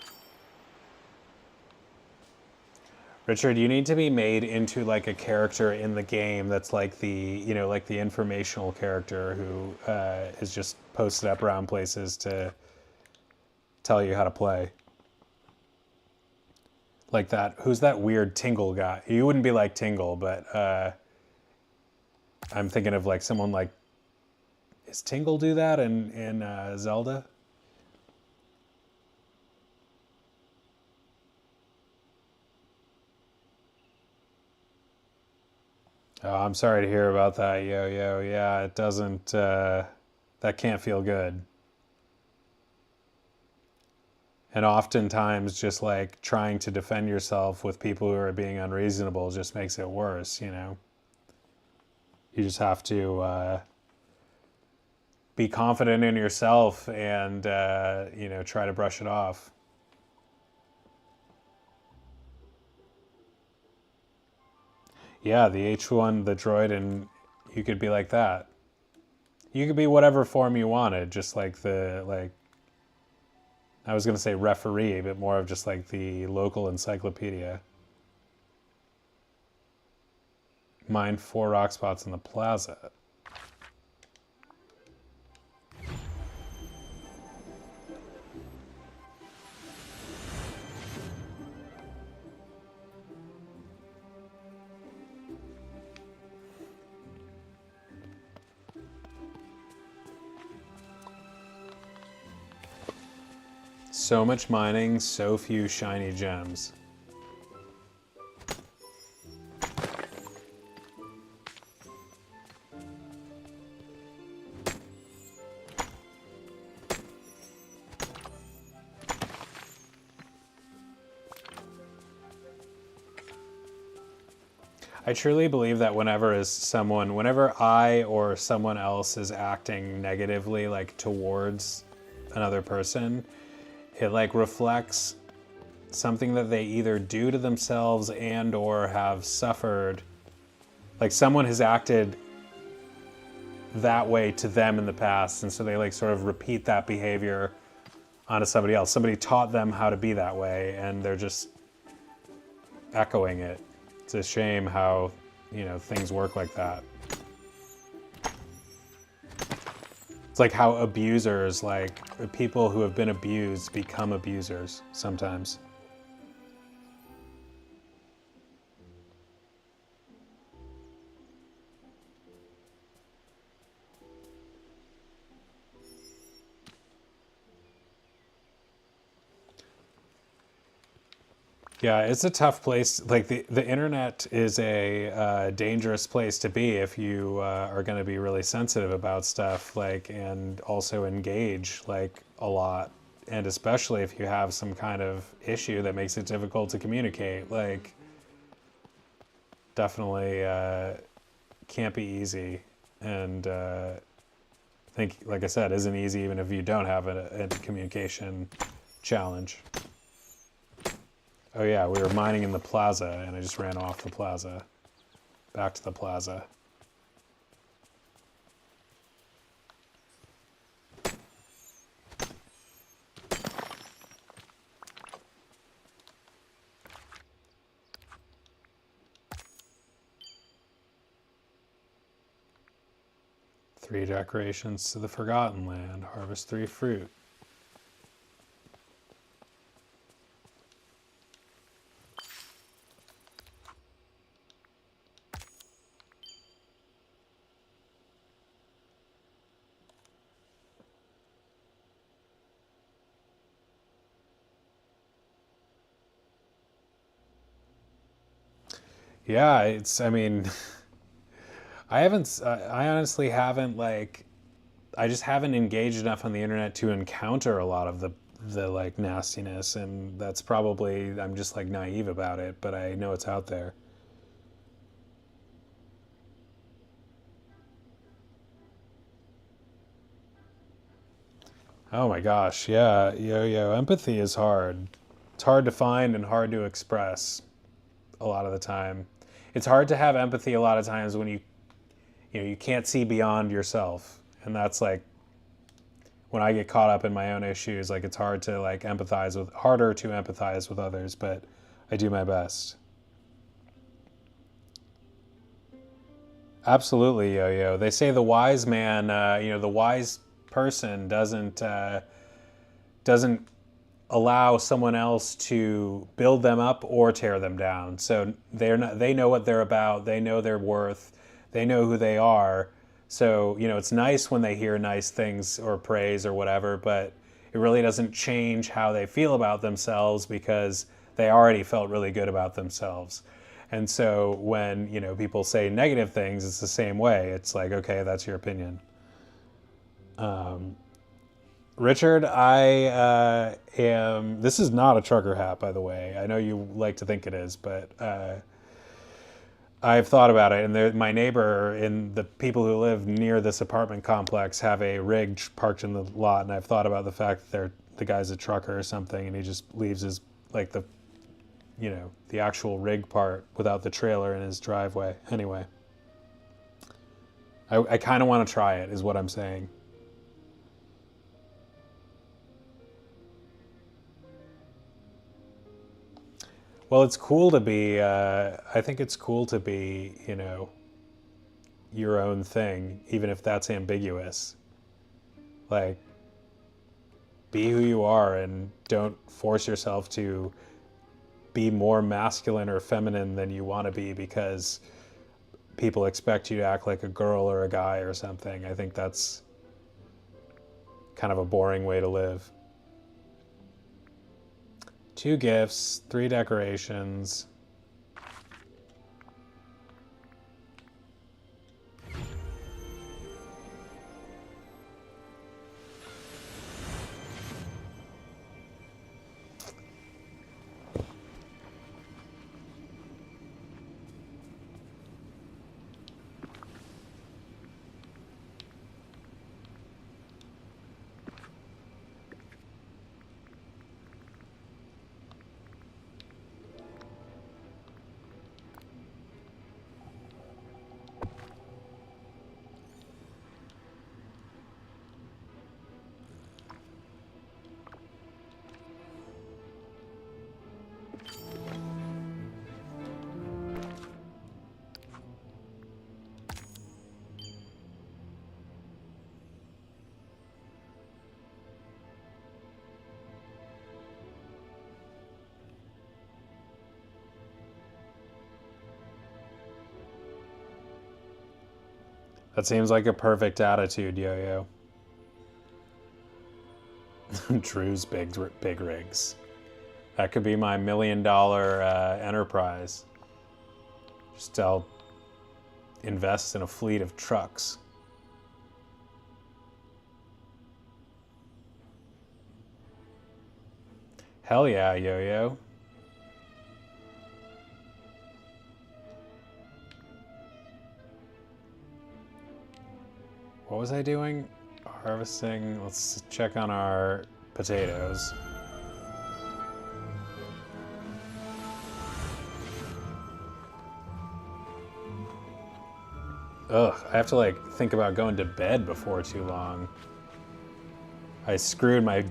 Richard, you need to be made into like a character in the game that's like the, you know, like the informational character who is just posted up around places to tell you how to play. Like that, who's that weird Tingle guy? You wouldn't be like Tingle, but I'm thinking of like someone like, is Tingle do that in Zelda? Oh, I'm sorry to hear about that, Yo-Yo. Yeah, it doesn't, that can't feel good. And oftentimes just like trying to defend yourself with people who are being unreasonable just makes it worse, you know? You just have to be confident in yourself and, you know, try to brush it off. Yeah, the H1, the droid, and you could be like that. You could be whatever form you wanted, just like I was going to say referee, but more of just like the local encyclopedia. Mine 4 rock spots in the plaza. So much mining, so few shiny gems. I truly believe that whenever I or someone else is acting negatively, like towards another person, it like reflects something that they either do to themselves and or have suffered. Like someone has acted that way to them in the past, and so they like sort of repeat that behavior onto somebody else. Somebody taught them how to be that way, and they're just echoing it. It's a shame how, you know, things work like that. It's like how abusers, like people who have been abused, become abusers sometimes. Yeah, it's a tough place. Like the internet is a dangerous place to be if you are going to be really sensitive about stuff, like, and also engage like a lot, and especially if you have some kind of issue that makes it difficult to communicate. Like, definitely can't be easy, and I think, like I said, isn't easy even if you don't have a communication challenge. Oh yeah, we were mining in the plaza, and I just ran off the plaza. Back to the plaza. Three decorations to the Forgotten Land. Harvest 3 fruit. Yeah, I mean, I honestly haven't, like, I just haven't engaged enough on the internet to encounter a lot of the like nastiness, and that's probably, I'm just like naive about it, but I know it's out there. Oh my gosh, yeah, yo, empathy is hard. It's hard to find and hard to express a lot of the time. It's hard to have empathy a lot of times when you know, you can't see beyond yourself. And that's like when I get caught up in my own issues, like it's harder to empathize with others, but I do my best. Absolutely, yo. They say the wise man, you know, the wise person doesn't allow someone else to build them up or tear them down. So they know what they're about, they know their worth, they know who they are. So, it's nice when they hear nice things or praise or whatever, but it really doesn't change how they feel about themselves because they already felt really good about themselves. And so when, people say negative things, it's the same way. It's like, okay, that's your opinion. Richard, I am. This is not a trucker hat, by the way. I know you like to think it is, but I've thought about it. And my neighbor and the people who live near this apartment complex have a rig parked in the lot, and I've thought about the fact that the guy's a trucker or something, and he just leaves his the actual rig part without the trailer in his driveway. Anyway, I kind of want to try it, is what I'm saying. Well, it's cool to be, I think it's cool to be, your own thing, even if that's ambiguous. Like, be who you are and don't force yourself to be more masculine or feminine than you want to be because people expect you to act like a girl or a guy or something. I think that's kind of a boring way to live. 2 gifts, 3 decorations. That seems like a perfect attitude, Yo-Yo. Drew's big rigs. That could be my $1 million enterprise. Just I'll invest in a fleet of trucks. Hell yeah, Yo-Yo. What was I doing? Harvesting. Let's check on our potatoes. Ugh, I have to think about going to bed before too long. I screwed my...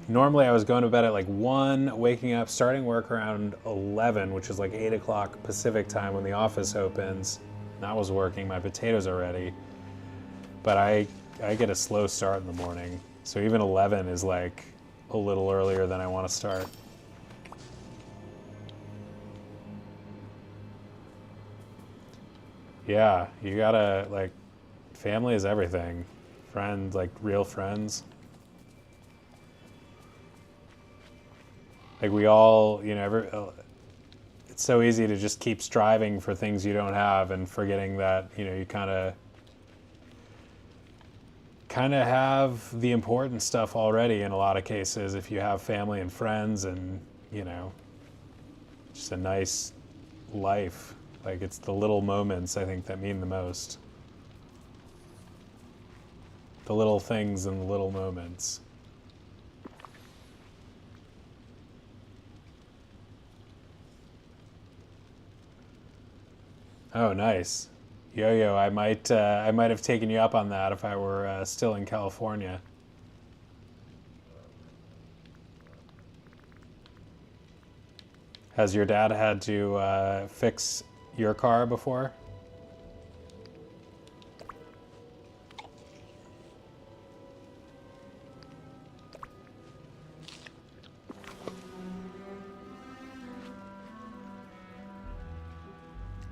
Normally I was going to bed at 1, waking up, starting work around 11, which is 8 o'clock Pacific time when the office opens. That was working, my potatoes are ready. But I get a slow start in the morning. So even 11 is a little earlier than I want to start. Yeah, you gotta, family is everything. Friends, real friends. We all, it's so easy to just keep striving for things you don't have and forgetting that, you kind of have the important stuff already in a lot of cases if you have family and friends and, just a nice life. It's the little moments, I think, that mean the most. The little things and the little moments. Oh, nice. Yo-Yo, I might have taken you up on that if I were still in California. Has your dad had to fix your car before?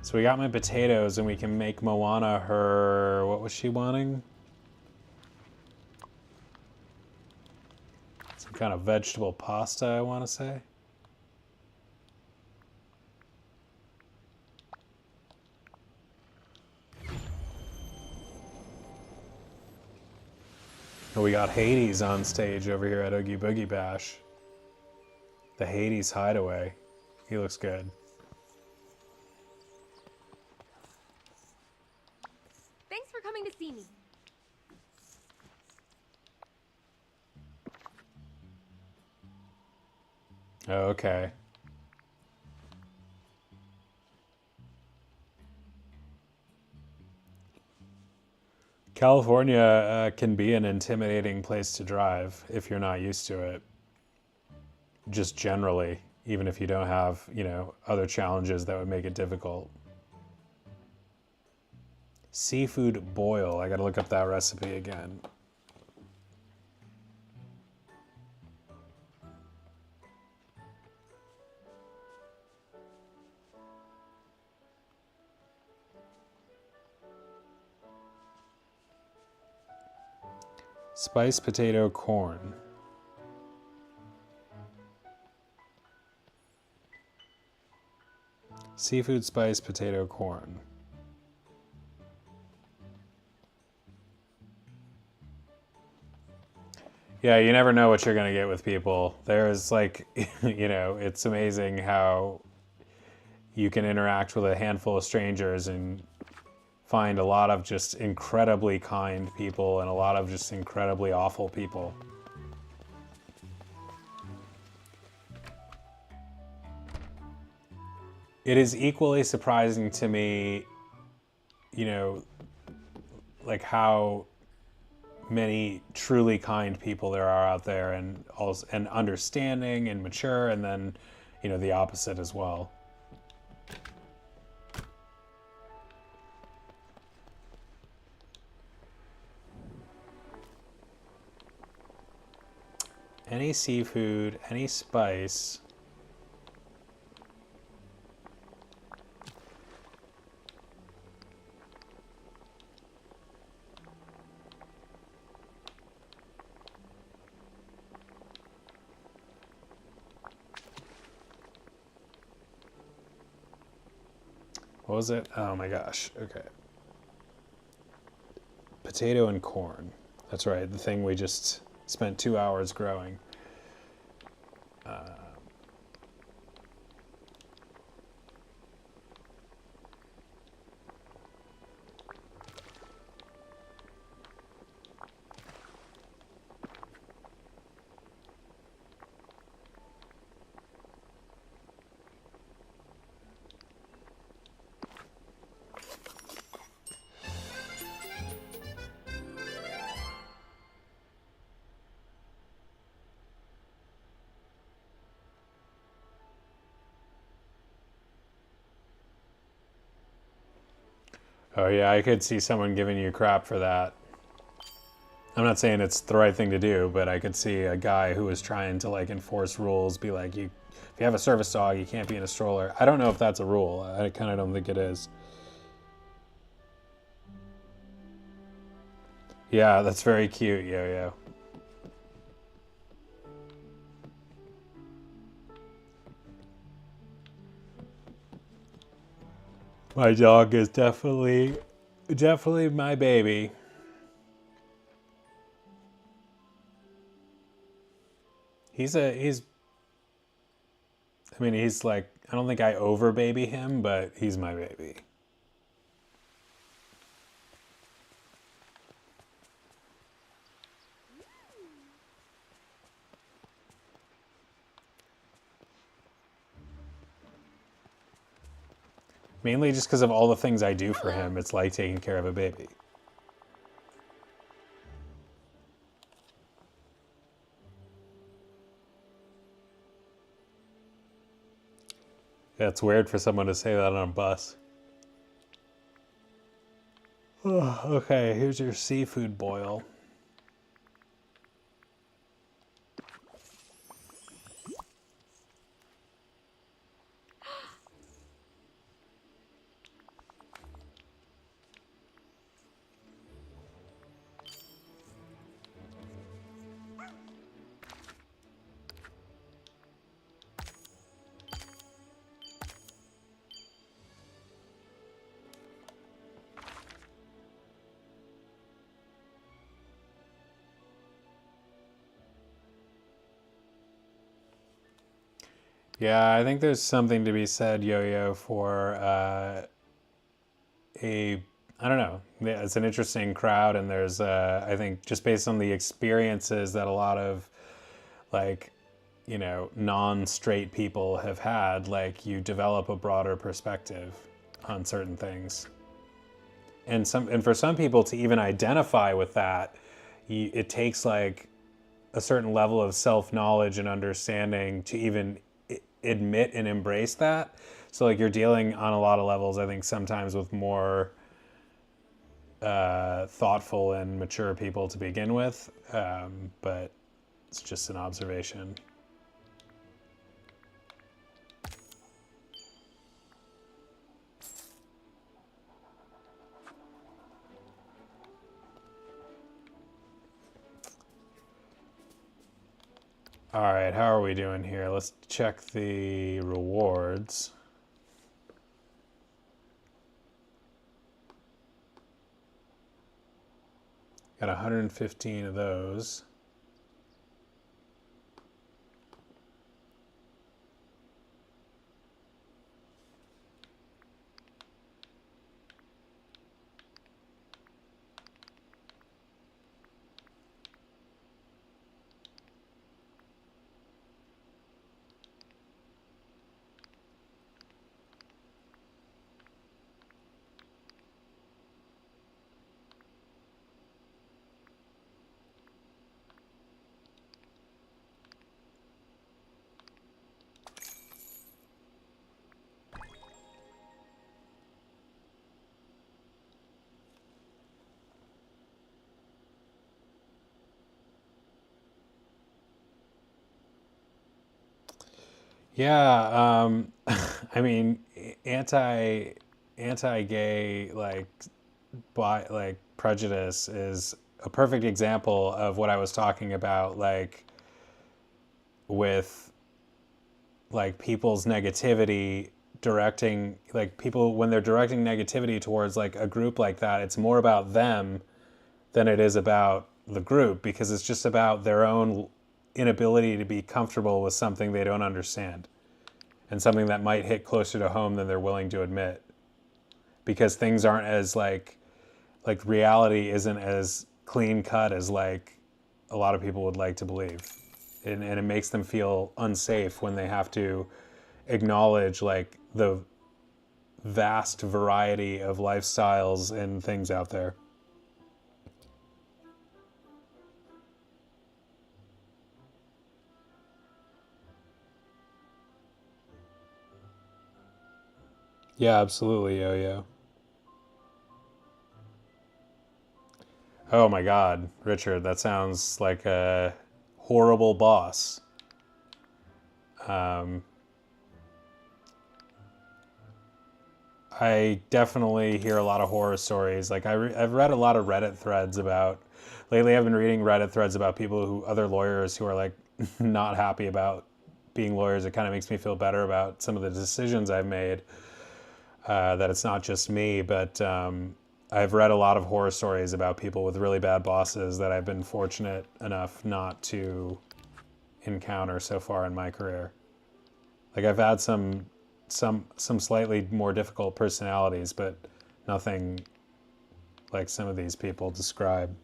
So we got my potatoes, and we can make Moana her... What was she wanting? Some kind of vegetable pasta, I want to say. And we got Hades on stage over here at Oogie Boogie Bash. The Hades Hideaway. He looks good. Thanks for coming to see me. Okay. California can be an intimidating place to drive if you're not used to it. Just generally, even if you don't have, you know, other challenges that would make it difficult. Seafood boil. I gotta look up that recipe again. Spiced potato corn. Seafood spiced potato corn. Yeah, you never know what you're going to get with people. There's like, you know, it's amazing how you can interact with a handful of strangers and find a lot of just incredibly kind people and a lot of just incredibly awful people. It is equally surprising to me, you know, like how many truly kind people there are out there, and also and understanding and mature, and then, you know, the opposite as well. Any seafood, any spice. What was it? Oh my gosh. Okay. Potato and corn. That's right. The thing we just spent 2 hours growing. Oh yeah, I could see someone giving you crap for that. I'm not saying it's the right thing to do, but I could see a guy who was trying to like enforce rules be like, if you have a service dog, you can't be in a stroller. I don't know if that's a rule. I kind of don't think it is. Yeah, that's very cute, Yo-Yo. My dog is definitely my baby. He's I mean, he's like, I don't think I over baby him, but he's my baby. Mainly just because of all the things I do for him. It's like taking care of a baby. Yeah, it's weird for someone to say that on a bus. Oh, okay, here's your seafood boil. Yeah, I think there's something to be said, Yo-Yo, for a I don't know. Yeah, it's an interesting crowd, and there's I think just based on the experiences that a lot of like non-straight people have had, like you develop a broader perspective on certain things, and for some people to even identify with that, it takes like a certain level of self-knowledge and understanding to even admit and embrace that. So like you're dealing on a lot of levels, I think sometimes with more thoughtful and mature people to begin with, but it's just an observation. All right, how are we doing here? Let's check the rewards. Got 115 of those. Yeah, I mean, anti-gay prejudice is a perfect example of what I was talking about, like with like people's negativity directing, like people when they're directing negativity towards like a group like that, it's more about them than it is about the group, because it's just about their own inability to be comfortable with something they don't understand, and something that might hit closer to home than they're willing to admit, because things aren't as like reality isn't as clean cut as like a lot of people would like to believe, and it makes them feel unsafe when they have to acknowledge like the vast variety of lifestyles and things out there. Yeah, absolutely, yo. Oh my God, Richard, that sounds like a horrible boss. Um, I definitely hear a lot of horror stories. Like I've read a lot of Reddit threads about. Lately, I've been reading Reddit threads about people other lawyers who are like not happy about being lawyers. It kind of makes me feel better about some of the decisions I've made. That it's not just me, but I've read a lot of horror stories about people with really bad bosses that I've been fortunate enough not to encounter so far in my career. Like I've had some slightly more difficult personalities, but nothing like some of these people describe.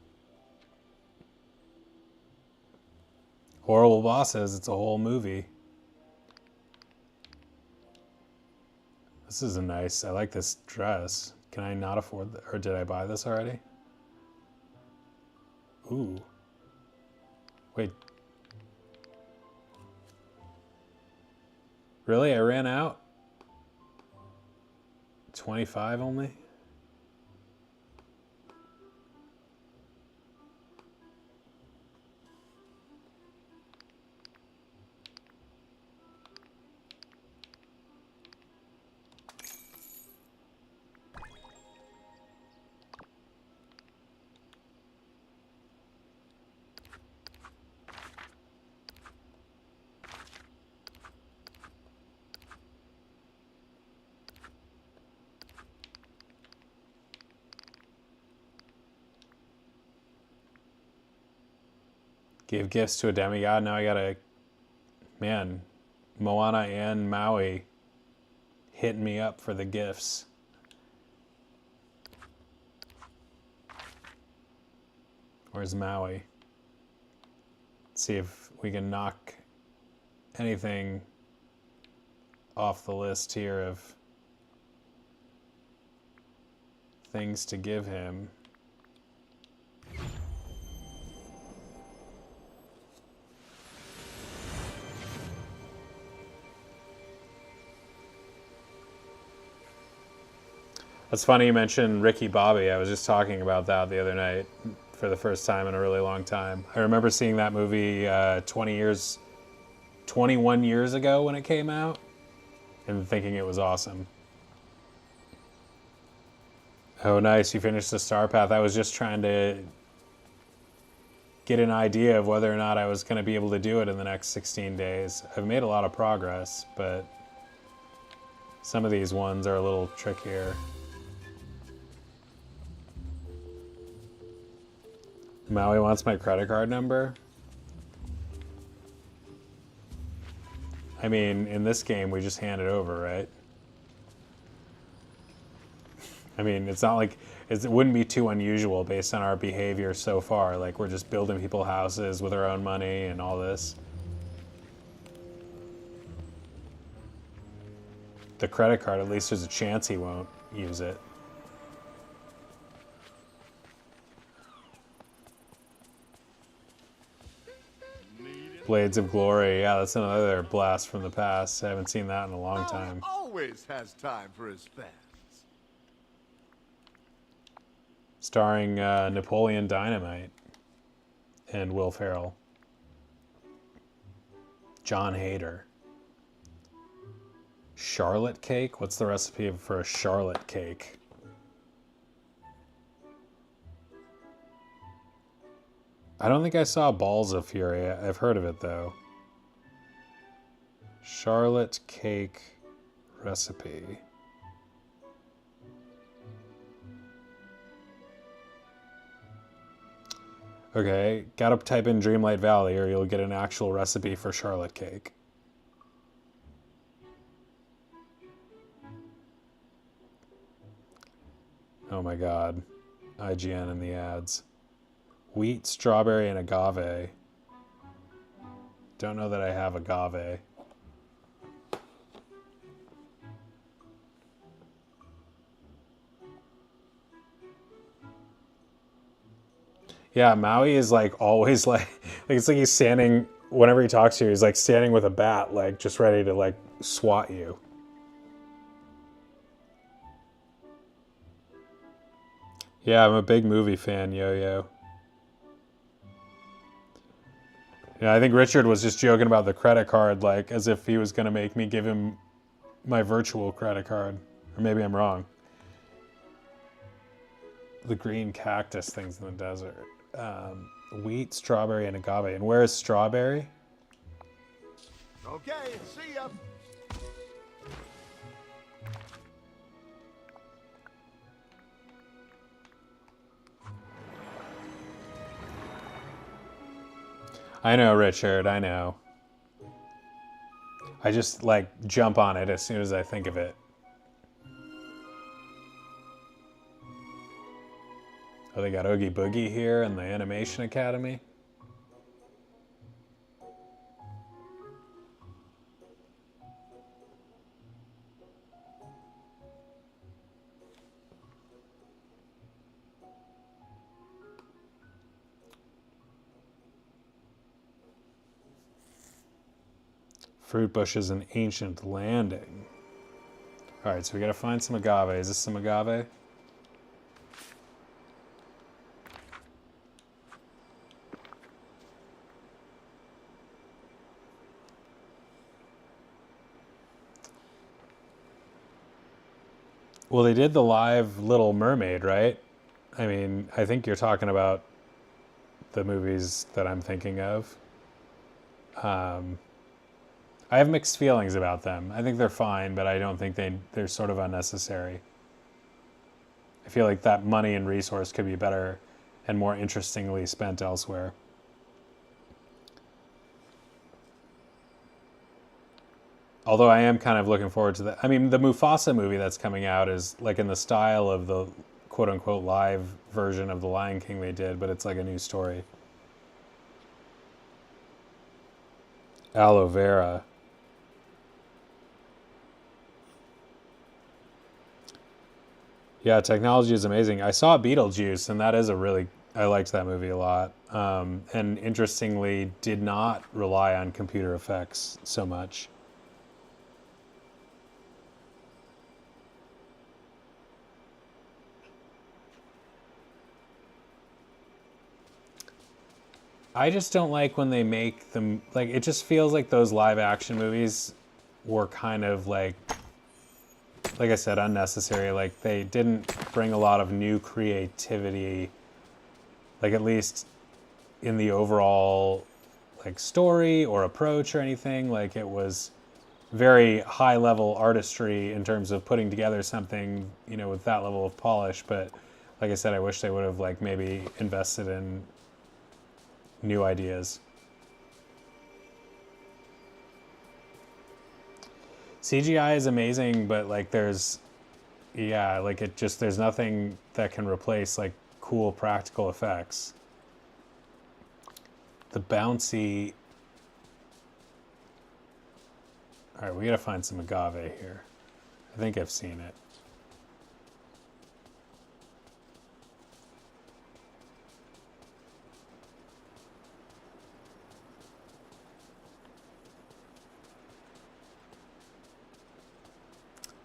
Horrible bosses, it's a whole movie. This is I like this dress. Can I not afford or did I buy this already? Ooh. Wait. Really? I ran out? 25 only? Give gifts to a demigod. Now I gotta, man. Moana and Maui hitting me up for the gifts. Where's Maui? Let's see if we can knock anything off the list here of things to give him. That's funny you mentioned Ricky Bobby. I was just talking about that the other night for the first time in a really long time. I remember seeing that movie 21 years ago when it came out and thinking it was awesome. Oh, nice. You finished the Star Path. I was just trying to get an idea of whether or not I was going to be able to do it in the next 16 days. I've made a lot of progress, but some of these ones are a little trickier. Maui wants my credit card number. I mean, in this game, we just hand it over, right? I mean, it's not like, it wouldn't be too unusual based on our behavior so far. Like, we're just building people houses with our own money and all this. The credit card, at least there's a chance he won't use it. Blades of Glory, yeah, that's another blast from the past. I haven't seen that in a long time. Always has time for his fans. Starring Napoleon Dynamite and Will Ferrell. John Hader. Charlotte cake? What's the recipe for a Charlotte cake? I don't think I saw Balls of Fury. I've heard of it, though. Charlotte cake recipe. Okay, gotta type in Dreamlight Valley or you'll get an actual recipe for Charlotte cake. Oh my god. IGN in the ads. Wheat, strawberry, and agave. Don't know that I have agave. Yeah, Maui is like always like it's like he's standing, whenever he talks to you, he's like standing with a bat, like just ready to like swat you. Yeah, I'm a big movie fan, Yo-Yo. Yeah, I think Richard was just joking about the credit card, like as if he was going to make me give him my virtual credit card. Or maybe I'm wrong. The green cactus things in the desert. Wheat, strawberry, and agave. And where is strawberry? Okay, see ya. I know, Richard, I know. I just, like, jump on it as soon as I think of it. Oh, they got Oogie Boogie here in the Animation Academy. Fruit bushes and ancient landing. All right, so we gotta find some agave. Is this some agave? Well, they did the live Little Mermaid, right? I mean, I think you're talking about the movies that I'm thinking of. I have mixed feelings about them. I think they're fine, but I don't think they're sort of unnecessary. I feel like that money and resource could be better and more interestingly spent elsewhere. Although I am kind of looking forward to that. I mean, the Mufasa movie that's coming out is like in the style of the quote unquote live version of The Lion King they did, but it's like a new story. Aloe vera. Yeah, technology is amazing. I saw Beetlejuice, and that is a really, I liked that movie a lot. And interestingly, did not rely on computer effects so much. I just don't like when they make them, like, it just feels like those live action movies were kind of like I said, unnecessary. Like, they didn't bring a lot of new creativity, like, at least in the overall, like, story or approach or anything. Like, it was very high level artistry in terms of putting together something, you know, with that level of polish. But like I said, I wish they would have, like, maybe invested in new ideas. CGI is amazing, but like yeah, like there's nothing that can replace like cool practical effects. The bouncy. All right, we gotta find some agave here. I think I've seen it.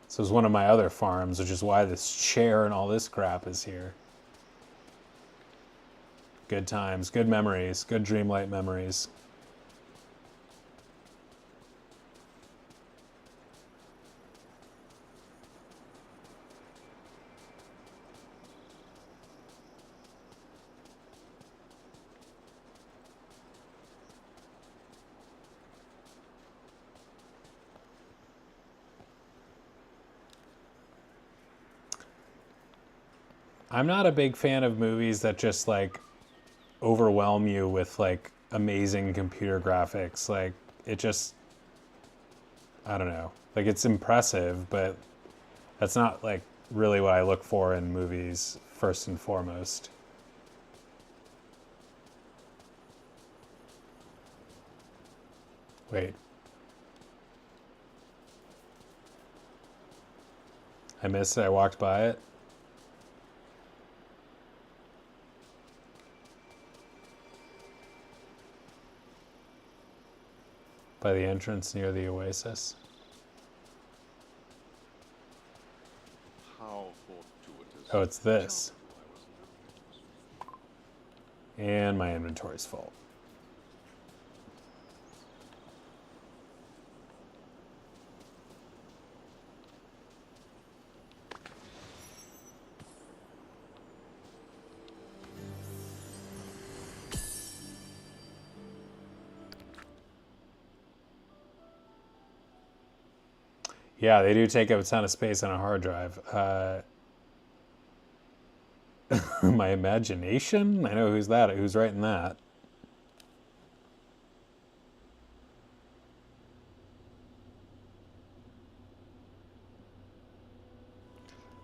This was one of my other farms, which is why this chair and all this crap is here. Good times, good memories, good Dreamlight memories. I'm not a big fan of movies that just like overwhelm you with like amazing computer graphics. Like it just, I don't know. Like it's impressive, but that's not like really what I look for in movies first and foremost. Wait. I missed it. I walked by it. By the entrance near the oasis. How fortuitous. Oh, it's this. And my inventory's full. Yeah, they do take up a ton of space on a hard drive. My imagination? I know who's that. Who's writing that?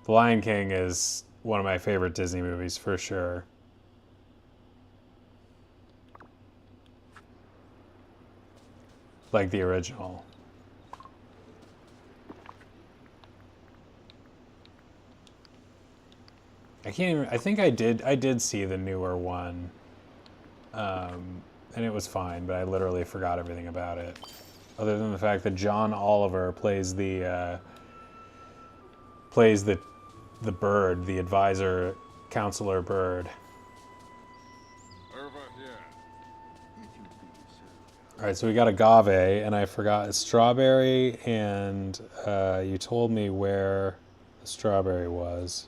The Lion King is one of my favorite Disney movies for sure. Like the original. I can't even, I think I did see the newer one. And it was fine, but I literally forgot everything about it. Other than the fact that John Oliver plays the bird, the advisor, counselor bird. Over here. All right, so we got agave, and I forgot strawberry, and you told me where the strawberry was.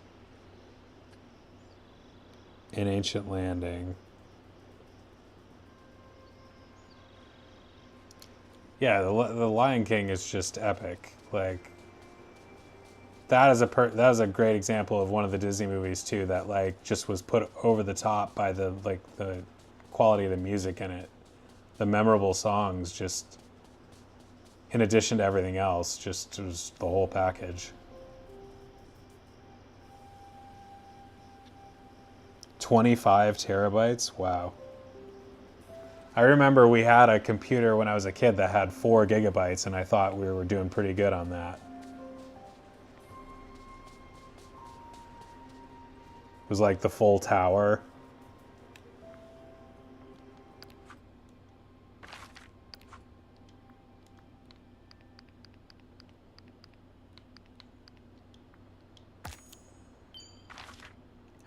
In Ancient Landing. Yeah, the Lion King is just epic. Like that is a great example of one of the Disney movies too that like just was put over the top by the quality of the music in it. The memorable songs just in addition to everything else, just the whole package. 25 terabytes? Wow. I remember we had a computer when I was a kid that had 4 gigabytes, and I thought we were doing pretty good on that. It was like the full tower.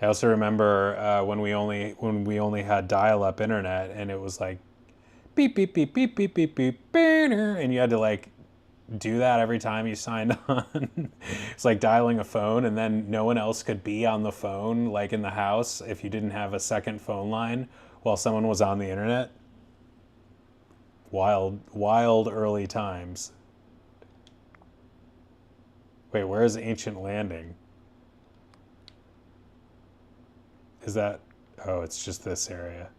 I also remember when we only had dial-up internet, and it was like beep beep beep beep beep beep beep, and you had to like do that every time you signed on. It's like dialing a phone, and then no one else could be on the phone, like in the house, if you didn't have a second phone line while someone was on the internet. Wild early times. Wait, where's Ancient Landing? Is that... Oh, it's just this area.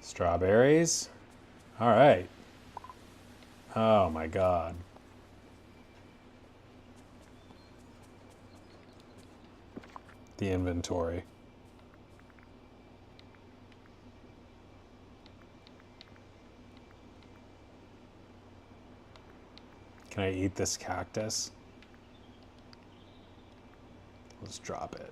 Strawberries? All right. Oh my God. The inventory. Can I eat this cactus? Let's drop it.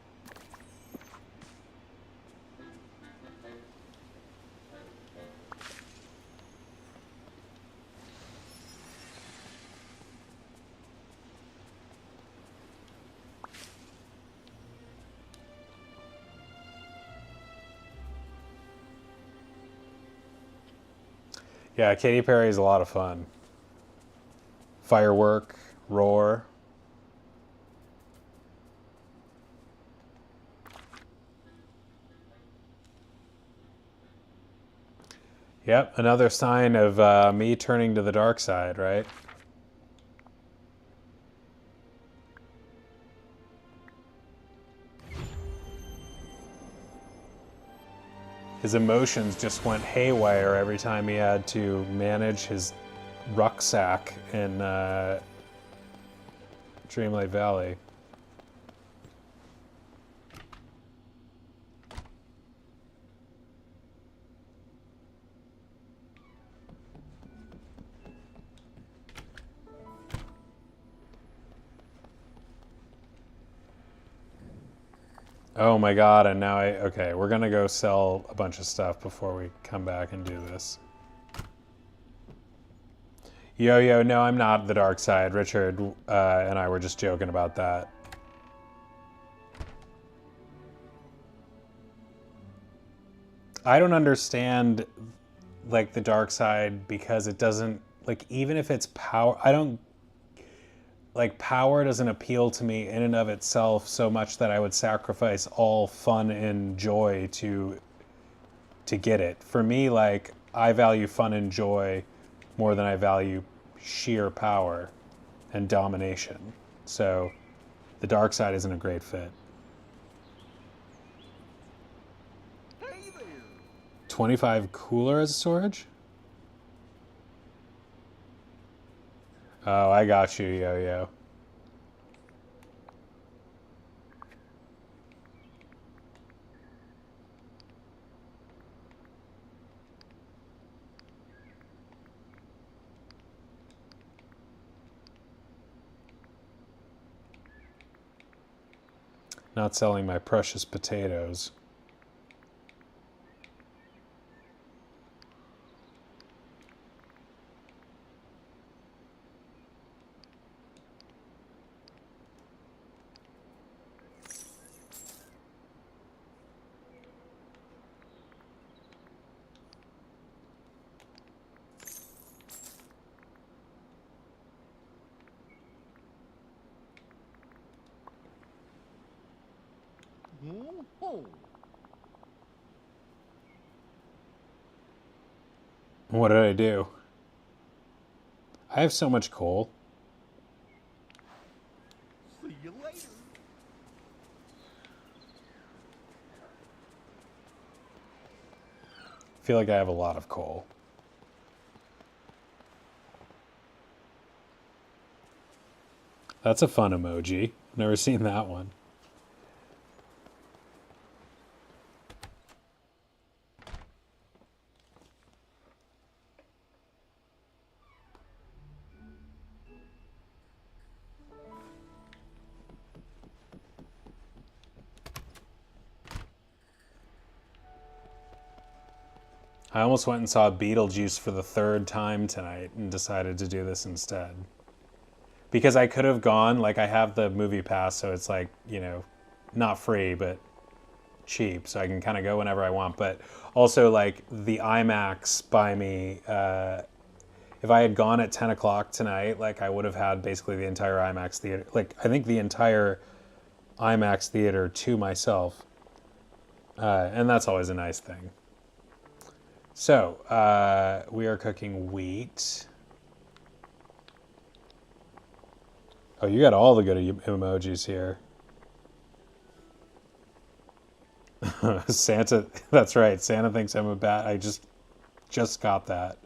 Yeah, Katy Perry is a lot of fun. Firework, Roar. Yep, another sign of me turning to the dark side, right? His emotions just went haywire every time he had to manage his rucksack in Dreamlight Valley. Oh my God, and now okay, we're gonna go sell a bunch of stuff before we come back and do this. Yo, no, I'm not the dark side. Richard and I were just joking about that. I don't understand, like, the dark side because it doesn't, like, even if it's power, I don't, like, power doesn't appeal to me in and of itself so much that I would sacrifice all fun and joy to get it. For me, like, I value fun and joy more than I value sheer power and domination. So the dark side isn't a great fit. 25 cooler as storage? Oh, I got you, yo. Not selling my precious potatoes. What did I do? I have so much coal. feel like I have a lot of coal. That's a fun emoji. Never seen that one. I almost went and saw Beetlejuice for the 3rd time tonight and decided to do this instead. Because I could have gone, like I have the movie pass, so it's like, you know, not free, but cheap, so I can kind of go whenever I want. But also, like, the IMAX by me, if I had gone at 10 o'clock tonight, like, I would have had basically the entire IMAX theater, like, I think the entire IMAX theater to myself. And that's always a nice thing. So, we are cooking wheat. Oh, you got all the good emojis here. Santa, that's right. Santa thinks I'm a bad. I just got that.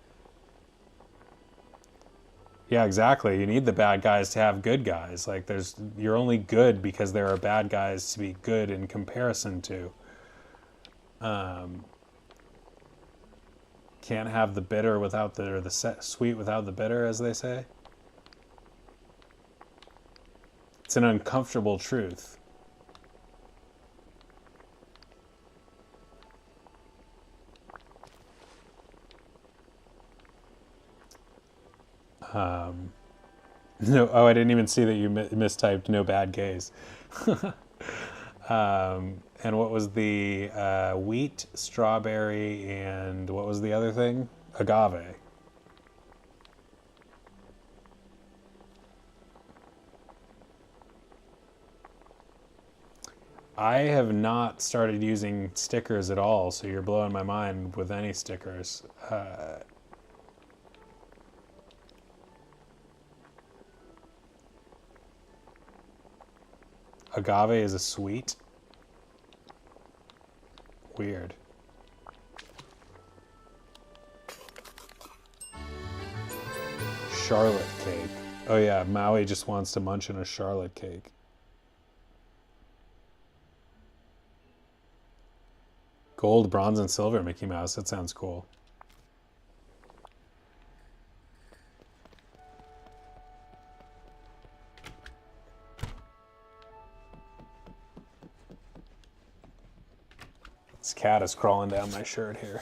Yeah, exactly. You need the bad guys to have good guys. Like you're only good because there are bad guys to be good in comparison to. Can't have the bitter without or the sweet without the bitter, as they say. It's an uncomfortable truth. No, oh, I didn't even see that you mistyped no bad gays. And what was the wheat, strawberry, and what was the other thing? Agave. I have not started using stickers at all, so you're blowing my mind with any stickers. Agave is a sweet. Weird. Charlotte cake. Oh yeah, Maui just wants to munch on a Charlotte cake. Gold, bronze, and silver Mickey Mouse. That sounds cool. This cat is crawling down my shirt here.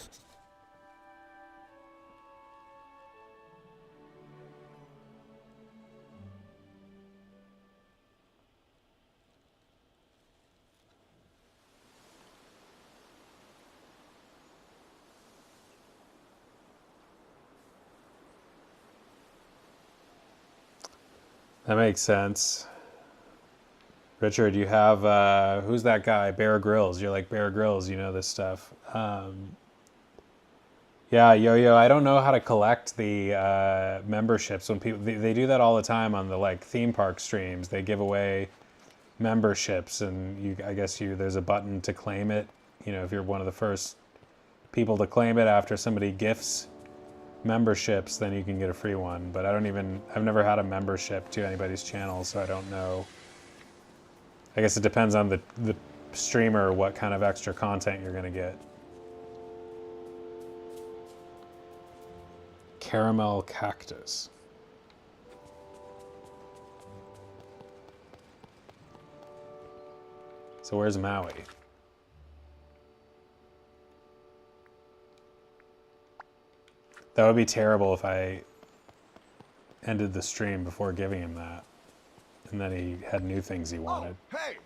That makes sense. Richard, you have, who's that guy? Bear Grylls. You're like Bear Grylls, you know this stuff. Yeah, Yo-Yo, I don't know how to collect the memberships. When people, they do that all the time on the like theme park streams. They give away memberships and I guess there's a button to claim it. You know, if you're one of the first people to claim it after somebody gifts memberships, then you can get a free one. But I've never had a membership to anybody's channel, so I don't know. I guess it depends on the streamer what kind of extra content you're gonna get. Caramel cactus. So where's Maui? That would be terrible if I ended the stream before giving him that. And then he had new things he wanted. Oh, hey!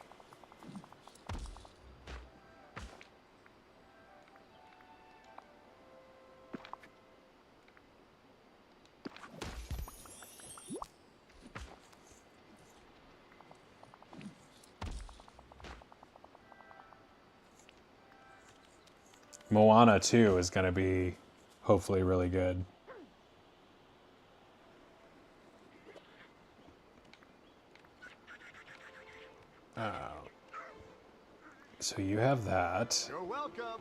Moana 2 is going to be hopefully really good. So you have that. You're welcome.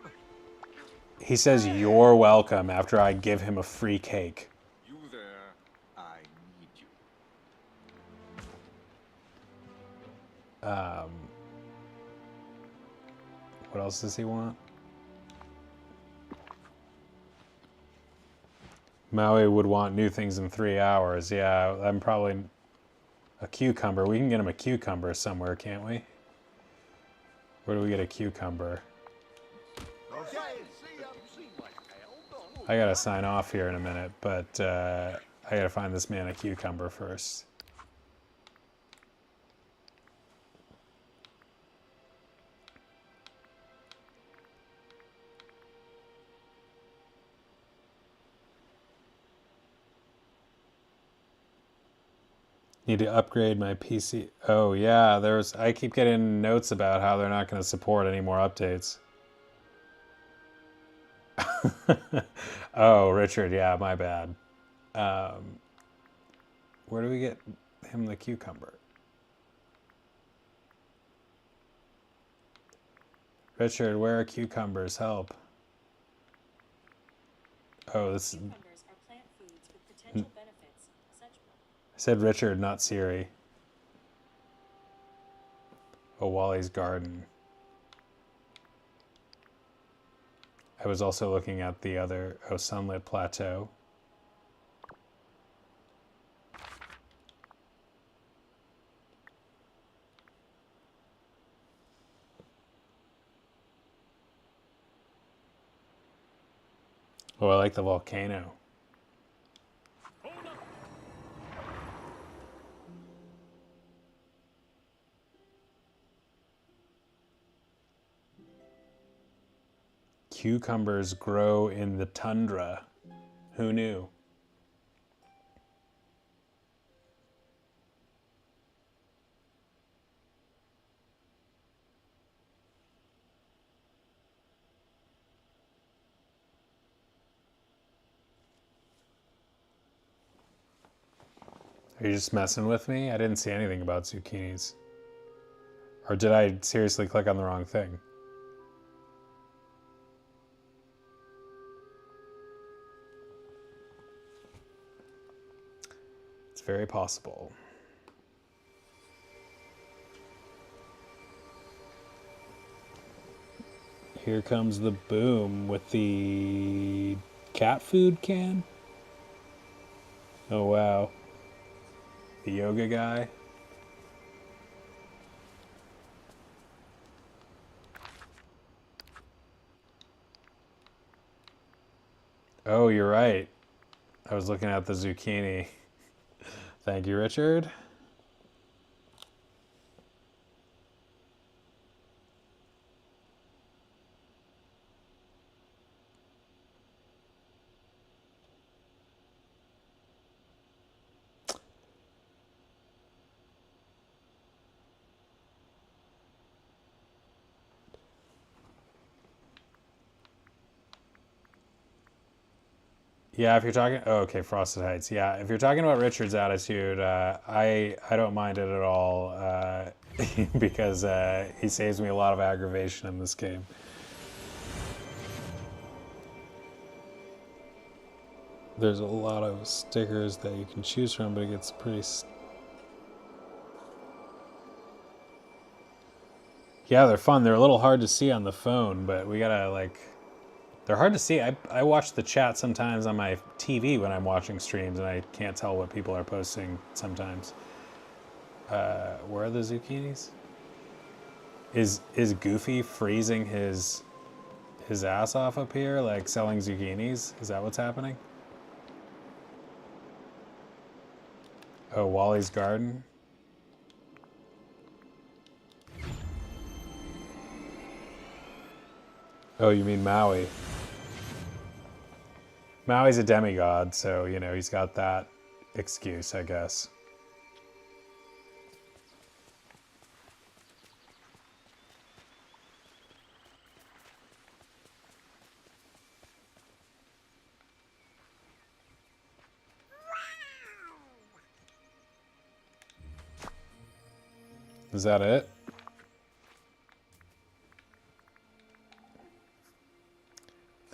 He says you're welcome after I give him a free cake. You there? I need you. What else does he want? Maui would want new things in 3 hours. Yeah, I'm probably a cucumber. We can get him a cucumber somewhere, can't we? Where do we get a cucumber? I gotta sign off here in a minute, but I gotta find this man a cucumber first. Need to upgrade my PC. Oh yeah, I keep getting notes about how they're not going to support any more updates. Oh, Richard, yeah, my bad. Where do we get him the cucumber? Richard, where are cucumbers? Help. Oh, this is... Cucumbers are plant foods with potential benefits, such... I said Richard, not Siri. Oh, Wally's garden. I was also looking at the other... Oh, Sunlit Plateau. Oh, I like the volcano. Cucumbers grow in the tundra. Who knew? Are you just messing with me? I didn't see anything about zucchinis. Or did I seriously click on the wrong thing? It's very possible. Here comes the boom with the cat food can. Oh wow. The yoga guy. Oh, you're right. I was looking at the zucchini. Thank you, Richard. Yeah, if you're talking, oh, okay, Frosted Heights. Yeah, if you're talking about Richard's attitude, I don't mind it at all because he saves me a lot of aggravation in this game. There's a lot of stickers that you can choose from, but it gets pretty. Yeah, they're fun. They're a little hard to see on the phone, but we gotta like. They're hard to see. I watch the chat sometimes on my TV when I'm watching streams, and I can't tell what people are posting sometimes. Where are the zucchinis? Is Goofy freezing his ass off up here, like selling zucchinis? Is that what's happening? Oh, Wally's garden. Oh, you mean Maui? Maui's a demigod, so, you know, he's got that excuse, I guess. Is that it?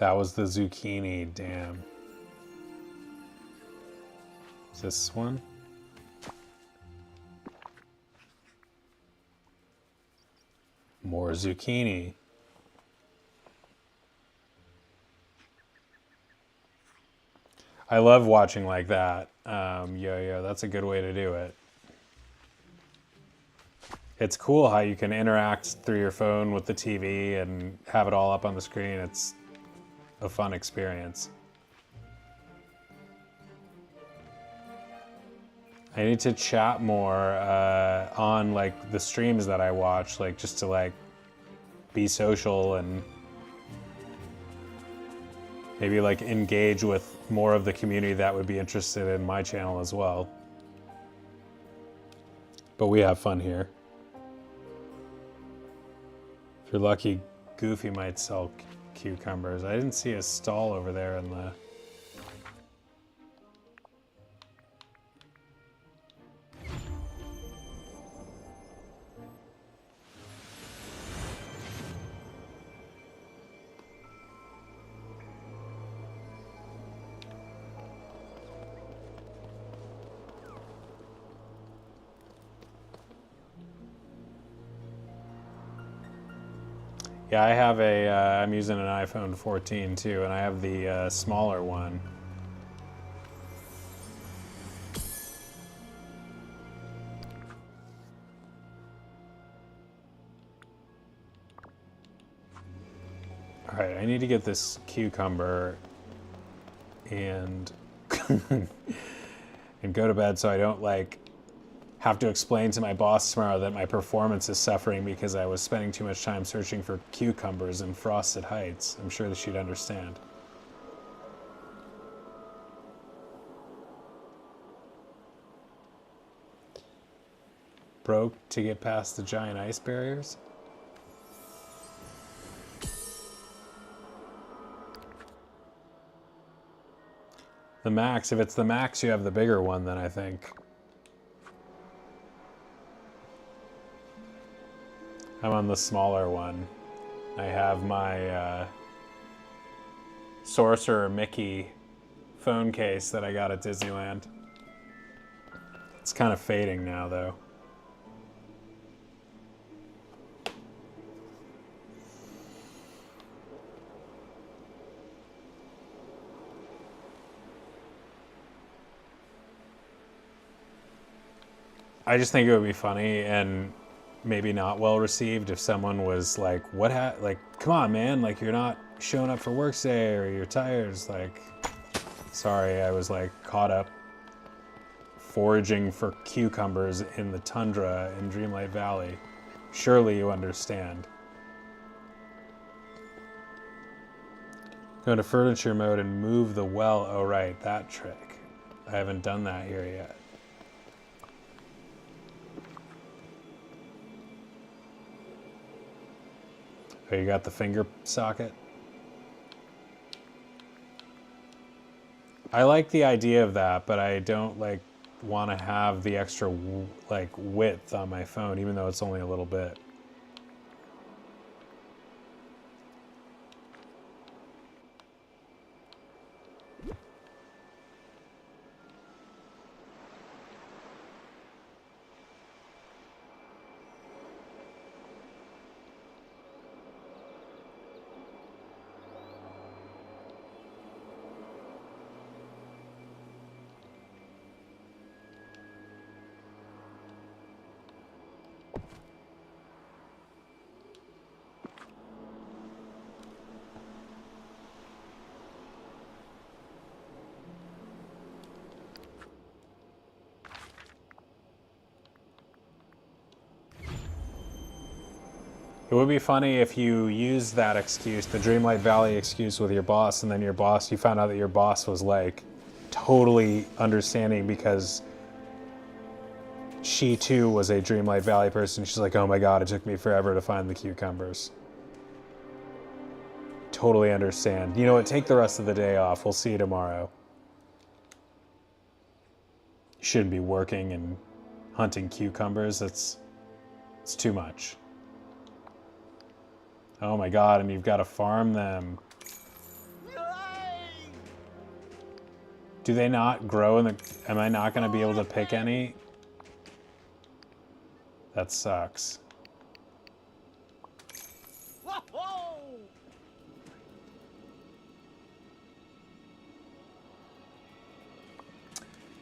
That was the zucchini, damn. Is this one? More zucchini. I love watching like that. Yo, that's a good way to do it. It's cool how you can interact through your phone with the TV and have it all up on the screen. It's a fun experience. I need to chat more on like the streams that I watch, like just to like be social and maybe like engage with more of the community that would be interested in my channel as well. But we have fun here. If you're lucky, Goofy might sell cucumbers. I didn't see a stall over there in the... Yeah, I have a, I'm using an iPhone 14 too, and I have the smaller one. All right, I need to get this cucumber and and go to bed so I don't like have to explain to my boss tomorrow that my performance is suffering because I was spending too much time searching for cucumbers in Frosted Heights. I'm sure that she'd understand. Broke to get past the giant ice barriers? The max, if it's the max, you have the bigger one then I think. I'm on the smaller one. I have my Sorcerer Mickey phone case that I got at Disneyland. It's kind of fading now, though. I just think it would be funny and maybe not well received if someone was like, like, come on, man, like, you're not showing up for work today or you're tired. It's like, sorry, I was like caught up foraging for cucumbers in the tundra in Dreamlight Valley. Surely you understand. Go to furniture mode and move the well. Oh, right, that trick. I haven't done that here yet. Oh, you got the finger socket? I like the idea of that, but I don't like want to have the extra like width on my phone, even though it's only a little bit. It would be funny if you used that excuse, the Dreamlight Valley excuse with your boss, and then your boss, you found out that your boss was like totally understanding because she too was a Dreamlight Valley person. She's like, oh my God, it took me forever to find the cucumbers. Totally understand. You know what, take the rest of the day off. We'll see you tomorrow. You shouldn't be working and hunting cucumbers. It's too much. Oh my God, and you've got to farm them. Do they not grow in the... Am I not going to be able to pick any? That sucks.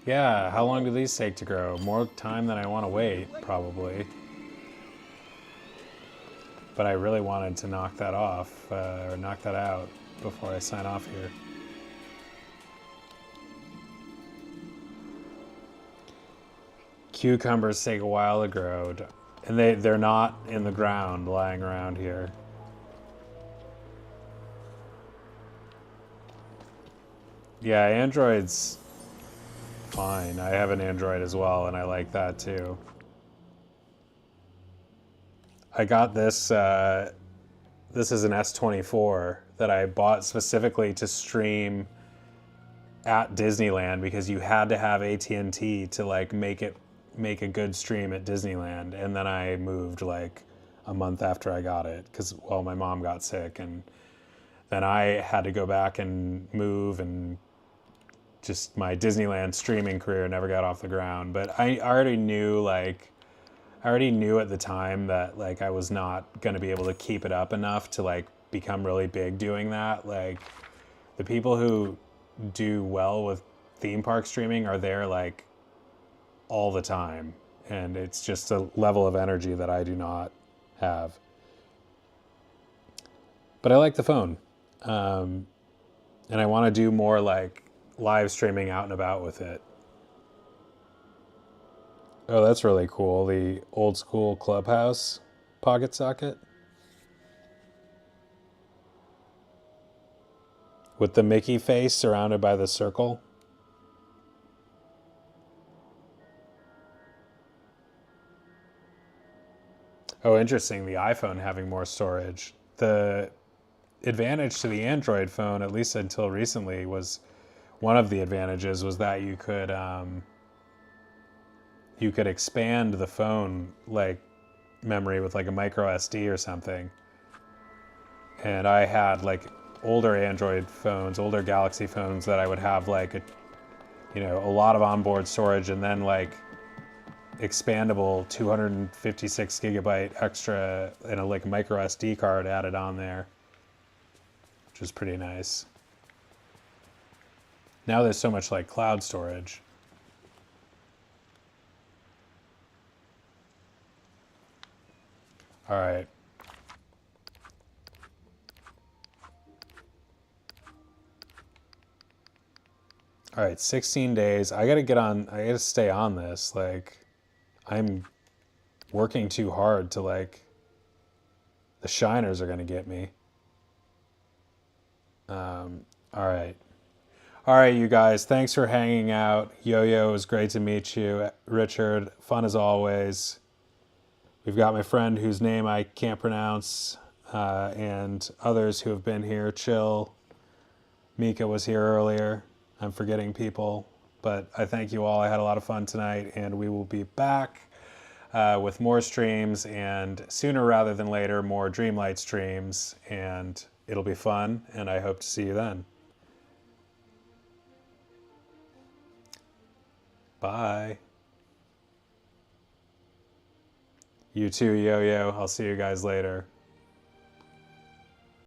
Yeah, how long do these take to grow? More time than I want to wait, probably. But I really wanted to knock that off, or knock that out before I sign off here. Cucumbers take a while to grow, and they're not in the ground lying around here. Yeah, Android's fine. I have an Android as well, and I like that too. I got this, this is an S24 that I bought specifically to stream at Disneyland because you had to have AT&T to like make a good stream at Disneyland. And then I moved like a month after I got it because, well, my mom got sick, and then I had to go back and move, and just my Disneyland streaming career never got off the ground. But I already knew at the time that like I was not going to be able to keep it up enough to like become really big doing that. Like the people who do well with theme park streaming are there like all the time, and it's just a level of energy that I do not have. But I like the phone, and I want to do more like live streaming out and about with it. Oh, that's really cool. The old school Clubhouse pocket socket with the Mickey face surrounded by the circle. Oh, interesting. The iPhone having more storage. The advantage to the Android phone, at least until recently, was one of the advantages was that you could expand the phone like memory with like a micro SD or something. And I had like older Android phones, older Galaxy phones that I would have like a lot of onboard storage, and then like expandable 256 gigabyte extra and a like micro SD card added on there, which is pretty nice. Now there's so much like cloud storage. All right. All right, 16 days. I gotta stay on this. Like, I'm working too hard to like, the shiners are gonna get me. All right. All right, you guys, thanks for hanging out. Yo-Yo, it was great to meet you. Richard, fun as always. We've got my friend whose name I can't pronounce, and others who have been here. Chill. Mika was here earlier. I'm forgetting people, but I thank you all. I had a lot of fun tonight, and we will be back with more streams, and sooner rather than later, more Dreamlight streams, and it'll be fun, and I hope to see you then. Bye. You too, Yo-Yo. I'll see you guys later.